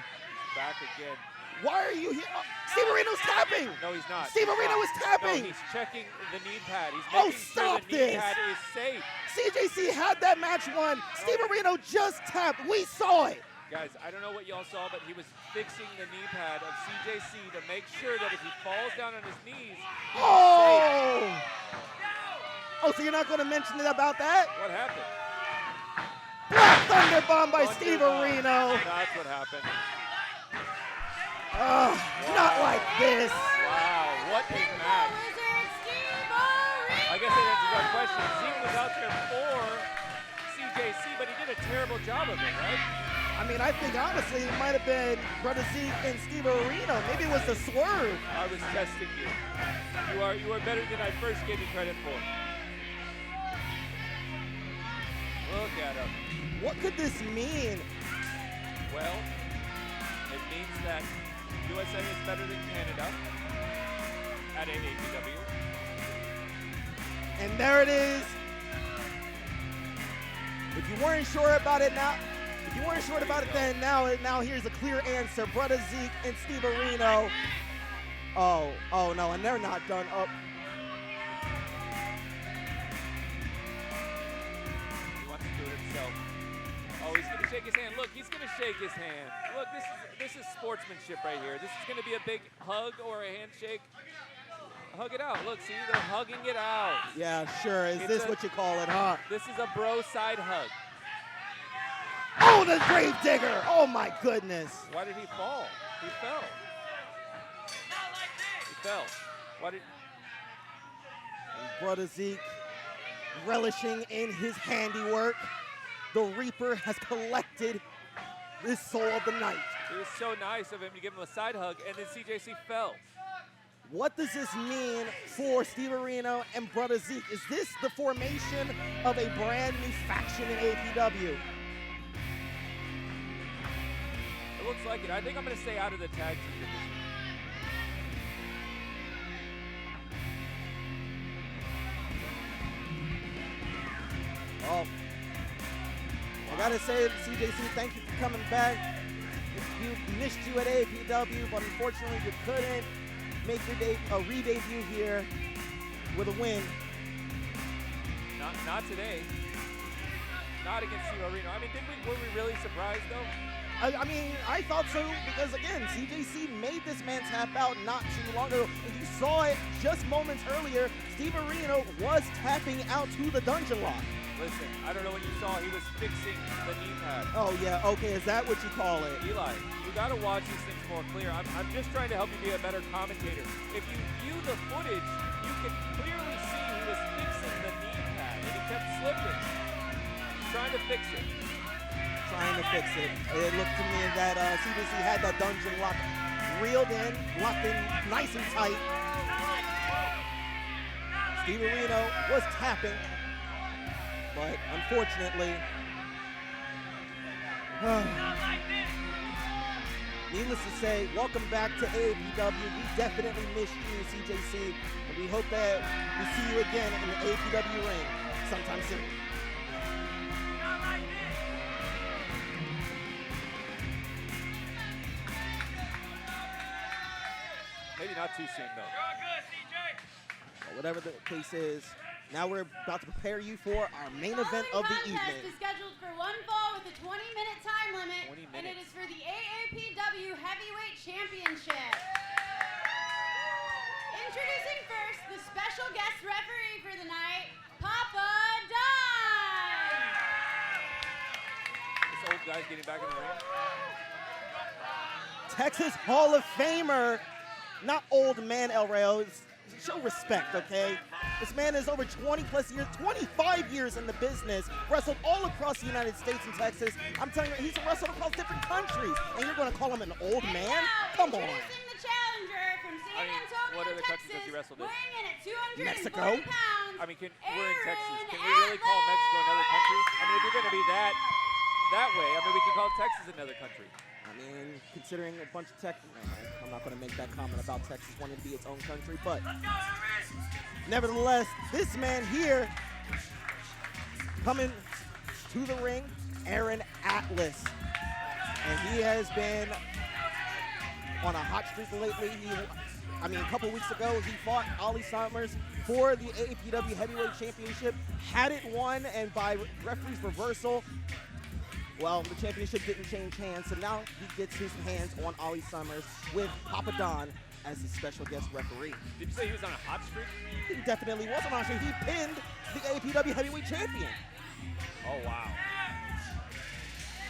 back again. Why are you here? Oh, Steve'O Reno's tapping. No, he's not. Steve'O Reno is tapping. No, he's checking the knee pad. He's Oh, making stop sure the knee this. pad is safe. CJC had that match won. Steve'O Reno just tapped. We saw it. Guys, I don't know what y'all saw, but he was fixing the knee pad of CJC to make sure that if he falls down on his knees, he's Oh! safe. Oh, so you're not going to mention it about that? What happened? Black Thunder Bomb by Steve'O Reno. That's what happened. Not like this. Wow, what a match. I guess that answers our question. Zeke was out there for CJC, but he did a terrible job of it, right? I mean, I think honestly it might have been Brother Zeke and Steve'O Reno. Maybe it was the swerve. I was testing you. You are better than I first gave you credit for. Look at him. What could this mean? Well, it means that USA is better than Canada at AAPW. And there it is. If you weren't sure about it now, if you weren't sure about it then, now here's a clear answer. Brother Zeke and Steve'O Reno. Oh no, and they're not done up. He wants to do it himself. Oh, he's gonna shake his hand. Look, he's gonna shake his hand. Look, this is sportsmanship right here. This is gonna be a big hug or a handshake. Hug it out. Look, see, they're hugging it out. Yeah, sure. Is this what you call it, huh? This is a bro side hug. Oh, the grave digger. Oh my goodness. Why did he fall? He fell. He fell. Why did? Brother Zeke relishing in his handiwork. The Reaper has collected this soul of the night. It was so nice of him to give him a side hug, and then CJC fell. What does this mean for Steve'O Reno and Brother Zeke? Is this the formation of a brand new faction in AAPW? It looks like it. I think I'm going to stay out of the tag team division. Oh, I gotta say, CJC, thank you for coming back. We missed you at AAPW, but unfortunately you couldn't make your re-debut here with a win. Not today. Not against Steve'O Reno. I mean, were we really surprised though? I mean, I thought so because, again, CJC made this man tap out not too long ago. And you saw it just moments earlier. Steve'O Reno was tapping out to the dungeon lock. Listen, I don't know what you saw. He was fixing the knee pad. Oh, yeah. Okay, is that what you call it? Eli, you got to watch these things more clear. I'm just trying to help you be a better commentator. If you view the footage, you can clearly see he was fixing the knee pad, and he kept slipping. Trying to fix it. Trying to fix it. It looked to me that CBC had that dungeon lock reeled in, locked in nice and tight. Steve'O Reno was tapping, but unfortunately, needless to say, welcome back to AAPW. We definitely missed you, CJC, and we hope that we see you again in the AAPW ring sometime soon. Maybe not too soon, though. Well, whatever the case is, now we're about to prepare you for our main event of the evening. Contest is scheduled for one fall with a 20-minute time limit, and it is for the AAPW Heavyweight Championship. Introducing first, the special guest referee for the night, Papa Don. This old guy's getting back in the ring. Texas Hall of Famer, not old man El Rayo. Show respect, okay? This man is over 20 plus years, 25 years in the business, wrestled all across the United States and Texas. I'm telling you, he's wrestled across different countries, and you're going to call him an old man? Come on. Introducing the challenger from San Antonio, what other countries Texas, has he wrestled in? weighing in at 240 Mexico? pounds. I mean, we're in Texas. Can we really call Mexico another country? I mean, if you're going to be that way, I mean, we can call Texas another country. I mean, considering a bunch of I'm not going to make that comment about Texas wanting to be its own country, but nevertheless, this man here coming to the ring, Aaron Atlas. And he has been on a hot streak lately. A couple weeks ago, he fought Ollie Summers for the AAPW Heavyweight Championship, had it won, and by referee's reversal, well, the championship didn't change hands, so now he gets his hands on Ollie Summers with Papa Don as his special guest referee. Did you say he was on a hot streak? He definitely was on a hot streak. He pinned the AAPW Heavyweight Champion. Oh, wow.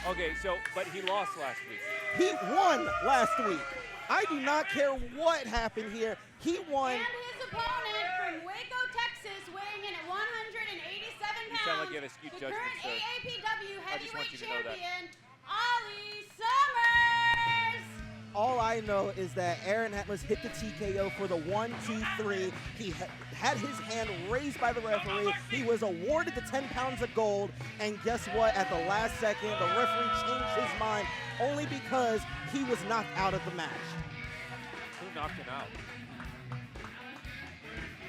Okay, but he lost last week. He won last week. I do not care what happened here. He won. And his opponent from Waco, Texas, weighing in at 187 pounds. You sound like you have a skewed judgment, current sir. AAPW I just want Heavyweight you to know that. Champion, Ollie Summers. All I know is that Aaron Atlas hit the TKO for the 1-2-3. He had his hand raised by the referee. He was awarded the 10 pounds of gold. And guess what? At the last second, the referee changed his mind only because he was knocked out of the match. Who knocked him out?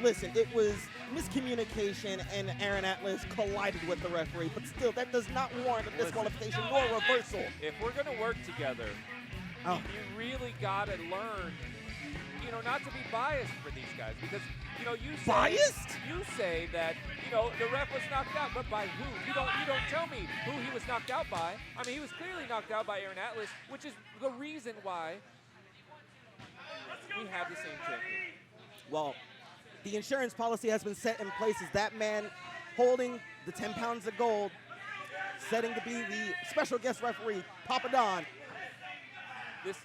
Listen, it was miscommunication and Aaron Atlas collided with the referee. But still, that does not warrant a disqualification nor a reversal. If we're going to work together, Oh. you really got to learn, not to be biased for these guys. Because, you say... Biased? You say that, the ref was knocked out, but by who? You don't tell me who he was knocked out by. I mean, he was clearly knocked out by Aaron Atlas, which is the reason why we have the same champion. Well, the insurance policy has been set in place as that man holding the 10 pounds of gold, setting to be the special guest referee, Papa Don. This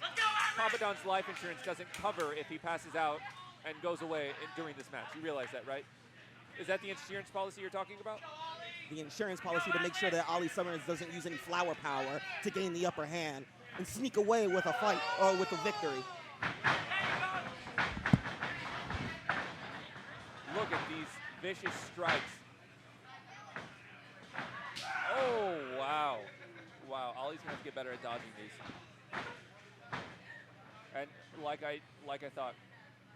Papa Don's life insurance doesn't cover if he passes out and goes away during this match. You realize that, right? Is that the insurance policy you're talking about? The insurance policy to make sure that Ollie Summers doesn't use any flower power to gain the upper hand and sneak away with a fight or with a victory. Look at these vicious strikes. Oh, wow. Wow, Ollie's going to have to get better at dodging these. And like I thought,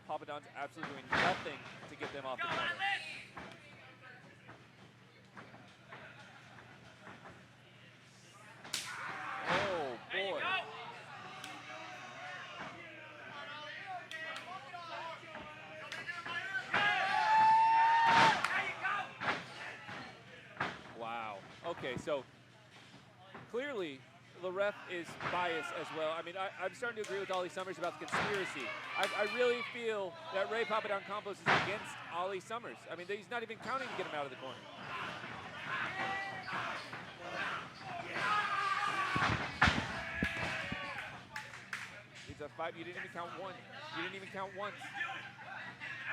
Papa Don's absolutely doing nothing to get them off the corner. Oh, boy. So clearly, the ref is biased as well. I mean, I'm starting to agree with Ollie Summers about the conspiracy. I really feel that Ray Papadon Campos is against Ollie Summers. I mean, he's not even counting to get him out of the corner. It's a 5. You didn't even count one. You didn't even count once.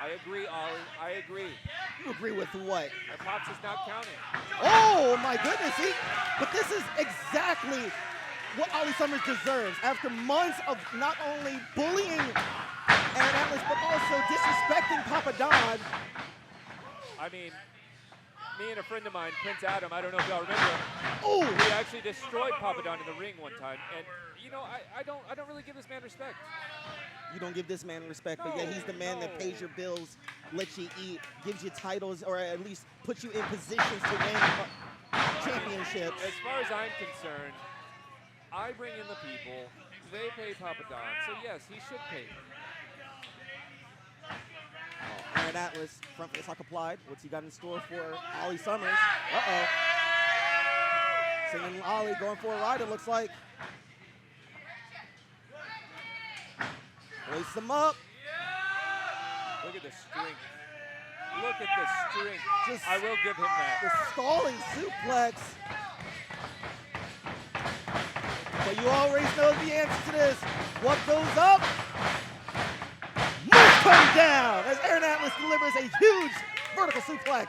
I agree, Ollie. I agree. You agree with what? That Pops is not counting. Oh my goodness! But this is exactly what Ollie Summers deserves after months of not only bullying Aaron Atlas, but also disrespecting Papadon. I mean, me and a friend of mine, Prince Adam, I don't know if y'all remember him. Oh! We actually destroyed Papadon in the ring one time, and you know, I don't really give this man respect. You don't give this man respect, but yet he's the man that pays your bills, lets you eat, gives you titles, or at least puts you in positions to win championships. As far as I'm concerned, I bring in the people, they pay Papadon, so yes, he should pay. Oh, Aaron Atlas, front face lock applied. What's he got in store for Ollie Summers? Uh-oh. Singing Ollie, going for a ride, it looks like. Hoist him up. Look at the strength. Look at the strength. I will give him that. The stalling suplex. But you already know the answer to this. What goes up must come down as Aaron Atlas delivers a huge vertical suplex.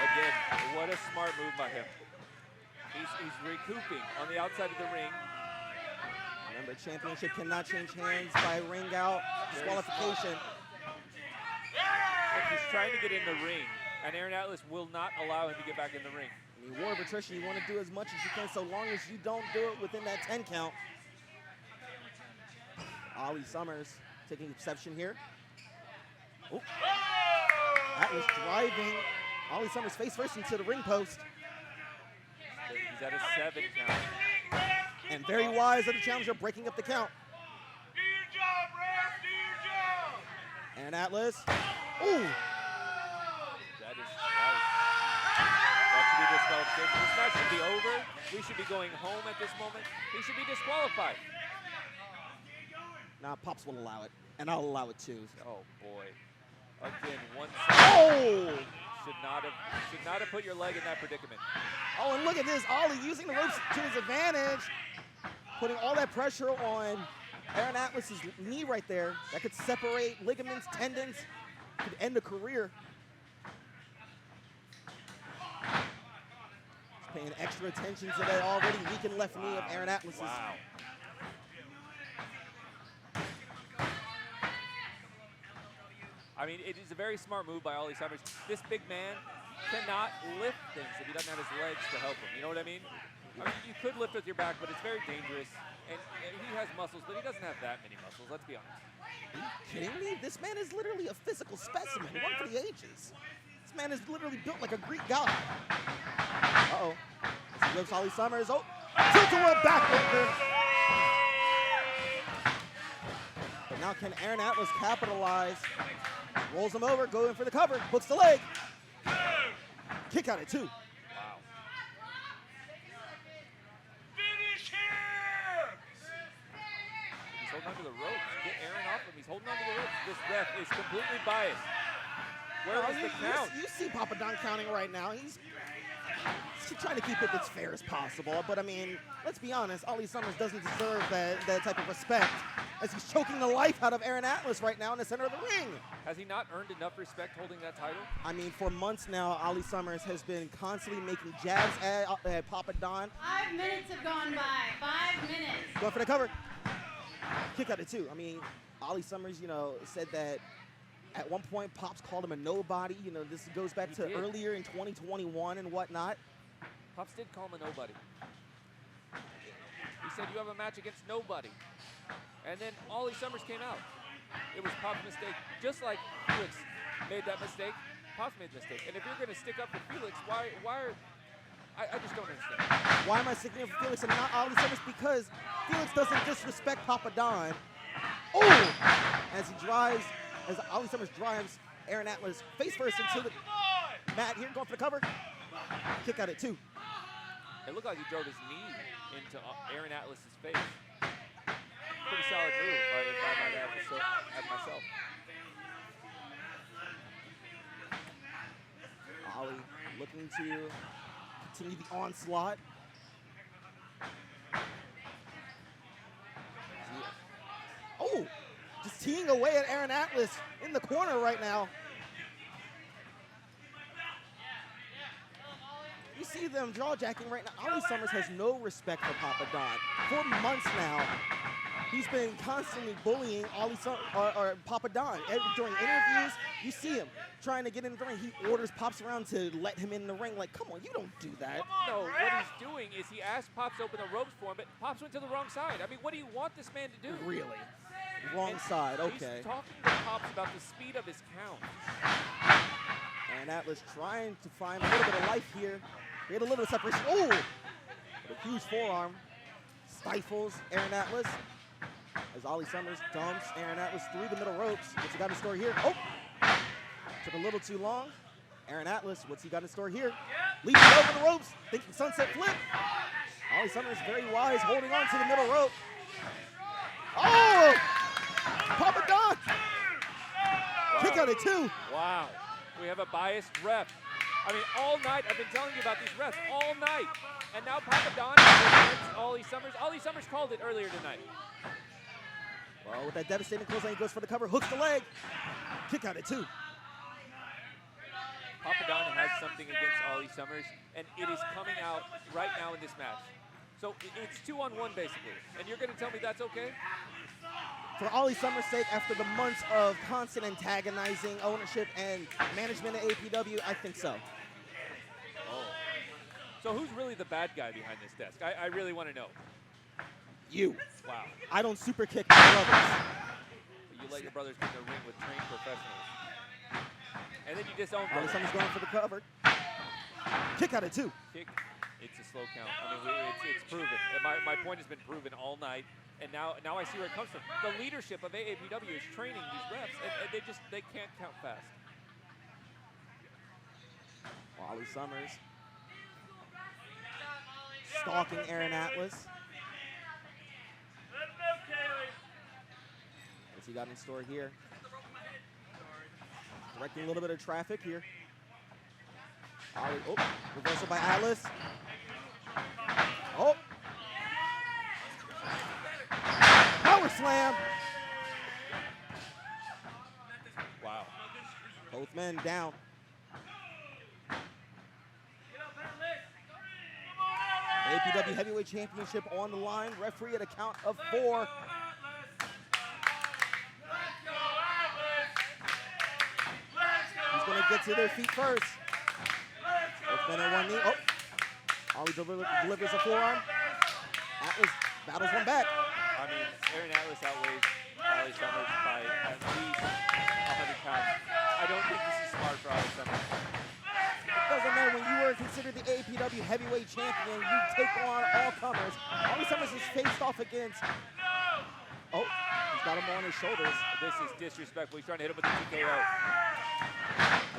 Again, what a smart move by him. He's recouping on the outside of the ring. Remember, championship cannot change hands by ring out, disqualification. Look, he's trying to get in the ring, and Aaron Atlas will not allow him to get back in the ring. I mean, war of attrition, you want to do as much as you can so long as you don't do it within that 10 count. Ollie Summers taking exception here. Oh. Atlas driving Ollie Summers face first into the ring post. He's at a 7 count. And very wise of the challenger, breaking up the count. Do your job, ref. Do your job. Aaron Atlas. Ooh. That should be disqualification. This match should be over. We should be going home at this moment. He should be disqualified. Nah, Pops will allow it, and I'll allow it too. Oh boy. Again, one side. Oh! Should not have put your leg in that predicament. Oh, and look at this. Ollie using the ropes to his advantage, putting all that pressure on Aaron Atlas's knee right there. That could separate ligaments, tendons, could end a career. He's paying extra attention to that already weakened left knee of Aaron Atlas's. Wow. I mean, it is a very smart move by Ollie Summers. This big man cannot lift things if he doesn't have his legs to help him. You know what I mean? You could lift with your back, but it's very dangerous. And he has muscles, but he doesn't have that many muscles, let's be honest. Are you kidding me? This man is literally a physical specimen, one for the ages. This man is literally built like a Greek god. Uh-oh. As he whips Ollie Summers. Oh, tilt-a-whirl backbreaker. But now can Aaron Atlas capitalize? Rolls him over, going for the cover, hooks the leg. Kick out at 2. Wow. Finish here! He's holding onto the ropes. Get Aaron off him. He's holding onto the ropes. This ref is completely biased. Where is the count? You see Papadon counting right now. He's trying to keep it as fair as possible. But I mean, let's be honest, Ollie Summers doesn't deserve that type of respect as he's choking the life out of Aaron Atlas right now in the center of the ring. Has he not earned enough respect holding that title? I mean, for months now, Ollie Summers has been constantly making jabs at Papadon. 5 minutes have gone by. 5 minutes. Going for the cover. Kick out at 2. I mean, Ollie Summers, you know, said that at one point Pops called him a nobody. You know, this goes back to earlier in 2021 and whatnot. Pops did call him a nobody. He said, you have a match against nobody. And then Ollie Summers came out. It was Pop's mistake. Just like Felix made that mistake, Pops made the mistake. And if you're going to stick up for Felix, why are... I just don't understand. Why am I sticking up for Felix and not Ollie Summers? Because Felix doesn't disrespect Papadon. Oh! As Ollie Summers drives Aaron Atlas face first into the mat here, going for the cover. Kick out at 2. It looked like he drove his knee into Aaron Atlas's face. Pretty solid move, if I might add myself. Ollie looking to continue the onslaught. Oh, just teeing away at Aaron Atlas in the corner right now. You see them jaw-jacking right now. Ollie Summers has no respect for Papa Don. For months now, he's been constantly bullying or Papa Don. During interviews, you see him trying to get in the ring. He orders Pops around to let him in the ring. Like, come on, you don't do that. No, what he's doing is he asked Pops to open the ropes for him, but Pops went to the wrong side. I mean, what do you want this man to do? Really? Wrong side, okay. He's talking to Pops about the speed of his count. And Atlas trying to find a little bit of life here. Create a little bit of separation. Oh! A huge forearm. Stifles Aaron Atlas. As Ollie Summers dumps Aaron Atlas through the middle ropes. What's he got in store here? Oh! Took a little too long. Aaron Atlas, what's he got in store here? Leaping over the ropes, thinking sunset flip. Ollie Summers very wise, holding on to the middle rope. Oh! Papa Don! Wow. Kick out at 2. Wow. We have a biased ref. I mean, all night I've been telling you about these refs, all night. And now Papa Don against Ollie Summers. Ollie Summers called it earlier tonight. Well, with that devastating clothesline, he goes for the cover, hooks the leg. Kick out at 2. Papa Don has something against Ollie Summers, and it is coming out right now in this match. So it's 2-on-1 basically, and you're going to tell me that's okay? For Ollie Summers' sake, after the months of constant antagonizing ownership and management at AAPW, I think so. Oh. So who's really the bad guy behind this desk? I really want to know. You. Wow. I don't super kick my brothers. You let your brothers get in the ring with trained professionals. And then you disown Ollie Summers going for the cover. Kick out at 2. Kick. It's a slow count. I mean, it's proven. My point has been proven all night, and now I see where it comes from. The leadership of AAPW is training these reps, and they can't count fast. Ollie Summers stalking Aaron Atlas. What's he got in store here? Directing a little bit of traffic here. Ollie, oh, reversal by Atlas. Oh. Power slam. Wow. Both men down. AAPW Heavyweight Championship on the line. Referee at a count of 4. Who's going to get to their feet first? Both men on one knee. Oh. Ollie delivers a forearm. Atlas battles one back. I mean, Aaron Atlas outweighs Ollie Summers by at least 100 pounds. I don't think this is smart for Ollie Summers. It doesn't matter when you were considered the AAPW Heavyweight Champion, you take on all comers. Ollie Summers is faced off against. Oh, he's got him on his shoulders. This is disrespectful. He's trying to hit him with the TKO.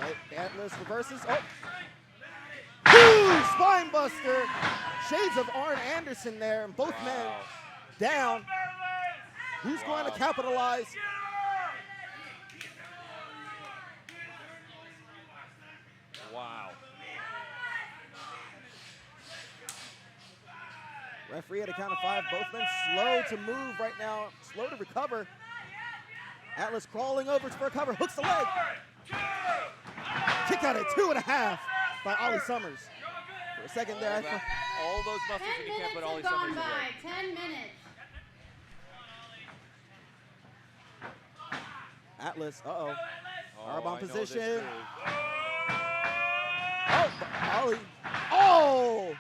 Right, Atlas reverses. Oh. Ooh, spine buster. Shades of Arn Anderson there, and both men down. Who's going to capitalize? Wow. Referee at a count of 5. Both men slow to move right now, slow to recover. Atlas crawling over for a cover, hooks the leg. Kick out at 2.5 by Ollie Summers. For a second there, I thought. All those muscles, and you can't put Ollie Summers away. 10 minutes. Atlas, uh-oh. Arm on I know position. this move. Oh, Ollie. Oh!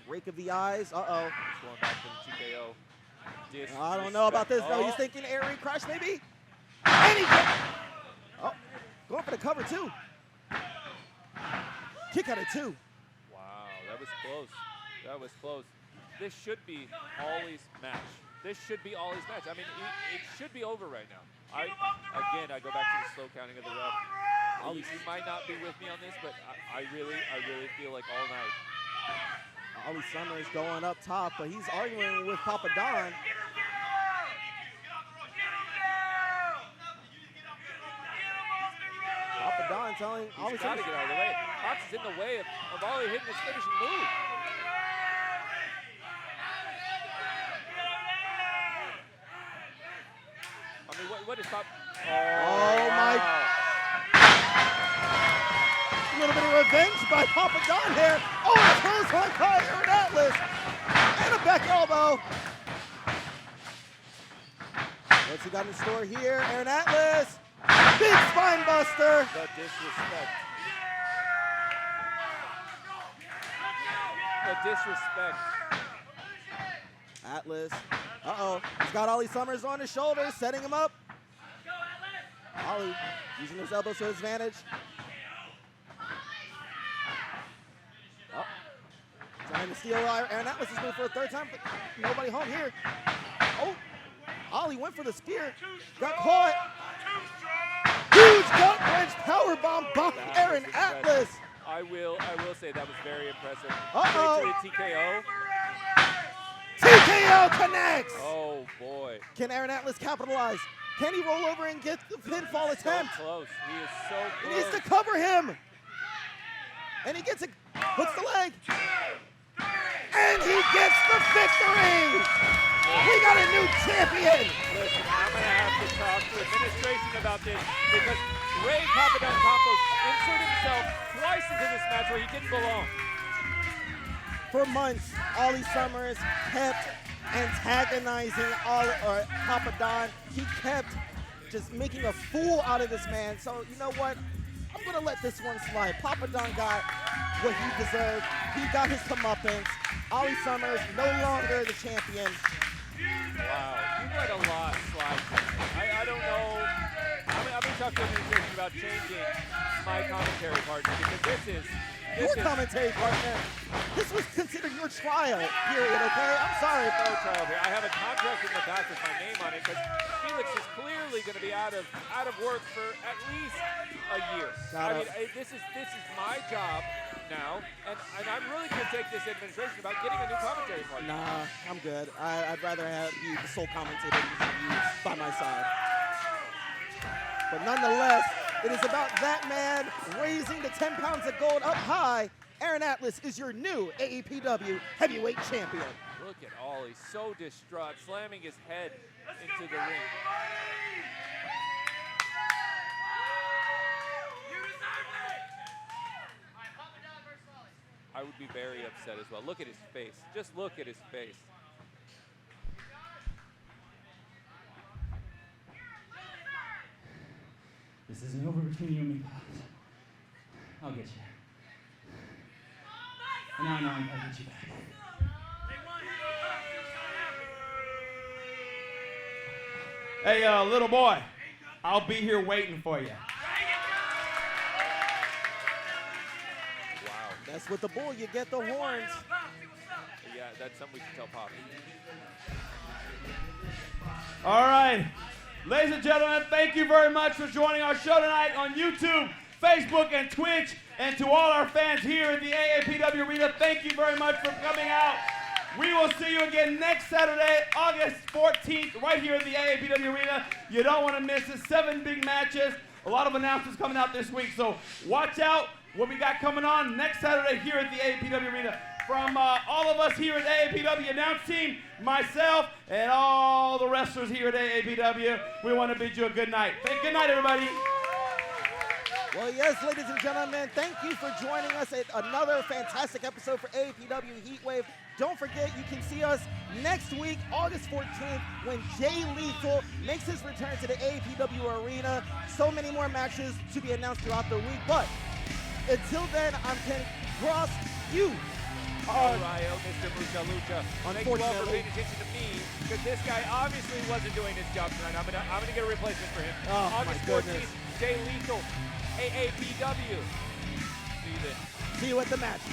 Rake of the eyes, uh-oh. He's going back to the TKO. I don't know about this, though. He's thinking air raid crash, maybe? And he oh, going for the cover, too. Kick out at 2. Wow, that was close. That was close. This should be Ollie's match. This should be Ollie's match. I mean, it should be over right now. I go back to the slow counting of the ref. You might not be with me on this, but I really feel like all night. Ollie Summers going up top, but he's arguing with Papa Don. Papa Don telling Ollie He's got to Summers. get out of the way. Pops is in the way of Ollie hitting his finishing move. I mean, what is Pop? Oh my. A little bit of revenge by Papa Don here. Oh, a close one by Aaron Atlas. And a back elbow. What's he got in store here? Aaron Atlas. Big spine buster. The disrespect. The disrespect. Atlas. Uh-oh. He's got Ollie Summers on his shoulders, setting him up. Ollie using his elbows to his advantage. Oh. Trying to steal Aaron Atlas' move for a third time, but nobody home here. Oh. Ollie went for the spear. Got caught. Huge gut wrench powerbomb by Aaron Atlas. I will say that was very impressive. Uh-oh. TKO. TKO connects. Oh boy. Can Aaron Atlas capitalize? Can he roll over and get the pinfall attempt? So close. He is so He close. needs to cover him. And he gets it, hooks the leg. And he gets the victory. We got a new champion. Listen, I'm going to have to talk to administration about this because Ray Papadon Campos inserted himself twice into this match where he didn't belong. For months, Ollie Summers kept antagonizing Papa Don. He kept just making a fool out of this man. So you know what? I'm gonna let this one slide. Papa Don got what he deserved. He got his comeuppance. Ollie Summers no longer the champion. Wow, you let a lot slide. I don't know. I'm in talk to administration about changing my commentary partner because this is Your commentary partner. This was considered your trial period, okay? I'm sorry. No trial here. I have a contract in the back with my name on it because Felix is clearly going to be out of work for at least a year. This is my job now, and I'm really going to take this administration about getting a new commentary partner. Nah, I'm good. I'd rather have you the sole commentator you by my side. But nonetheless, it is about that man raising the 10 pounds of gold up high. Aaron Atlas is your new AAPW heavyweight champion. Look at Ollie, so distraught, slamming his head into the ring. I would be very upset as well. Look at his face. Just look at his face. This isn't over between you and me, Pops. I'll get you. No, I'll get you back. Hey, little boy, I'll be here waiting for you. Wow. That's with the bull, you get the horns. Yeah, that's something we should tell Pop. All right. Ladies and gentlemen, thank you very much for joining our show tonight on YouTube, Facebook, and Twitch. And to all our fans here at the AAPW Arena, thank you very much for coming out. We will see you again next Saturday, August 14th, right here at the AAPW Arena. You don't want to miss it. 7 big matches. A lot of announcements coming out this week. So watch out what we got coming on next Saturday here at the AAPW Arena. From all of us here at AAPW announce team, myself, and all the wrestlers here at AAPW, we want to bid you a good night. Good night, everybody. Well, yes, ladies and gentlemen, thank you for joining us at another fantastic episode for AAPW Heatwave. Don't forget, you can see us next week, August 14th, when Jay Lethal makes his return to the AAPW Arena. So many more matches to be announced throughout the week. But until then, I'm Ken Cross. You Orion, Mr. Mucha Lucha. Thank you all for paying attention to me, because this guy obviously wasn't doing his job tonight. I'm gonna get a replacement for him. Oh, August my goodness. 14th, Jay Lethal, AAPW. See you then. See you at the matches.